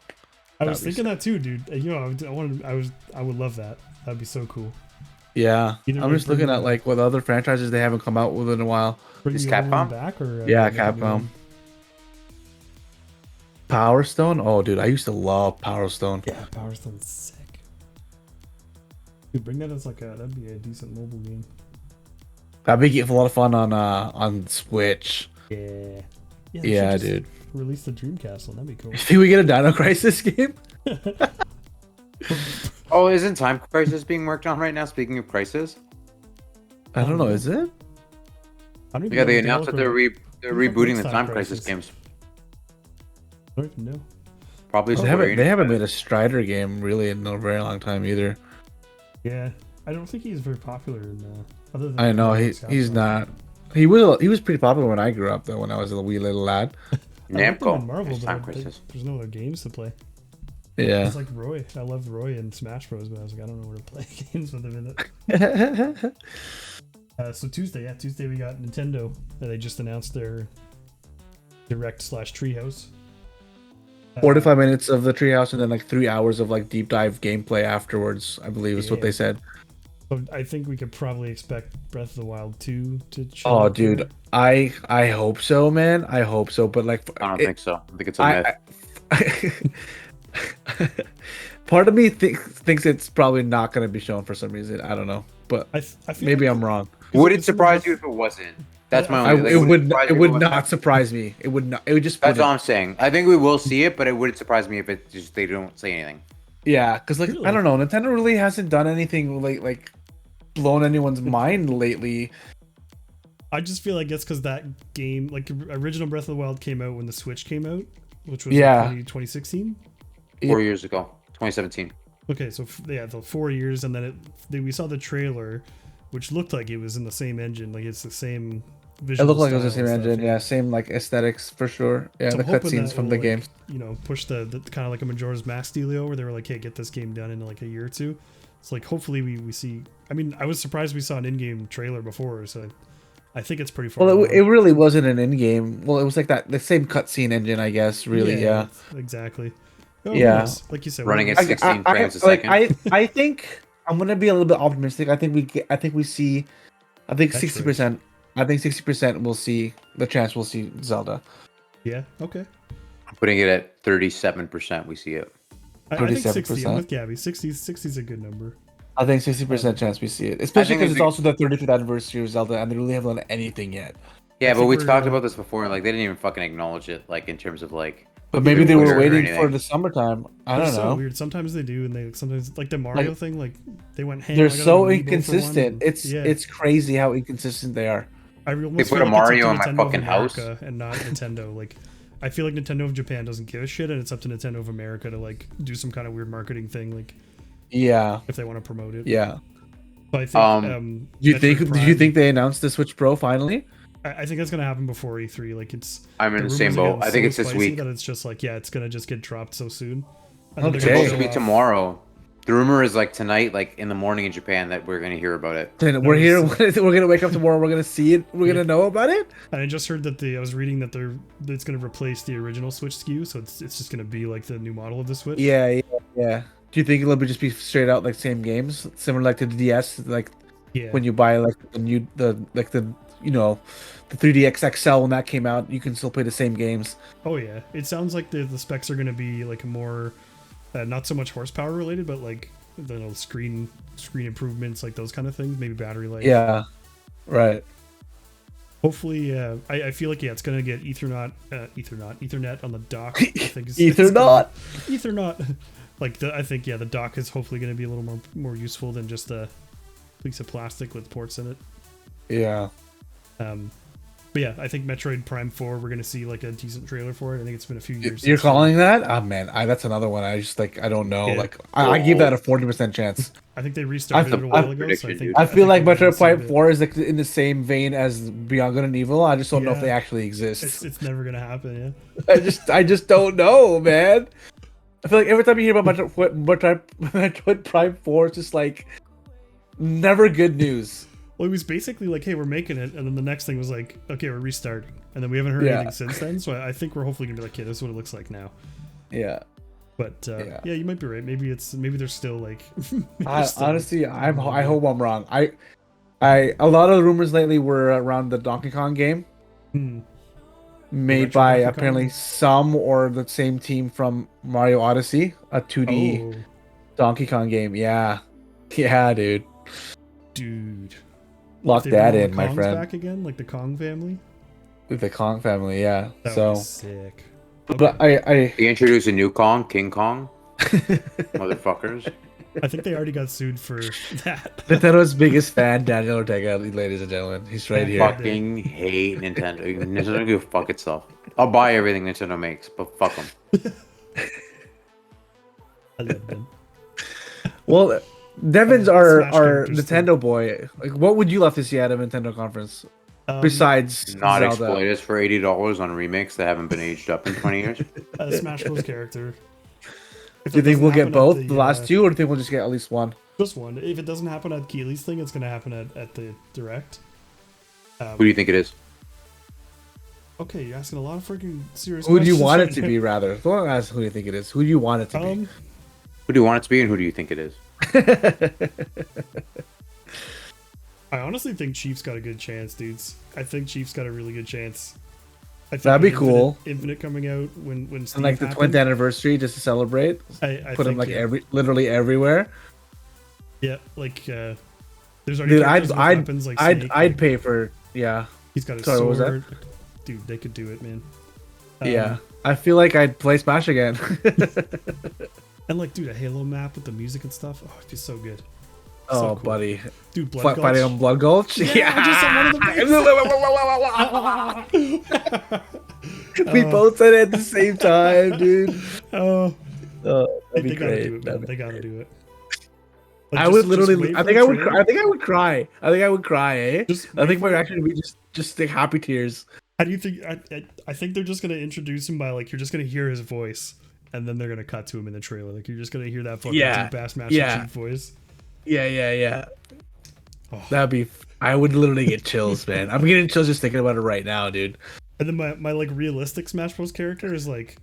I was That'd be thinking that too, dude. I would love that. That'd be so cool. Yeah. Either I'm way, just looking bring at like what other franchises they haven't come out with in a while. Bring Is the old one Capcom? back or Yeah, make a new Capcom. one? Power Stone? Oh, dude, I used to love Power Stone. Yeah, Power Stone's sick. Dude, bring that as that'd be a decent mobile game. That'd be a lot of fun on Switch. Yeah. Yeah, they should just dude. Release the Dreamcast one. That'd be cool. You think we get a Dino Crisis game? Oh, isn't Time Crisis being worked on right now? Speaking of Crisis, I don't know. Is it? I don't even yeah, know they the announced that developer- they're Who the fuck rebooting makes the Time Time Crisis Crisis? games. I don't even know. Probably They Square haven't Enix. made a Strider game really in a very long time either. Yeah, I don't think he's very popular in other than. I know he's not. He was pretty popular when I grew up though. When I was a wee little lad. I liked him in Namco. Marvel, There's but Time Crisis. there's no other games to play. Yeah. It's like Roy. I loved Roy in Smash Bros, but I was like, I don't know where to play games with him in it. So Tuesday we got Nintendo. They just announced their Direct/Treehouse. 45 minutes of the treehouse and then like 3 hours of like deep dive gameplay afterwards. I believe is what they said. So I think we could probably expect Breath of the Wild 2 to show Oh, up there. dude, I hope so, man. I hope so, but like I don't think so. I think it's a myth. part of me thinks it's probably not going to be shown for some reason. I don't know, but I feel maybe like I'm wrong. Would it it's surprise enough- you if it wasn't? That's my I- only. It would surprise it you if would wasn't? not surprise me. It would not. It would just. That's wouldn't. all I'm saying. I think we will see it, but it wouldn't surprise me if it just they don't say anything. Yeah, because like Really? I don't know, Nintendo really hasn't done anything like blown anyone's mind lately. I just feel like it's because that game, like original Breath of the Wild, came out when the Switch came out, which was Yeah. 2016. 4 years ago, 2017. Okay, so the 4 years, and then we saw the trailer, which looked like it was in the same engine, like it's the same It visual. looked like it was the style same and stuff, engine, yeah, same like aesthetics for sure. Yeah, So the I'm hoping cutscenes that from it'll, the game. push the kind of like a Majora's Mask dealio, where they were like, hey, get this game done in like a year or two. It's like hopefully we see. I mean, I was surprised we saw an in-game trailer before, so I think it's pretty far. Well, along. it really wasn't an in-game. Well, it was like the same cutscene engine, I guess. Really, yeah. exactly. Oh, Yeah. nice. Like you said, Running what at is it? 16 frames a like, second. I think I'm gonna be a little bit optimistic. I think we see. I think Metroid. 60%. I think 60% we'll see the chance we'll see Zelda. Yeah. Okay. I'm putting it at 37%. We see it. I think 60. I'm 37%. with Gabby. 60 is a good number. I think 60% chance we see it, especially think because it's there's also the 35th anniversary of Zelda, and they really haven't done anything yet. Yeah, but think we we're, talked about this before, and like they didn't even fucking acknowledge it, like in terms of like. But Yeah, maybe they were Twitter or waiting for anything. the summertime. I They're don't so know. weird. Sometimes they do, and they sometimes like the Mario Like, thing. Like they went ham. They're I got an so amiibo for one, inconsistent. and- It's crazy how inconsistent they are. I almost put feel a like Mario it's up to in my Nintendo of fucking house. America and not Nintendo. Like, I feel like Nintendo of Japan doesn't give a shit, and it's up to Nintendo of America to like do some kind of weird marketing thing, like Yeah, if they want to promote it. yeah. But I think. Do you Metroid think? Did you Prime- think they announced the Switch Pro finally? I think that's gonna happen before E3. Like it's. I'm in the rumors same are boat. getting I think so it's this spicy week. That it's just like it's gonna just get dropped so soon. Okay. And then they're It's gonna supposed to show be off- tomorrow. The rumor is like tonight, like in the morning in Japan, that we're gonna hear about it. Then we're here. was- We're gonna wake up tomorrow. We're gonna see it. We're gonna know about it. And I just heard that I was reading that it's gonna replace the original Switch SKU, so it's just gonna be like the new model of the Switch. Yeah, yeah, yeah. Do you think it'll just be straight out like same games, similar like to the DS, like Yeah. when you buy like the new the 3DX XL when that came out, you can still play the same games. Oh yeah. It sounds like the specs are gonna be like more, not so much horsepower related, but like screen improvements, like those kind of things. Maybe battery life. Yeah, right. Hopefully, I feel like it's gonna get Ethernet on the dock. I think Ethernet. Ethernet. Like I think the dock is hopefully gonna be a little more useful than just a piece of plastic with ports in it. Yeah. But yeah, I think Metroid Prime 4, we're gonna see like a decent trailer for it. I think it's been a few years. You're since- calling that? Oh man, that's another one. I just I don't know. Yeah. Like I give that a 40% chance. I think they restarted I've- it a while I've ago, so I predicted, think dude. I feel like we're gonna Metroid see Prime it. 4 is like in the same vein as Beyond Good and Evil. I just don't know if Yeah. they actually exist. It's never gonna happen. Yeah. I just don't know, man. I feel like every time you hear about Metroid Prime 4, it's just like never good news. Well, it was basically like, hey, we're making it, and then the next thing was like, okay, we're restarting, and then we haven't heard Yeah. anything since then. So I think we're hopefully gonna be like, okay, this is what it looks like now. Yeah. But Yeah. yeah, you might be right. Maybe they're still like. Honestly, I hope I'm wrong. A lot of the rumors lately were around the Donkey Kong game Hmm. made retro by Donkey apparently Kong? some or the same team from Mario Odyssey, a 2D Oh, Donkey Kong game. Yeah. Yeah, dude. dude. Lock They that bring all in, the my Kongs friend. back again, like the Kong family. With the Kong family, yeah. That So, was sick. but I They introduced a new Kong, King Kong, motherfuckers. I think they already got sued for that. Nintendo's biggest fan, Daniel Ortega, ladies and gentlemen. He's right here. Fucking hate Nintendo. Nintendo can go fuck itself. I'll buy everything Nintendo makes, but fuck them. I love them. Well, Devyn's Smash our characters, too. Nintendo boy. Like, what would you love to see out of Nintendo conference besides Not Zelda? exploit us for $80 on remakes that haven't been aged up in 20 years. Smash Bros. Character. If Do you that think we'll doesn't get happen at both, the last two, or do you think we'll just get at least one? Just one. If it doesn't happen at Keeley's thing, it's gonna happen at the direct. Who do you think it is? Okay, you're asking a lot of freaking serious. Who do you questions want it right to now. be, rather? Don't ask who you think it is. Who do you want it to be? Who do you want it to be, and who do you think it is? I honestly think Chief's got a good chance, dudes. I think Chief's got a really good chance. I think That'd be with cool. Infinite coming out when Steve And like the 20th anniversary, just to celebrate, I put him think, like literally everywhere. yeah, like there's already Dude, characters with weapons like Snake, I'd like, pay for he's got a sorry, what was that? sword. Dude, they could do it, man. Yeah. I feel like I'd play Smash again. And like, dude, a Halo map with the music and stuff. Oh, it'd be so good. Oh, So cool. buddy. Dude, Blood Fighting on Blood Gulch? Yeah, I just said one of We both said it at the same time, dude. Oh, Oh, that'd be they gotta do great. it, man. They gotta do it. Like, I just- would just literally. wait I for think the I would. trailer. I think I would cry. I think I would cry. Eh? Just I wait think my for- reaction would be just like happy tears. How do you think? I think they're just gonna introduce him by like you're just gonna hear his voice, and then they're gonna cut to him in the trailer. Like you're just gonna hear that fucking Yeah, deep ass Master yeah. Chief voice. Yeah. Oh. That'd be. I would literally get chills, man. I'm getting chills just thinking about it right now, dude. And then my like realistic Smash Bros character is like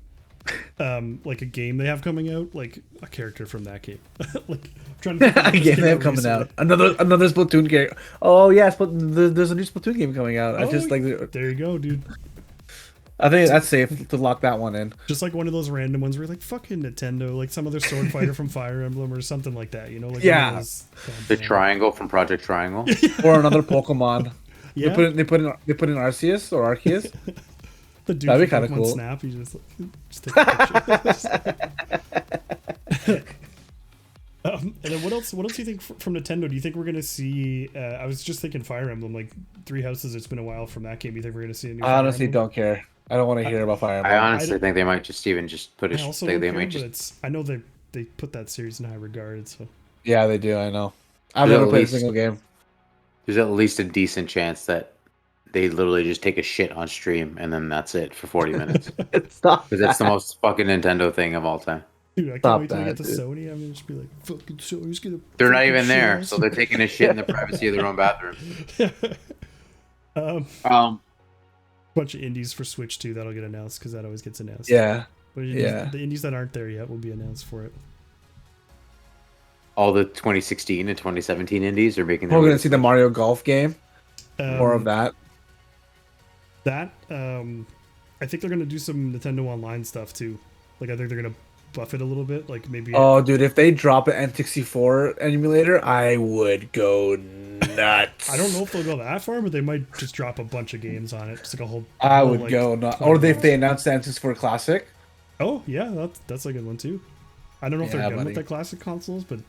like a game they have coming out, like a character from that game. Like I'm trying to think of A what game came they have coming recently. out. Another Splatoon game. Oh yeah, there's a new Splatoon game coming out. I Oh, just like. there you go, dude. I think that's safe to lock that one in. Just like one of those random ones where you're like fucking Nintendo, like some other sword fighter from Fire Emblem or something like that. You know, like Yeah. one of those, The Triangle from Project Triangle. Or another Pokemon. Yeah, They put in Arceus or Arceus. the dude that'd be from kinda Pokemon cool. Snap. You just take a picture. And then what else? What else do you think from Nintendo? Do you think we're gonna see? I was just thinking Fire Emblem, like Three Houses. It's been a while from that game. You think we're gonna see a new? I honestly don't care. I don't want to hear about Fire Emblem. I honestly think they might just put I a. also They don't care, might but just. it's. I know they put that series in high regard. So Yeah, they do. I know. I've There's never at played a least- single game. There's at least a decent chance that they literally just take a shit on stream and then that's it for 40 minutes. Stop. Because that's the most fucking Nintendo thing of all time. dude, I can't Stop wait till I that, get to dude. Sony. I'm gonna just be like, fucking Sony's gonna. They're not fucking even shit there, us." so they're taking a shit in the privacy of their own bathroom. Bunch of indies for Switch too. That'll get announced because that always gets announced. Yeah. But Yeah. the indies that aren't there yet will be announced for it. All the 2016 and 2017 indies are making their We're way gonna to see the Switch. Mario Golf game. More of that. That I think they're gonna do some Nintendo Online stuff too. Like I think they're gonna buff it a little bit. Like maybe. Oh, dude, if they drop an N64 emulator, I would go nuts. I don't know if they'll go that far, but they might just drop a bunch of games on it. Just like a whole. I whole, would like, go nuts. 20 Or if games. they announce the N64 Classic. Oh yeah, that's a good one too. I don't know if Yeah, they're done buddy. with the classic consoles, but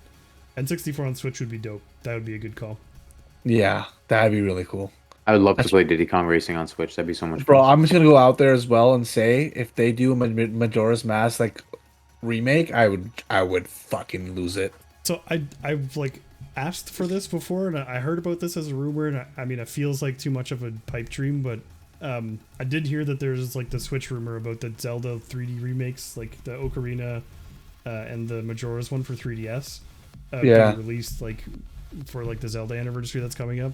N64 on Switch would be dope. That would be a good call. Yeah, that'd be really cool. I would love to play Diddy Kong Racing on Switch. That'd be so much Bro, fun. I'm just gonna go out there as well and say if they do a Majora's Mask like remake, I would fucking lose it. So I've like asked for this before, and I heard about this as a rumor, and I mean it feels like too much of a pipe dream, but I did hear that there's like the Switch rumor about the Zelda 3D remakes, like the Ocarina and the Majora's one for 3DS, Yeah. being released like for like the Zelda anniversary that's coming up.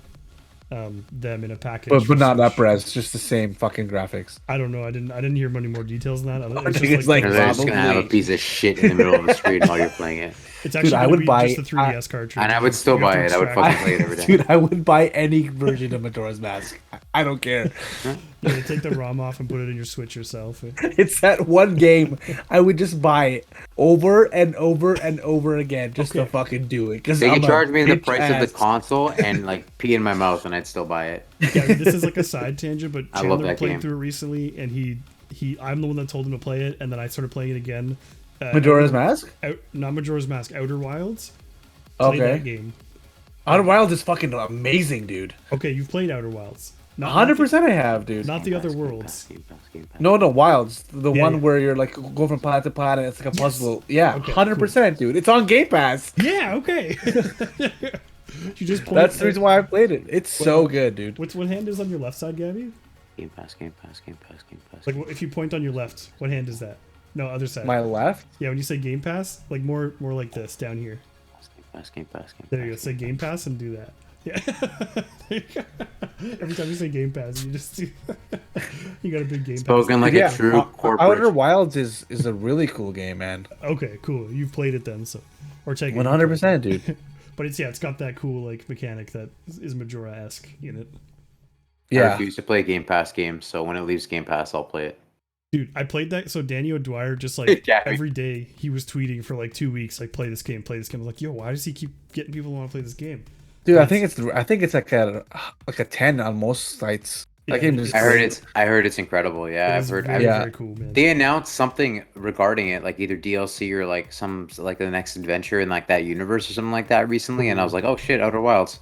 Them in a package, But for not Switch. upres, just the same fucking graphics. I don't know. I didn't hear any more details than that. I think it's like Or they're just gonna have a probably- piece of shit in the middle of the screen while you're playing it. it's actually I gonna would be buy- just the 3DS cartridge, And I would still You have to buy it. I would extract fucking play it every day. Dude, I would buy any version of Majora's Mask. I don't care. You gotta take the ROM off and put it in your Switch yourself. It's that one game I would just buy it over and over and over again just to Okay. fucking do it. Because They could charge me the price of the console and like pee in my mouth, and I'd still buy it. Yeah, I mean, this is like a side tangent, but I love Chandler that played game. through it recently, and I'm the one that told him to play it, and then I started playing it again. Majora's Mask? Not Majora's Mask, Outer Wilds. Play that Okay. game. Outer Wilds is fucking amazing, dude. Okay, you've played Outer Wilds. Not 100% I have, dude. Not the Game other Pass, Game worlds. Pass, Game Pass, Game Pass. No, Wilds. The Yeah, one yeah. where you're like go from planet to planet. It's like a puzzle. Yeah, Okay, 100%, dude. It's on Game Pass. Yeah, okay. You just point. That's the reason why I played it. It's so good, dude. What hand is on your left side, Gabby? Game Pass, Game Pass, Game Pass, Game Pass. Like if you point on your left, what hand is that? No, other side. My left? Yeah, when you say Game Pass, like more like this down here. Game Pass, Game Pass, Game Pass. There you go. Say Game Pass and do that. Yeah. There you go. Every time you say Game Pass, you just you got a big Game Pass. Spoken like Yeah, a true corporate. Outer Wilds is a really cool game, man. Okay, cool. You've played it then, so or take it. 100%, dude. But it's got that cool like mechanic that is Majora-esque in it. I Yeah. refuse to play Game Pass games, so when it leaves Game Pass, I'll play it. Dude, I played that. So Danny O'Dwyer just like Gabby. every day he was tweeting for like 2 weeks, like play this game, play this game. I was like, yo, why does he keep getting people to want to play this game? Dude, I think it's like a 10 on most sites. Yeah, That game is I heard great. it's incredible. Yeah, It I've is heard. very, Yeah. very cool, man. They announced something regarding it, like either DLC or like some like the next adventure in like that universe or something like that recently, and I was like, oh shit, Outer Wilds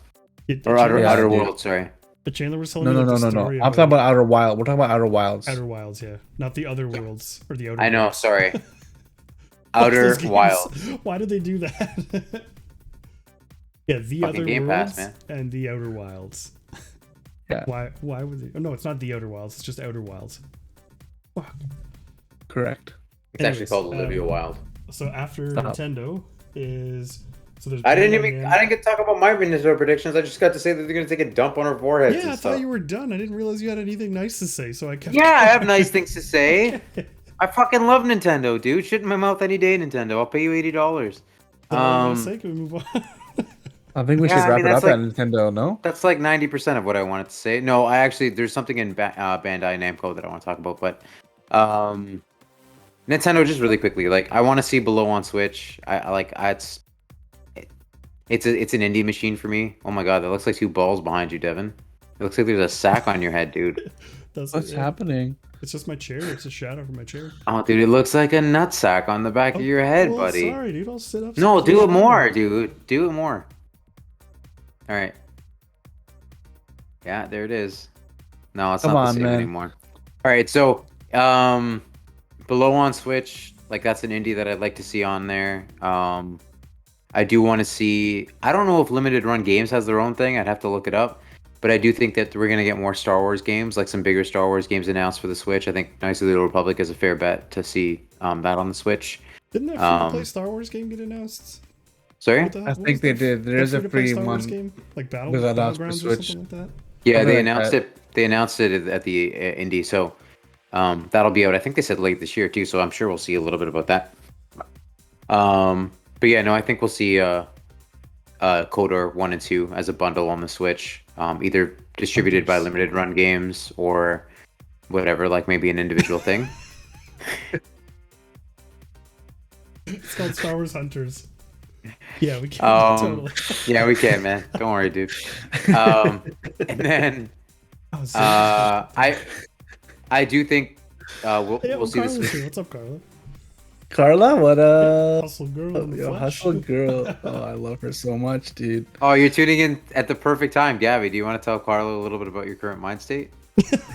or Outer Yeah, Outer dude. Worlds, sorry. But Chandler was telling No. me about the I'm story talking about Outer Wild. We're talking about Outer Wilds. Outer Wilds, yeah, not the other worlds or the outer. I know, Worlds. sorry. Fuck Outer those games. Wilds. Why did they do that? Yeah, the Fucking other Game worlds Pass, man. and the Outer Wilds. Yeah. Why would they? Oh, no, it's not the Outer Wilds. It's just Outer Wilds. Fuck. Correct. It's actually Anyways, called Olivia Wilde. So after Stop. Nintendo is so there's. I didn't Batman. get to talk about my Nintendo predictions. I just got to say that they're gonna take a dump on our foreheads Yeah, and I stuff. thought you were done. I didn't realize you had anything nice to say, so I kept. Yeah, I have nice things to say. I fucking love Nintendo, dude. Shit in my mouth any day, Nintendo. I'll pay you $80. So I was gonna say, can we move on? I think we Yeah, should I wrap mean, it that's up at like- Nintendo. No. That's like 90% of what I wanted to say. No, I actually there's something in Bandai Namco that I want to talk about, but Nintendo just really quickly. Like I want to see Below on Switch. It's an indie machine for me. Oh my god, that looks like two balls behind you, Devin. It looks like there's a sack on your head, dude. What's happening? It's just my chair. It's a shadow from my chair. Oh, dude, it looks like a nut sack on the back of your head, well, buddy. Sorry, dude. I'll sit up. No, so do close it to more, you. dude. Do it more. All right. Yeah, there it is. No, it's Come not the on, same man. anymore. All right, so Below on Switch, like that's an indie that I'd like to see on there. I do want to see. I don't know if Limited Run Games has their own thing. I'd have to look it up. But I do think that we're gonna get more Star Wars games, like some bigger Star Wars games announced for the Switch. I think Knights of the Old Republic is a fair bet to see that on the Switch. Didn't that free-to-play Star Wars game get announced? Sorry? What the- I what think was they the- did. There the is a free-to-play free Star Wars one. game, like was announced for Battlegrounds or Switch. something like that. Yeah, Something they like announced that. it. They announced it at the indie, so that'll be out. I think they said late this year too, so I'm sure we'll see a little bit about that. But yeah, no, I think we'll see KOTOR 1 and 2 as a bundle on the Switch, either distributed by Limited Run Games or whatever, like maybe an individual thing. It's called Star Wars Hunters. Yeah, we can totally. Yeah, we can, man. Don't worry, dude. And then Oh, so I do think we'll hey, see Carla's this. here. What's up, Carla? Carla, what up? Hustle girl in the Yo, flesh. hustle girl. Oh, I love her so much, dude. Oh, you're tuning in at the perfect time, Gabby. Do you want to tell Carla a little bit about your current mind state?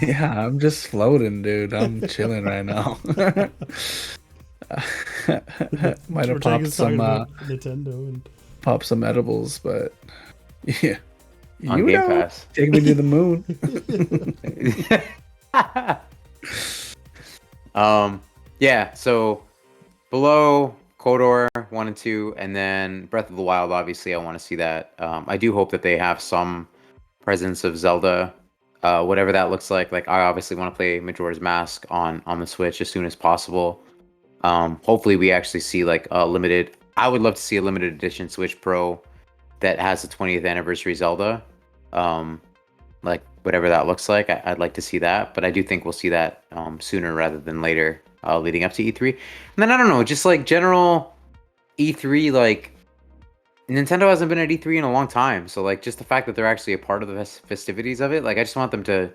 Yeah, I'm just floating, dude. I'm chilling right now. Might have popped Ortega's talking some about Nintendo and pop some edibles, but yeah. On You Game know, Pass. take me to the moon. Yeah, so Below, KOTOR 1 and 2, and then Breath of the Wild, obviously I want to see that. I do hope that they have some presence of Zelda, whatever that looks like. Like I obviously want to play Majora's Mask on the Switch as soon as possible. Hopefully we actually see like a limited, I would love to see a limited edition Switch Pro that has the 20th anniversary Zelda. Like whatever that looks like, I'd like to see that, but I do think we'll see that sooner rather than later, leading up to E3. And then I don't know, just like general E3, like Nintendo hasn't been at E3 in a long time, so like just the fact that they're actually a part of the festivities of it, like I just want them to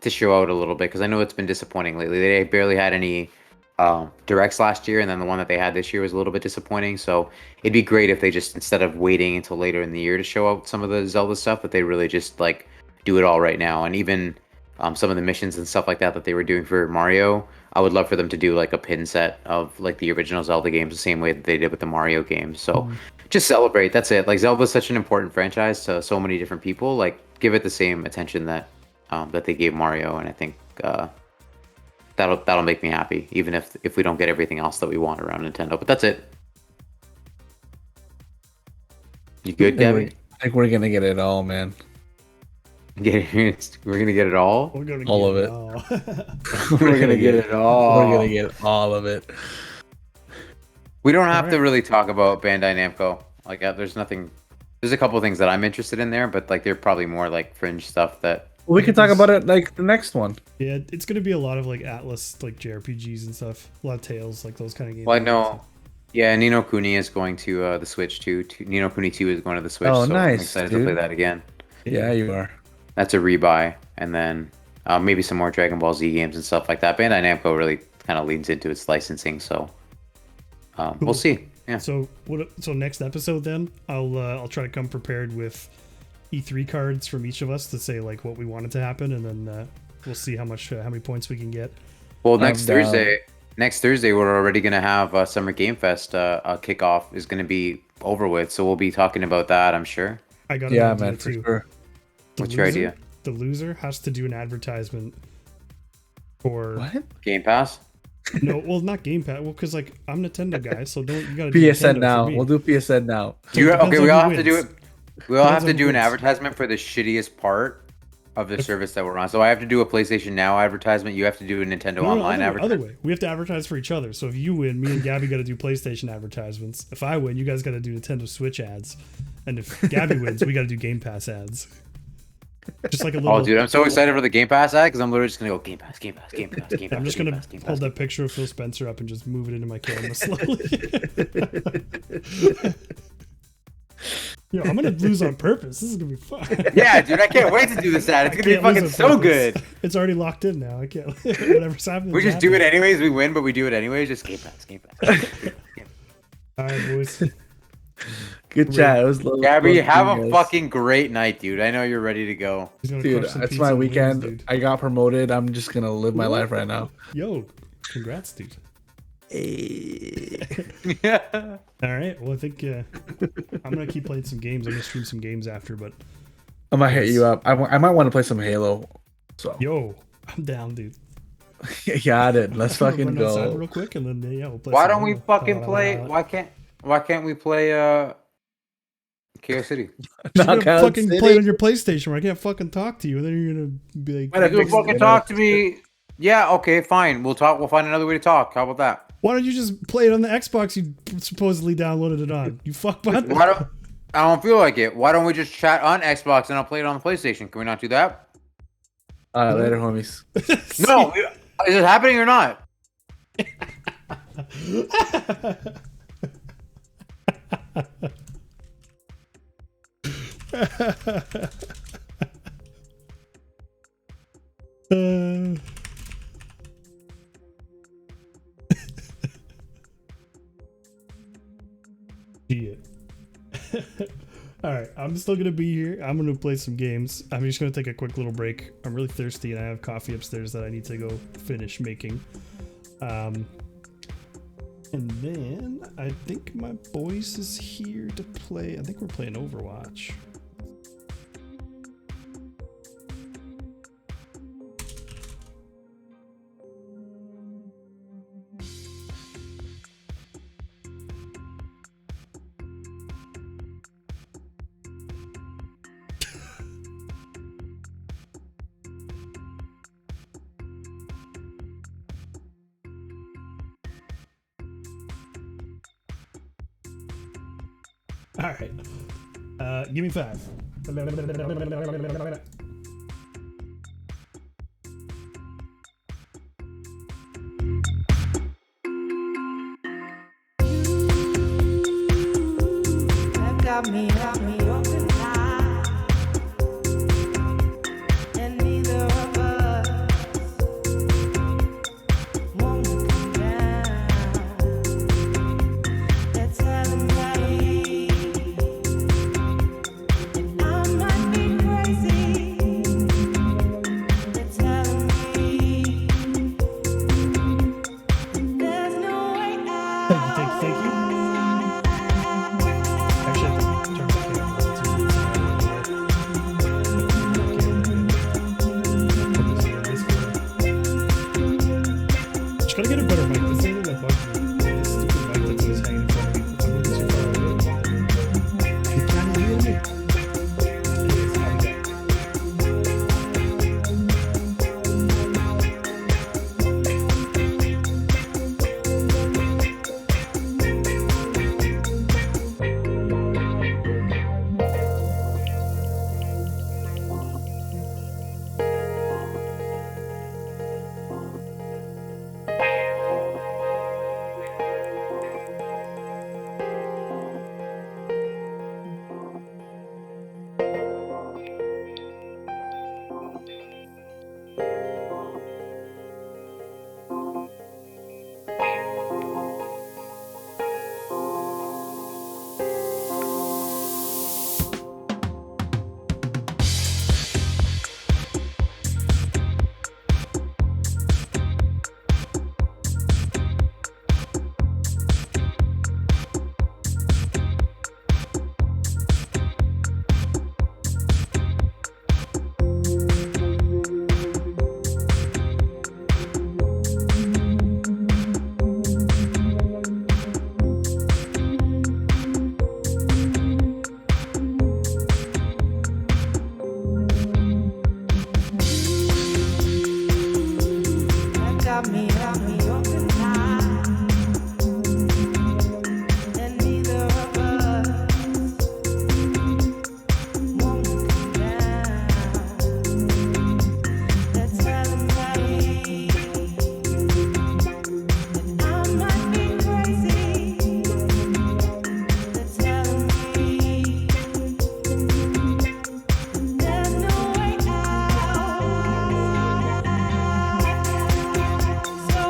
show out a little bit because I know it's been disappointing lately. They barely had any directs last year, and then the one that they had this year was a little bit disappointing. So it'd be great if they just, instead of waiting until later in the year to show out some of the Zelda stuff, that they really just like do it all right now. And even some of the missions and stuff like that they were doing for Mario, I would love for them to do like a pin set of like the original Zelda games the same way that they did with the Mario games. So just celebrate. That's it. Like Zelda's such an important franchise to so many different people. Like give it the same attention that that they gave Mario, and I think that'll make me happy, even if we don't get everything else that we want around Nintendo. But that's it. You good, Gabby? I think we're gonna get it all, man. We're gonna get it all. we're gonna All get of it. all. We're gonna get it all. We're gonna get all of it. We don't have to Alright. really talk about Bandai Namco. Like, there's nothing. There's a couple things that I'm interested in there, but like they're probably more like fringe stuff that. We can talk about it like the next one. Yeah, it's gonna be a lot of like Atlas, like JRPGs and stuff. A lot of Tales, like those kind of games. Well, I know. Yeah, Nino Kuni is going to the Switch too. Nino Kuni 2 is going to the Switch. Oh, so nice, I'm excited to dude. play that again. Yeah, you are. That's a rebuy, and then maybe some more Dragon Ball Z games and stuff like that. Bandai Namco really kind of leans into its licensing, so we'll see. Yeah. So So next episode, then I'll try to come prepared with E3 cards from each of us to say like what we wanted to happen, and then we'll see how many points we can get. Well, I'm down. next Thursday, we're already gonna have Summer Game Fest kickoff is gonna be over with, so we'll be talking about that, I'm sure. I got Yeah, an idea man, for too. sure. What's your idea? The loser has to do an advertisement for What? Game Pass? no, well, not Game Pass. Well, because like I'm Nintendo guy, so you gotta do PSN Nintendo now. for me. We'll do PSN now. So it depends Okay, on we who all have to do wins. it. We all have Depends to on do who an wins. advertisement for the shittiest part of the service that we're on. So I have to do a PlayStation Now advertisement. You have to do a Nintendo Online other advertisement. way. We have to advertise for each other. So if you win, me and Gabby got to do PlayStation advertisements. If I win, you guys got to do Nintendo Switch ads. And if Gabby wins, we got to do Game Pass ads. Just like a little. Oh, dude, I'm so excited for the Game Pass ad because I'm literally just gonna go Game Pass, Game Pass, Game Pass, Game Pass. I'm just Game gonna Pass, Game hold Pass. that picture of Phil Spencer up and just move it into my camera slowly. I'm gonna lose on purpose. This is gonna be fun. Yeah, dude, I can't wait to do this ad. It's gonna be fucking so good. It's already locked in now. I can't. Whatever's happening. We just do it anyways. We win, but we do it anyways. Just Game Pass, Game Pass. All right, boys. Good chat. It was lovely. Gabby, have a fucking great night, dude. I know you're ready to go. Dude, it's my weekend. Wings, I got promoted. I'm just gonna live my life right now. Yo, congrats, dude. Hey. Yeah. All right. Well, I think I'm gonna keep playing some games. I'm gonna stream some games after, but I might hit you up. I might want to play some Halo. So. Yo, I'm down, dude. Got it. Let's fucking go. Real quick, and then we'll play. Why don't we fucking play? Why can't we play Chaos City? You're gonna fucking play it on your PlayStation where I can't fucking talk to you, and then you're gonna be like, Why don't you fucking talk to me? Yeah, okay, fine. We'll talk. We'll find another way to talk. How about that? Why don't you just play it on the Xbox you supposedly downloaded it on? You fuckbot. I don't feel like it. Why don't we just chat on Xbox and I'll play it on the PlayStation? Can we not do that? Later, homies. No, is it happening or not? Yeah. All right, I'm still gonna be here. I'm gonna play some games. I'm just gonna take a quick little break. I'm really thirsty and I have coffee upstairs that I need to go finish making. And then I think my boys is here to play. I think we're playing Overwatch. All right. Give me 5. Got me open high, and neither of us won't come down. Let's have a night, and I might be crazy. Let's have a night. There's no way out. Thank you. Gotta get a better mic. This ain't that bugs me. This stupid mic that's always hanging in front of me. I'm looking too far away. You can't hear me. Anyways, I'll be back. got me open tight, and neither of us won't come down. That's telling me that I might be crazy. That's telling me there's no way out. So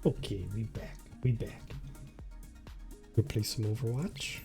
Okay, we back. We back. We'll play some Overwatch.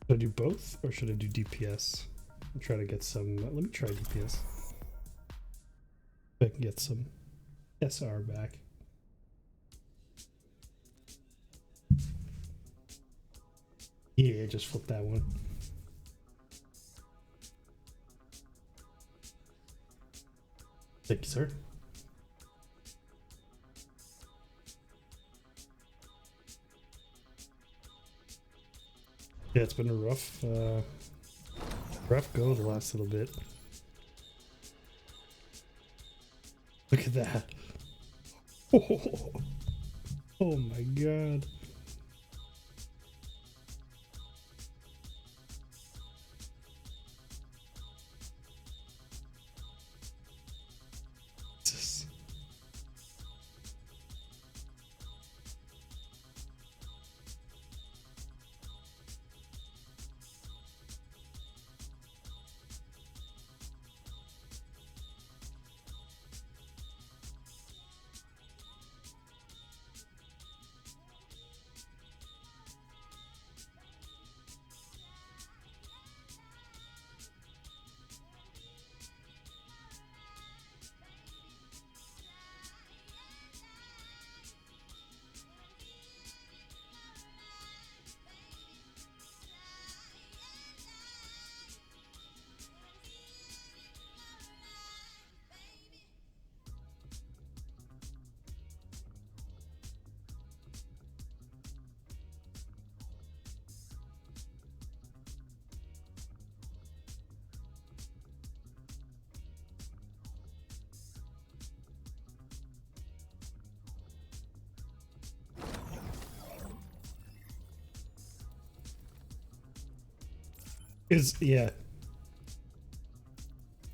Should I do both or should I do DPS? I'll try to get some. Let me try DPS. I can get some SR back. Yeah, just flip that one. Thank you, sir. Yeah, it's been a rough go the last little bit. Look at that. Oh my god. Jesus. Yeah.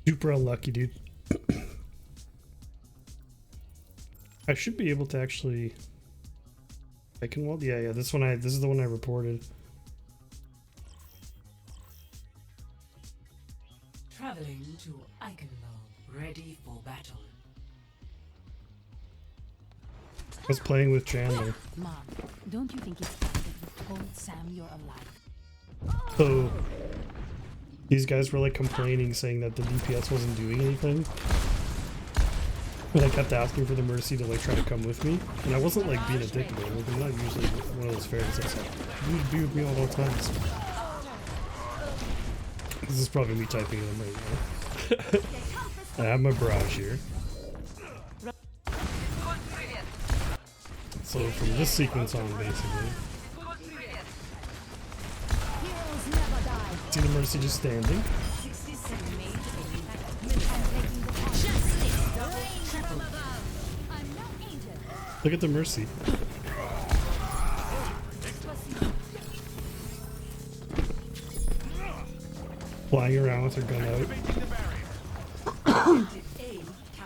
Super unlucky, dude. I should be able to actually. I can weld. Yeah. This is the one I reported. Traveling to Eichenwald, ready for battle. I was playing with Chandler. Mom, don't you think it's time that you told Sam you're alive? So these guys were like complaining, saying that the DPS wasn't doing anything. And I kept asking for the Mercy to like try to come with me. And I wasn't like being a dick about it. Like, I'm not usually one of those fairies that's like, you need to be with me all times. This is probably me typing them right now. I have my barrage here. So from this sequence on, basically. See the Mercy just standing. Look at the Mercy. Flying around with her gun out.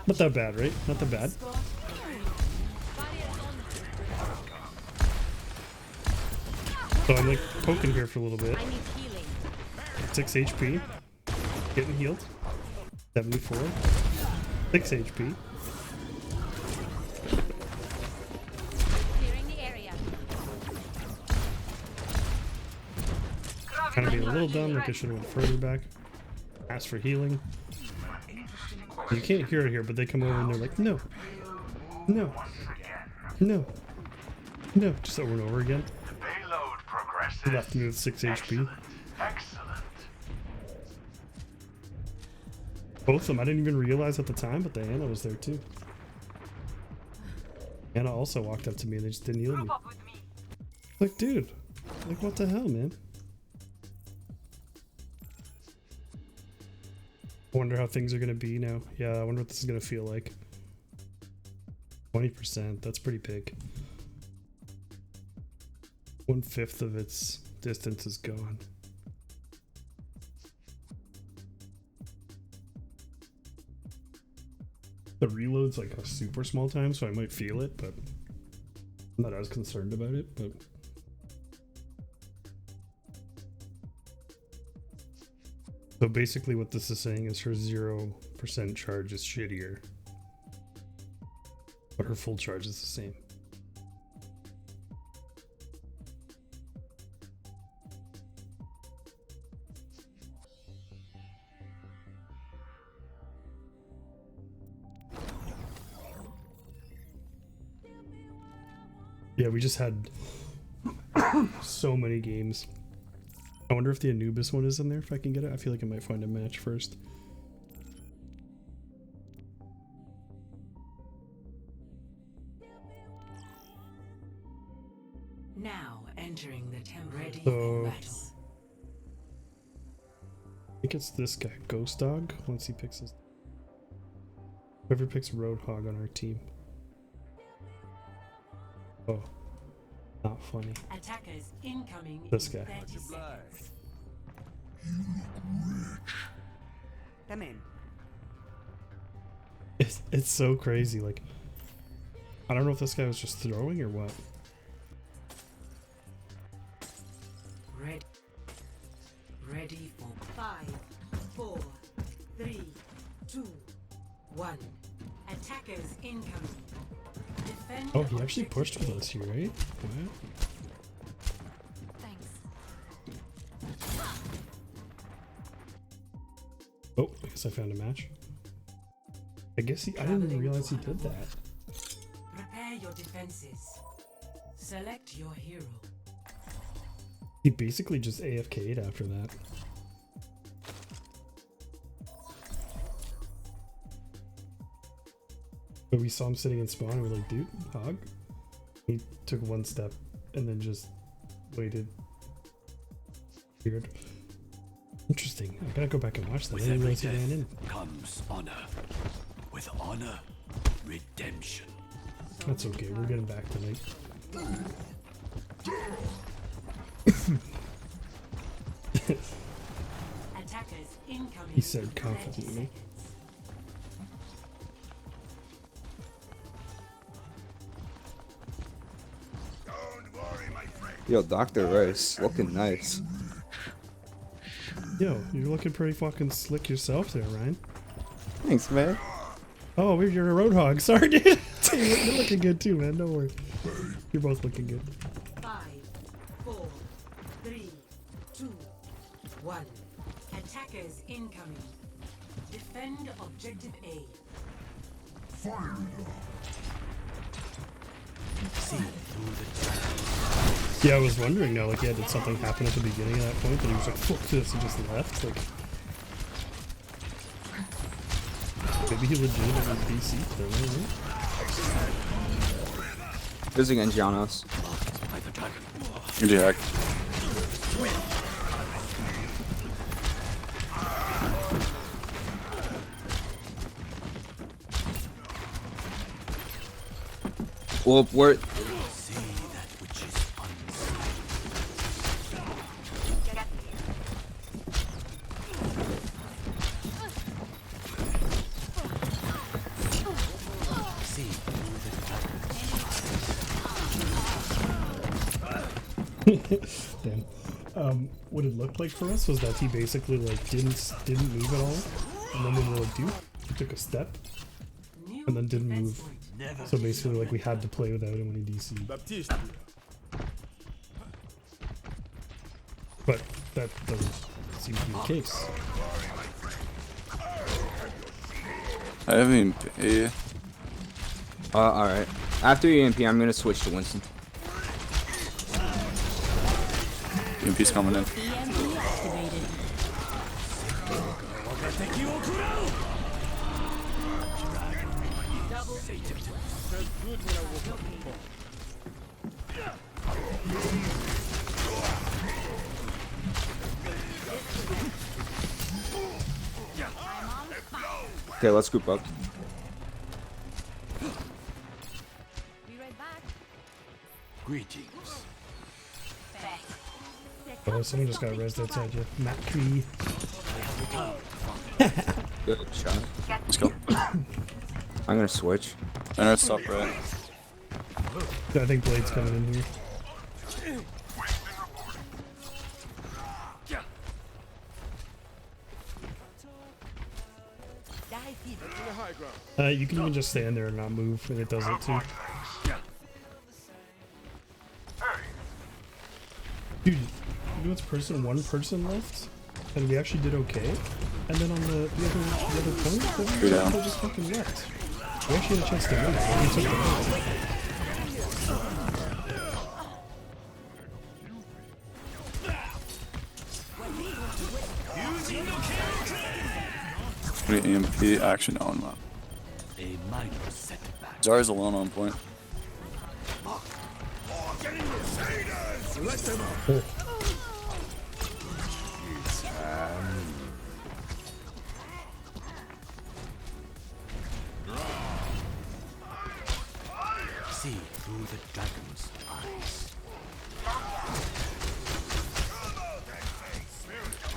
Not that bad, right? Not that bad. So I'm like poking here for a little bit. 6 HP. Getting healed. 74. 6 HP. Kind of being a little dumb, like I should have went further back. Ask for healing. You can't hear it here, but they come over and they're like, no. No. No. No. Just over and over again. He left me with 6 HP. Excellent. Both of them, I didn't even realize at the time, but Diana was there too. Anna also walked up to me and they just didn't heal me. Like, dude, like what the hell, man? I wonder how things are gonna be now. Yeah, I wonder what this is gonna feel like. 20%, that's pretty big. 1/5 of its distance is gone. The reload's like a super small time, so I might feel it, but I'm not as concerned about it, but so basically what this is saying is her 0% charge is shittier, but her full charge is the same. Yeah, we just had so many games. I wonder if the Anubis one is in there, if I can get it. I feel like I might find a match first. Now entering the temple. Ready So- for battle. I think it's this guy, Ghost Dog, once he picks his... Whoever picks Roadhog on our team. Oh. Not funny. Attackers incoming. This in guy. 30 seconds. Come in. It's so crazy, like... I don't know if this guy was just throwing or what. Ready. Ready for 5, 4, 3, 2, 1. Attackers incoming. Defend Oh, he actually objective pushed with A. us here, right? What? Thanks. Oh, I guess I found a match. I guess I didn't even realize he did that. Prepare your defenses. Select your hero. He basically just AFK'd after that. But we saw him sitting in spawn and we're like, dude, hog? He took one step and then just waited. Weird. Interesting. I gotta go back and watch that. I With didn't every realize he ran death in. comes honor. With honor, redemption. That's okay. We're getting back tonight. Attackers incoming. He said in 30 confidently. seconds. Yo, Dr. Rice, looking nice. Yo, you're looking pretty fucking slick yourself there, Ryan. Thanks, man. Oh, you're a roadhog. Sorry, dude. You're looking good too, man. Don't worry. You're both looking good. 5, 4, 3, 2, 1. Attackers incoming. Defend objective A. See through the Yeah, I was wondering now, like, yeah, did something happen at the beginning of that point that he was like, fuck this, and just left? Like, maybe he legitimately PC them, This is against Janos. by the dragon. Jack. Well, we're... See that which is unseen. See through the dragon. Damn. What it looked like for us was that he basically, like, didn't move at all. And then we were like, dude, he took a step, New and then didn't defense move. point. So basically, like, we had to play without him when he DC'd. But that doesn't seem to be the case. I haven't even paid. alright. After EMP, I'm gonna switch to Winston. EMP's coming in. EMP activated. Okay, let's group up. Be right back. Greetings. Oh, someone just got rezzed outside you. Matt Cree. Good shot. Let's go. I'm gonna switch. Center, stop right. I think Blade's coming in here. You can even just stand there and not move, and it does it too. Dude, you know it's one person left, and we actually did okay. And then on the other point, Go down. they just fucking left. We actually had a chance to win. We took the point. What do you EMP? Actually, no, I'm not. A minor setback. Zarya's alone on point. See through the dragon's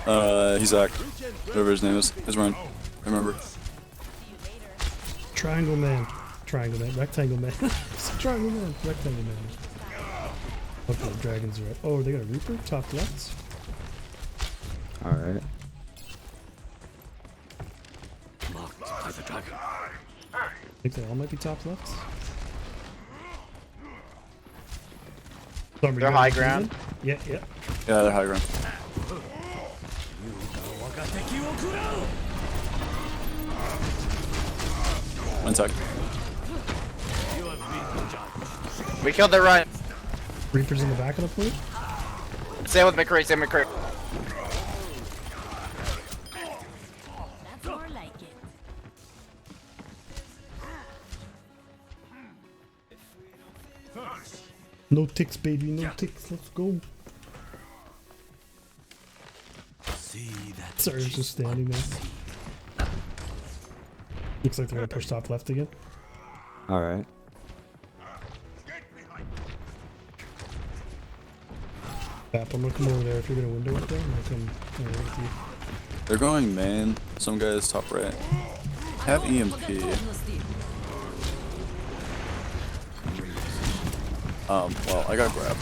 eyes. He's Zach. Whatever his name is. His run. I remember. Triangle man. Triangle man. Rectangle man. Triangle man. Rectangle man. Okay, dragons are up. Oh, they got a Reaper? Top left? Alright. Marked by the dragon. I think they all might be top left. They're high ground. Yeah, yeah. Yeah, they're high ground. One sec. We killed their run. Reaper's in the back of the fleet? Same with McCree, same with McCree. That's more like it. No ticks, baby, no ticks. Let's go. See that Sorry, I was which just is standing there. unseen. Looks like they're gonna push top left again. Alright. Bap, I'm gonna come over there if you're gonna window it there. I'm gonna come over with you. They're going main. Some guys top right. Have EMP. Well, I got grabbed.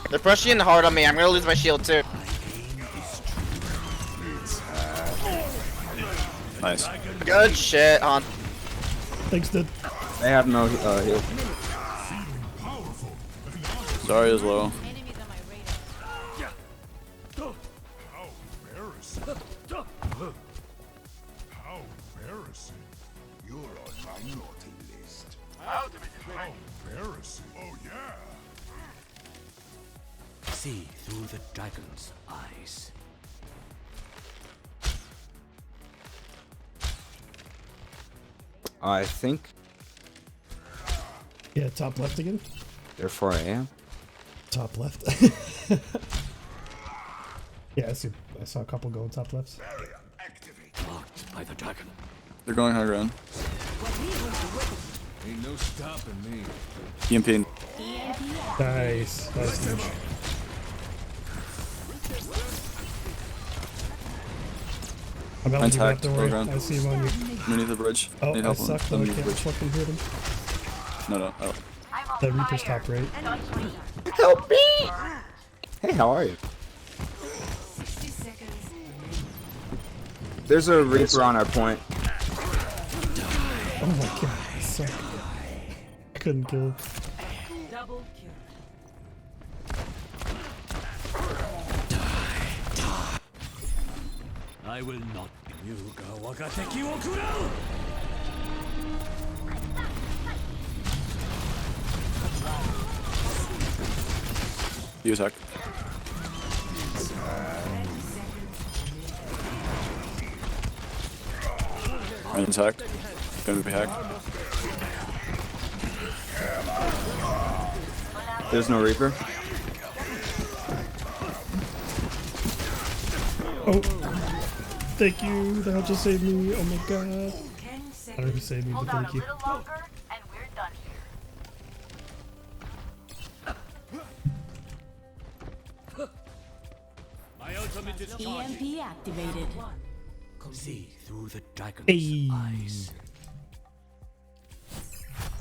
They're pushing hard on me. I'm gonna lose my shield too. Nice. Good shit, hon. Thanks, dude. They have no heal. Zarya's low. Enemies on my radar. How embarrassing. You're on my naughty list. How embarrassing. Oh, yeah. See through the dragon's eyes. I think Yeah, top left again. they're 4 AM. Top left. Yeah, I saw a couple going top left. Marked by the dragon. They're going high ground. Ain't no stopping me. EMP. Nice. Nice, Mitch. I'm out Mine's of you, hacked. don't Low worry. ground. I see him on you. Underneath the bridge. Oh, Need I help on suck, but I underneath the can't bridge. fucking hit him. No, no. Oh. That Reaper's top right. Help me! Hey, how are you? 60 seconds remaining. There's a Reaper on our point. Oh my god, I suck. I couldn't kill him. Double kill. I will not. Yuga wagateki wo kurau. He was hacked. Ryan's hacked. Gonna be hacked. There's no Reaper. Oh, thank you. That'll just save me. Oh my god. 10 I don't know seconds. who saved me, but thank you. My ultimate is charging. EMP activated. See through the dragon's Hey. eyes.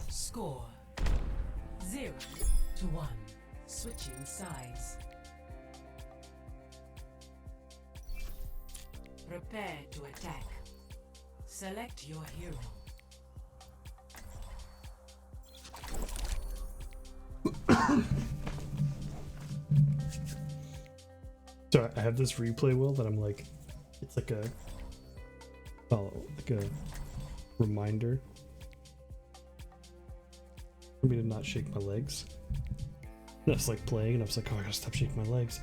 Score 0 to 1. Switching sides. Prepare to attack. Select your hero. So I have this replay wheel that I'm like, it's like a, oh, like a reminder for me to not shake my legs. And I was like playing, and I was like, oh, I gotta stop shaking my legs.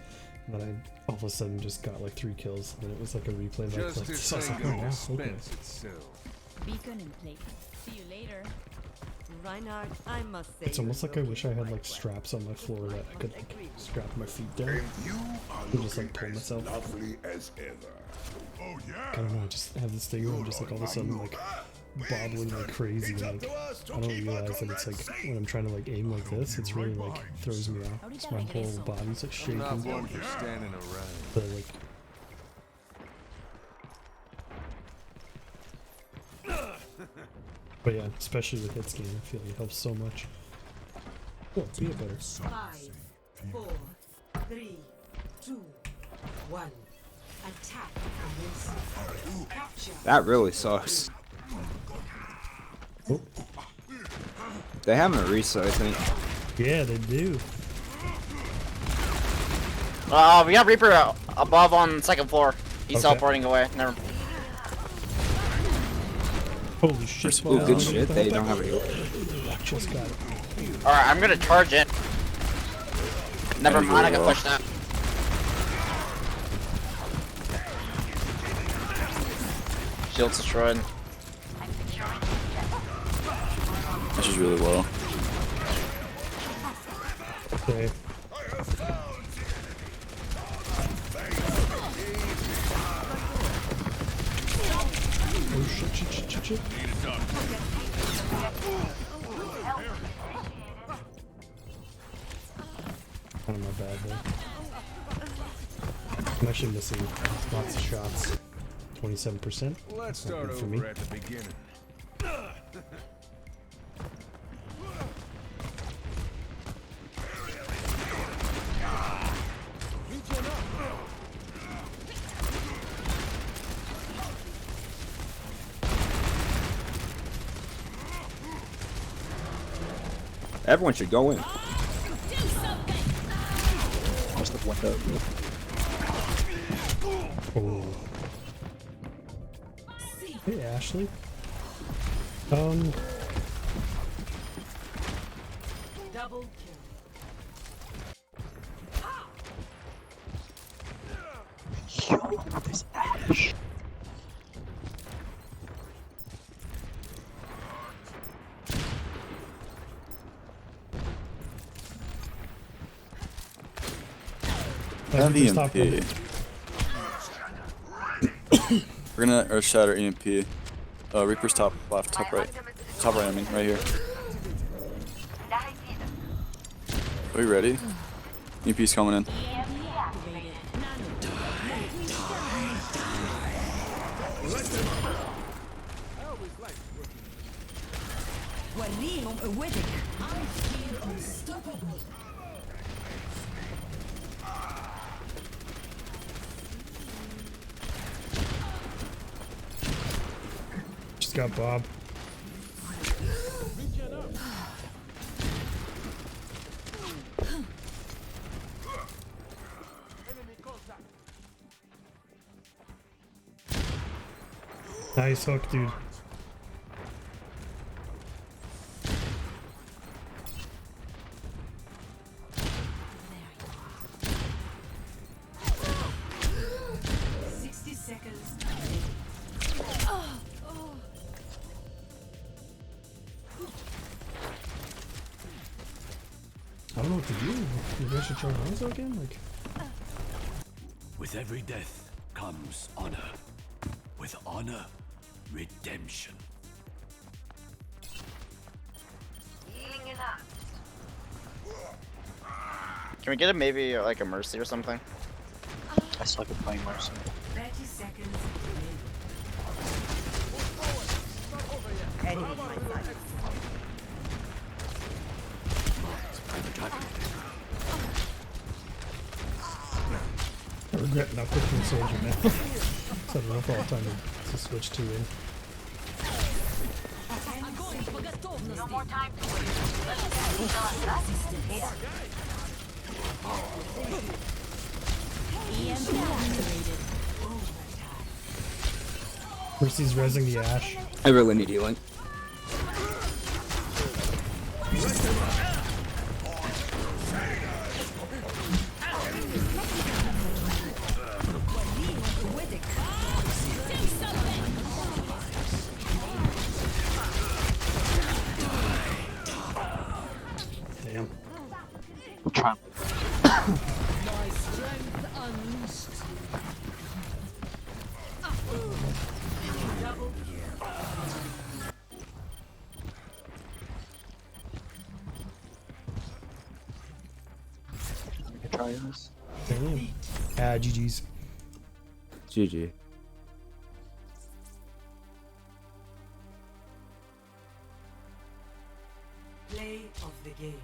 And then I all of a sudden just got like 3 kills. And it was like a replay like Justice this. I was like, ain't oh, gonna wow, okay. dispense itself. Beacon in place. See you later. Reinhardt, I must say. It's almost like I wish I had like straps on my floor that I could like strap my feet down and just like pull myself. I don't know, I just have this thing where I'm just like all of a sudden like bobbling like crazy. Like I don't realize that it's like when I'm trying to like aim like this, it's really like throws me off. So my whole body's like shaking. Not one for standing around. But like but yeah, especially with hit scan, I feel like it helps so much. Oh, be it better. 5, 4, 3, 2, 1. Attack commences. Capture. That really sucks. Oh. They have a reset, I think. Yeah, they do. We got Reaper above on 2nd floor. He's Okay. teleporting away. Never. Holy shit. Ooh, good shit. They don't have a heal. Just got it. Alright, I'm gonna charge it. Never mind, I can push that. Shield's destroyed. That's just really low. Okay. Oh shit. Kind of my bad though. I'm actually missing lots of shots. 27%. Let's Not start good for me. over at the beginning. Everyone should go in. What's the window? Oh. Hey Ashley. Double kill. Heavy Stop EMP. them. We're gonna shatter EMP. Reaper's top left, top right. Top right, I mean, right here. Are we ready? EMP's coming in. Just got Bob. Nice hook, dude. I don't know what to do. Maybe I should try Hanzo again? Like, With every death comes honor. With honor, redemption. Can we get him maybe like a Mercy or something? I suck at playing Mercy. 30 seconds. I regret not picking Soldier now. So I don't know if I'll have time to switch to in. No more time. Mercy's rezzing the Ash. I really need healing. Rhinos. Damn. GG's. GG. Play of the game.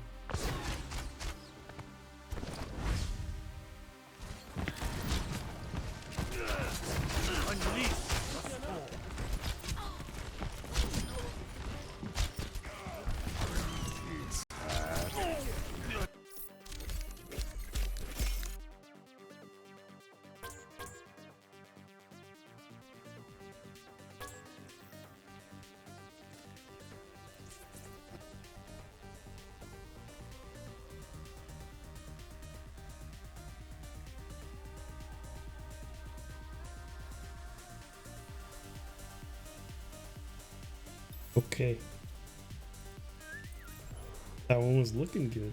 Okay. That one was looking good.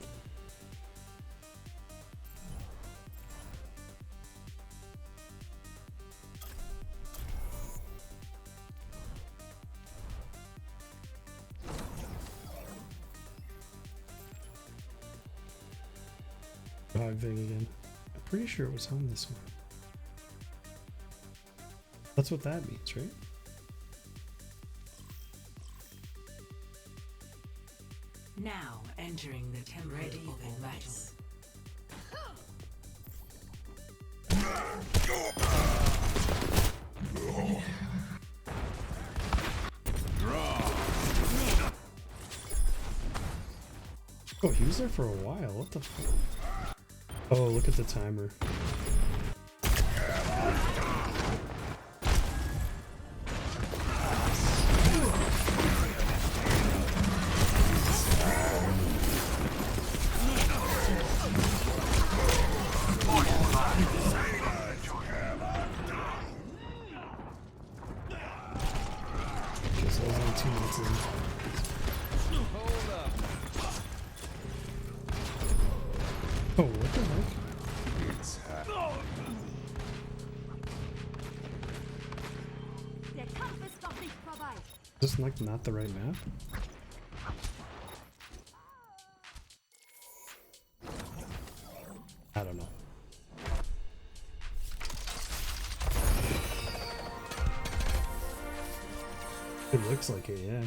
Dog thing again. I'm pretty sure it was on this one. That's what that means, right? Now entering the temple ready for battle. Oh, he was there for a while. What the fuck? Oh, look at the timer. Just only 2 minutes in. Oh, what the heck? Is this like not the right map? I don't know. It looks like it, yeah.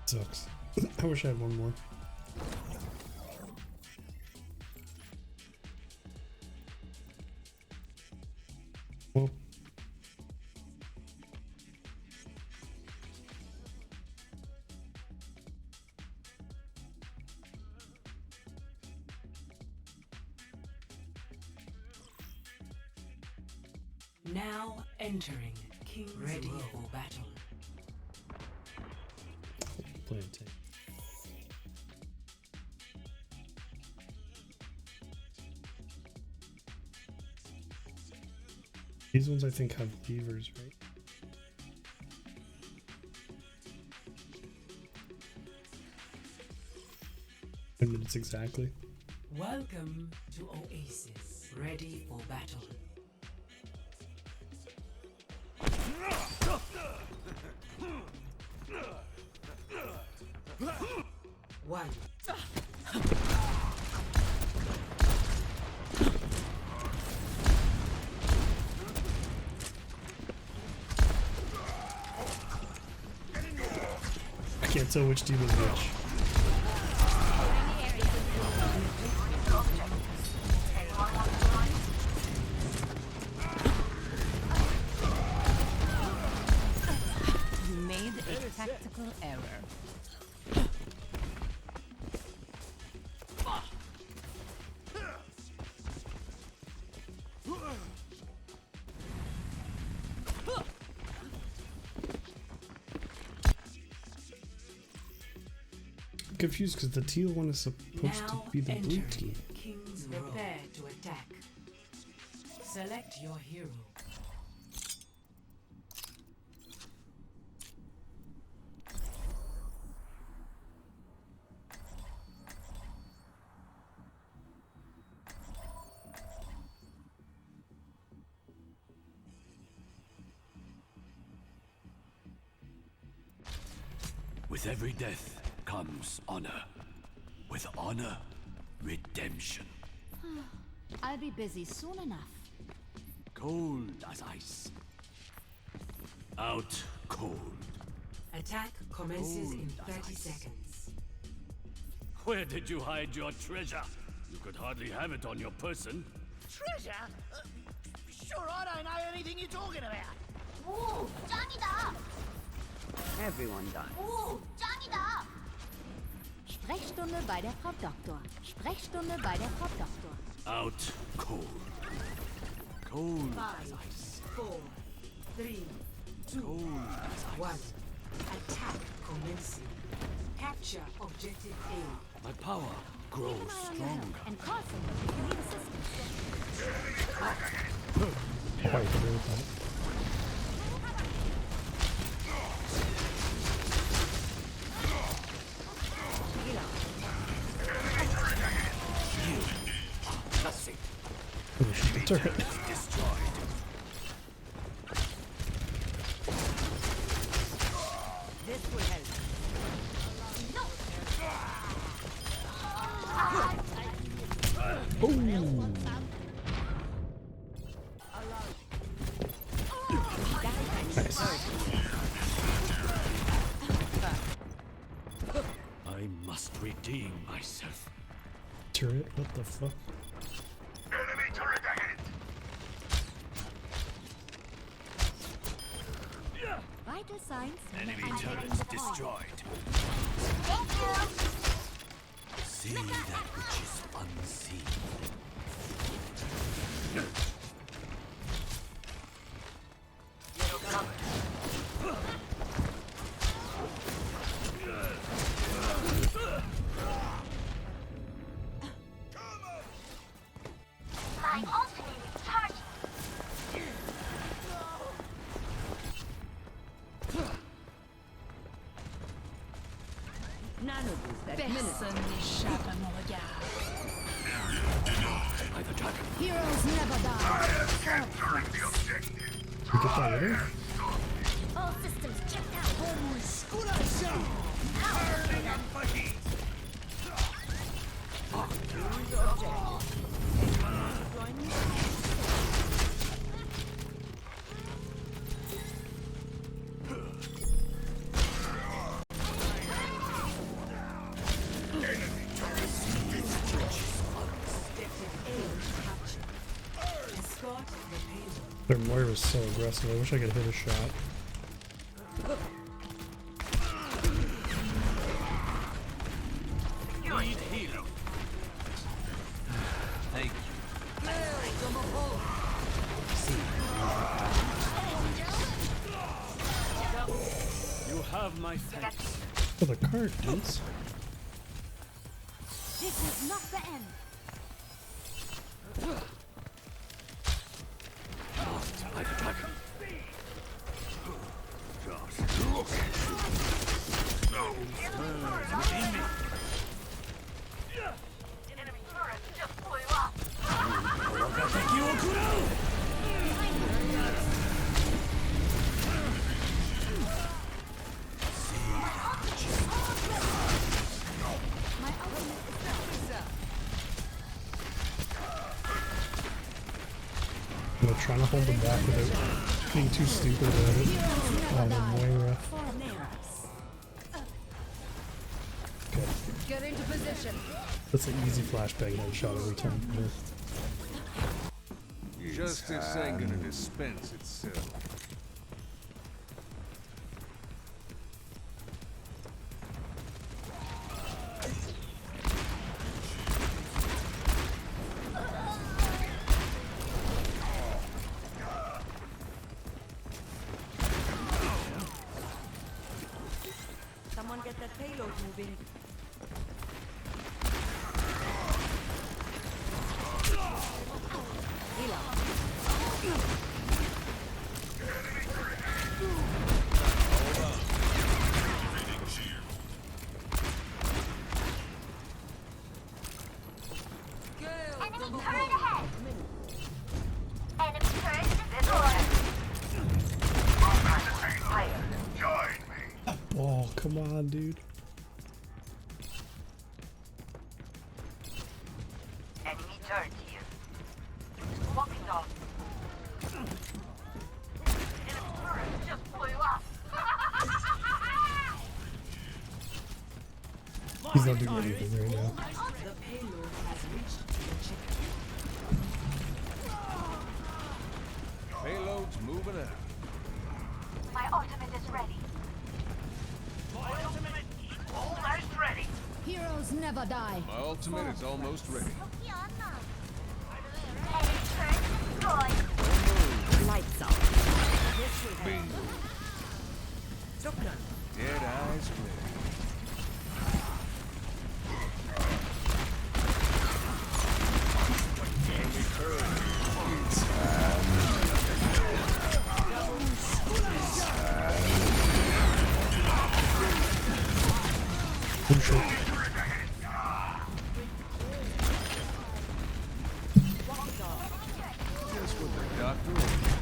Sucks. I wish I had one more. Well. Now entering King's Ready for battle. Playing tank. These ones I think have levers, right? 10 minutes exactly. Welcome to Oasis. Ready for battle. One. I can't tell which team is which. You made a tactical error. I'm confused because the teal one is supposed Now to be the blue entering team. King's Prepare to attack. Select your hero. With every death comes honor. With honor, redemption. I'll be busy soon enough. Cold as ice. Out cold. Attack commences in 30 seconds. Where did you hide your treasure? You could hardly have it on your person. Treasure? Sure, I don't know anything you're talking about. 오, 짱이다. Everyone dies. 오, 짱이다. Sprechstunde bei der Frau Doktor. Sprechstunde bei der Frau Doktor. Out cold. Cold as 5, ice. 4, 3, 2, Cold as ice. 1. Attack commencing. Capture objective A. My power grows stronger. And call someone if you need assistance. Quite agree with that. Nothing. Finish the turret. Destroyed. This will help. I must redeem myself. Turret? What the fuck? Enemy turret ahead. Vital signs. Enemy turrets destroyed. See that which is unseen. My ultimate is charging. Nano boost at Personne n'échappe à mon regard. By the dragon. Heroes never die. We get that later? All systems checked out. Escort the payload. Their Moira is so aggressive. I wish I could hit a shot. Need healing. Thank you. Hey, come on. See. For the card, dudes. This is not the end. I'm trying to hold them back without being too stupid about it. Oh, the Moira. Okay. Get into position. That's an easy flashbang headshot every time. Justice ain't gonna dispense itself. Someone get that payload moving. Enemy turret ahead. Enemy turret destroyed. Oh, come on, dude. Enemy turret here. Walking dog. Enemy turret just blew up. He's not doing anything right now. The payload has reached the chip. Payload's moving out. My ultimate is ready. My ultimate is almost ready. Heroes never die. My ultimate is almost ready. Enemy turret destroyed. Lights out. This will help. Bingo. Dead eyes ready. Crucial. Just what the doctor ordered.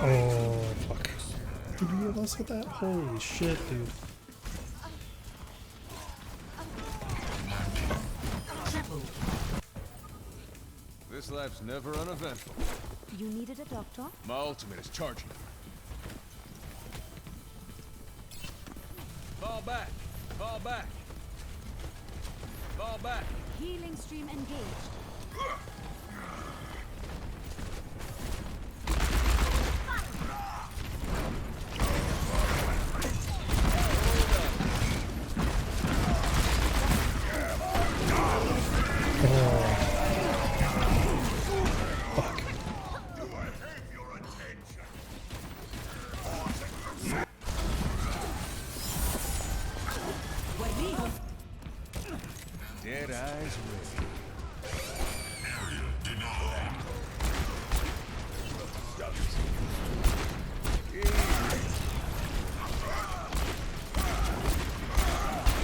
Oh, fuck. Did we get lost with that? Holy shit, dude. This life's never uneventful. You needed a doctor? My ultimate is charging. Fall back. Fall back. Fall back. Healing stream engaged. Dead eyes ready.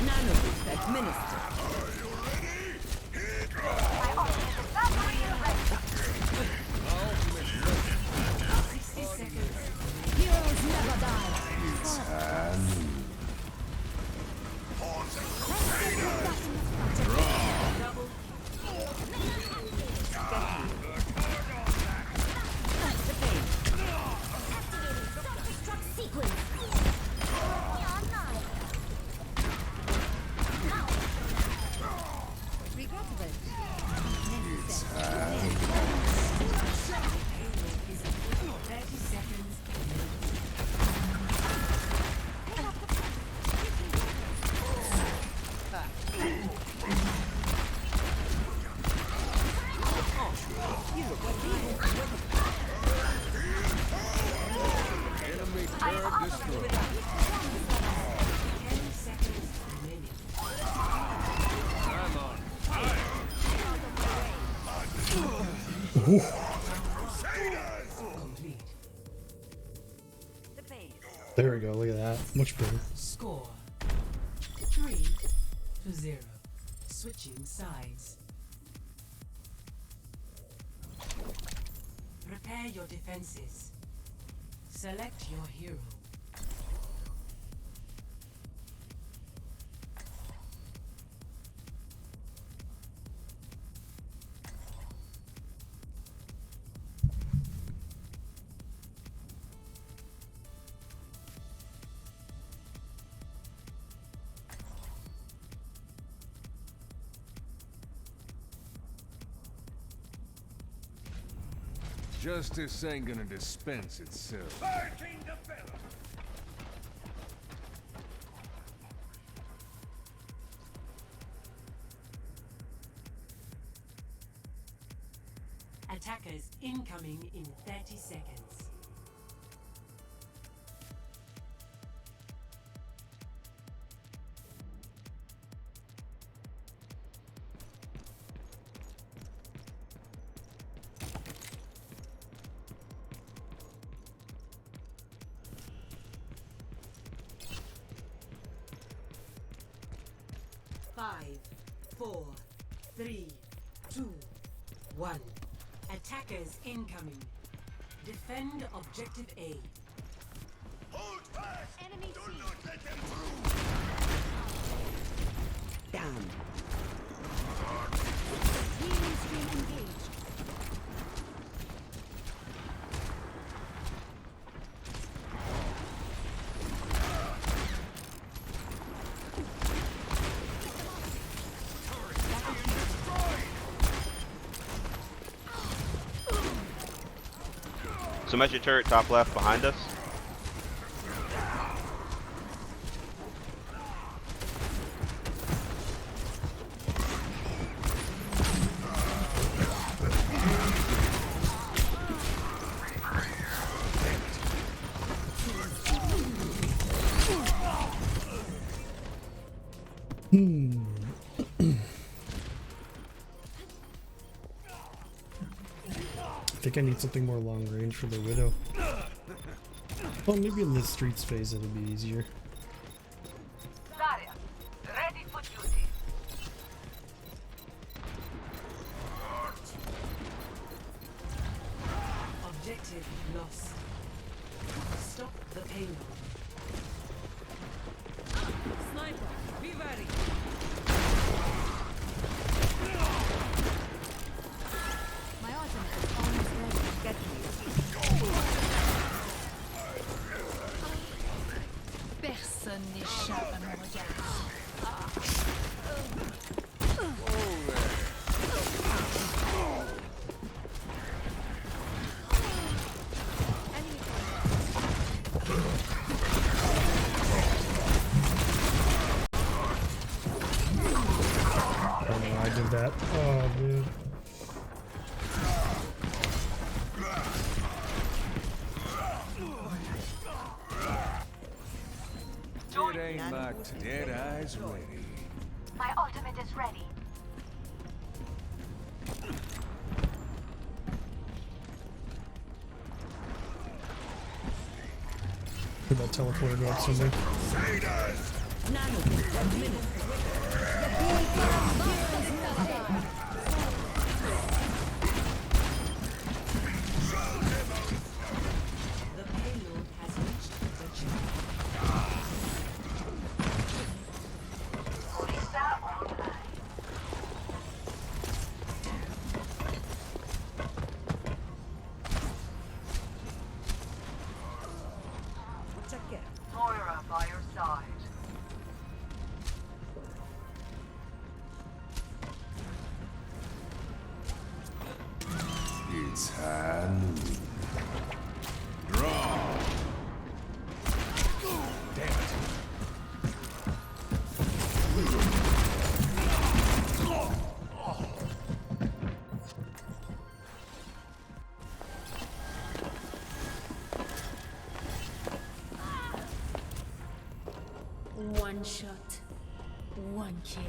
Nanoboost administered. My ultimate is not ready. 60 seconds. Heroes never die. Self-destruct sequence. Complete. There we go. Look at that. Much better. Score 3-0. Switching sides. Prepare your defenses. Select your hero. Justice ain't gonna dispense itself. Attackers incoming in 30 seconds. Five, 4, 3, 2, 1. Attackers incoming. Defend objective A. Hold fast! Enemy Do C. not let them through! Damn. Healing stream engaged. Symmetry turret top left behind us. I think I need something more long range for the Widow. Well, maybe in this streets phase it'll be easier. Zarya, ready for duty. Objective lost. Stop the payload. Sniper, be ready. My ultimate is almost ready. Get me. Personne n'échappe à mon regard. I don't know why I did that. Oh, dude. It ain't marked dead eyes ready. My ultimate is ready. Did that teleporter go up somewhere? The payload has reached the chip. Orisa online. Moira by your side. It's high noon. Draw. Damn it. One shot, one kill.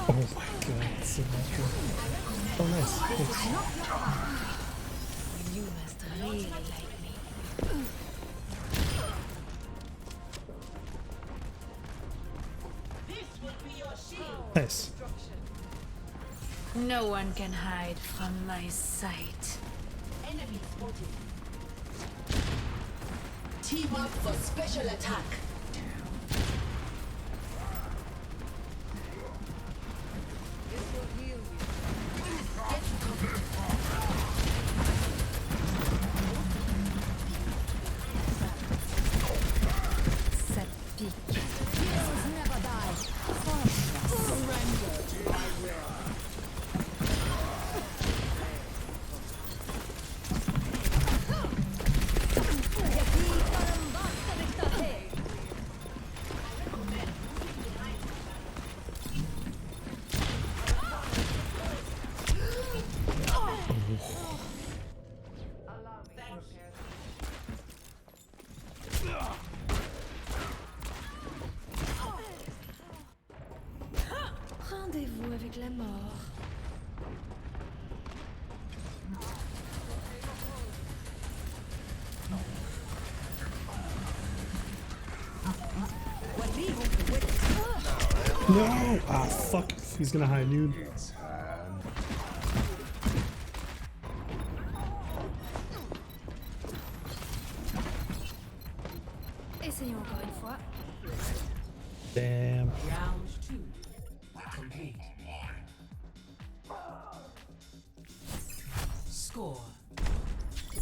Oh my god, it's so natural. Oh, nice. Thanks. You must really like me. Nice. No one can hide from my sight. Enemy spotted. Team up for special attack. Ça pique. Heroes never die. Surrender to my will. Rendez-vous avec la mort. No! Ah, fuck. He's gonna high noon. Essayons encore une fois. Damn. Round 2. Complete. Score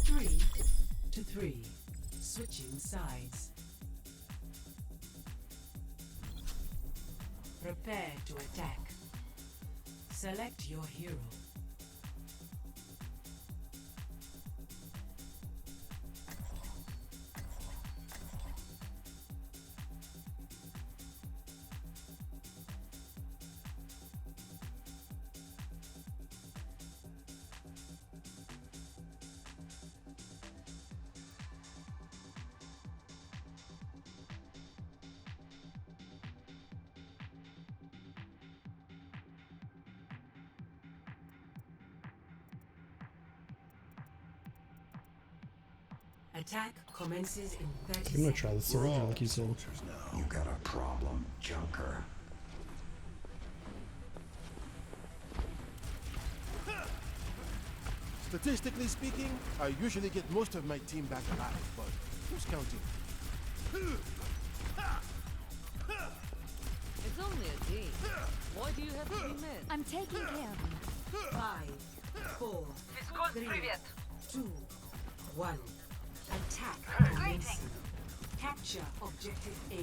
3-3. Switching sides. Prepare to attack. Select your hero. Attack commences in 30 I'm gonna seconds. try the surge like you said. You got a problem, Junker. Statistically speaking, I usually get most of my team back alive, but who's counting? It's only a game. Why do you have to be mad? I'm taking care of him. 5, 4, 3, 2, 1. Attack commencing. Capture objective A.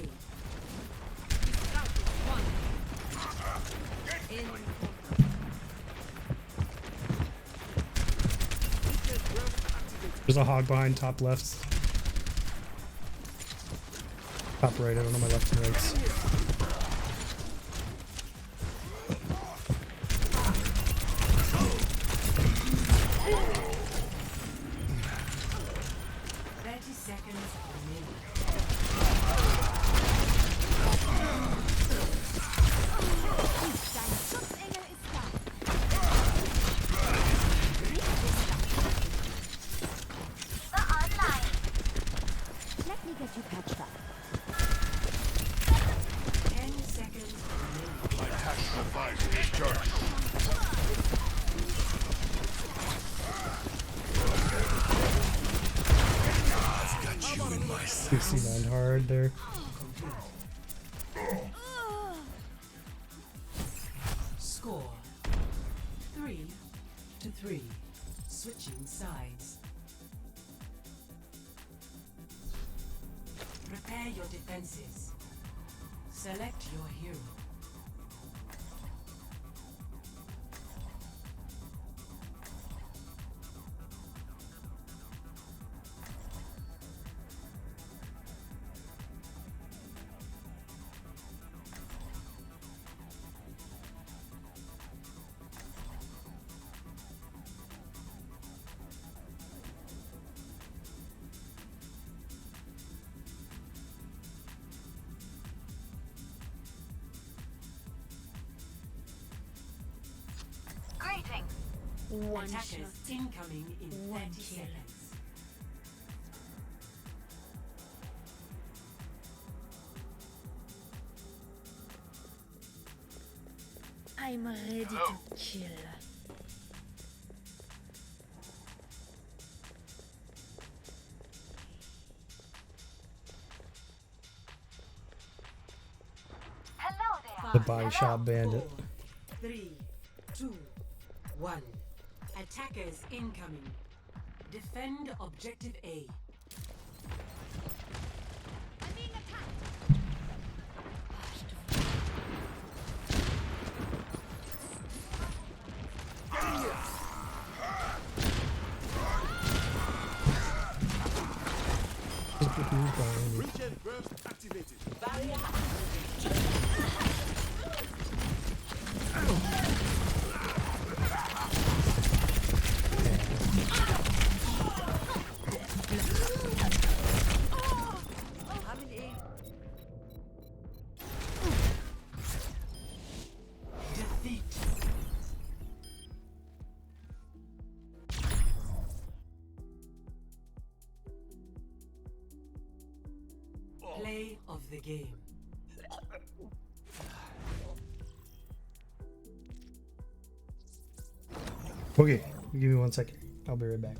There's a hog behind top left. Top right, I don't know my left and rights. Let me get you patched up. 10 seconds remaining. My tactical visor is charged. I've got you in my sights. 69 hard there. Score 3-3. Switching sides. Prepare your defenses. Select your hero. One Attackers shot. incoming in One 30 kill. seconds. I'm ready to kill. The buy shop bandit. 3, 2, 1. Attackers incoming. Defend objective A. I'm being attacked. Regen burst activated. Defeat. Play of the game. Okay, give me 1 second. I'll be right back.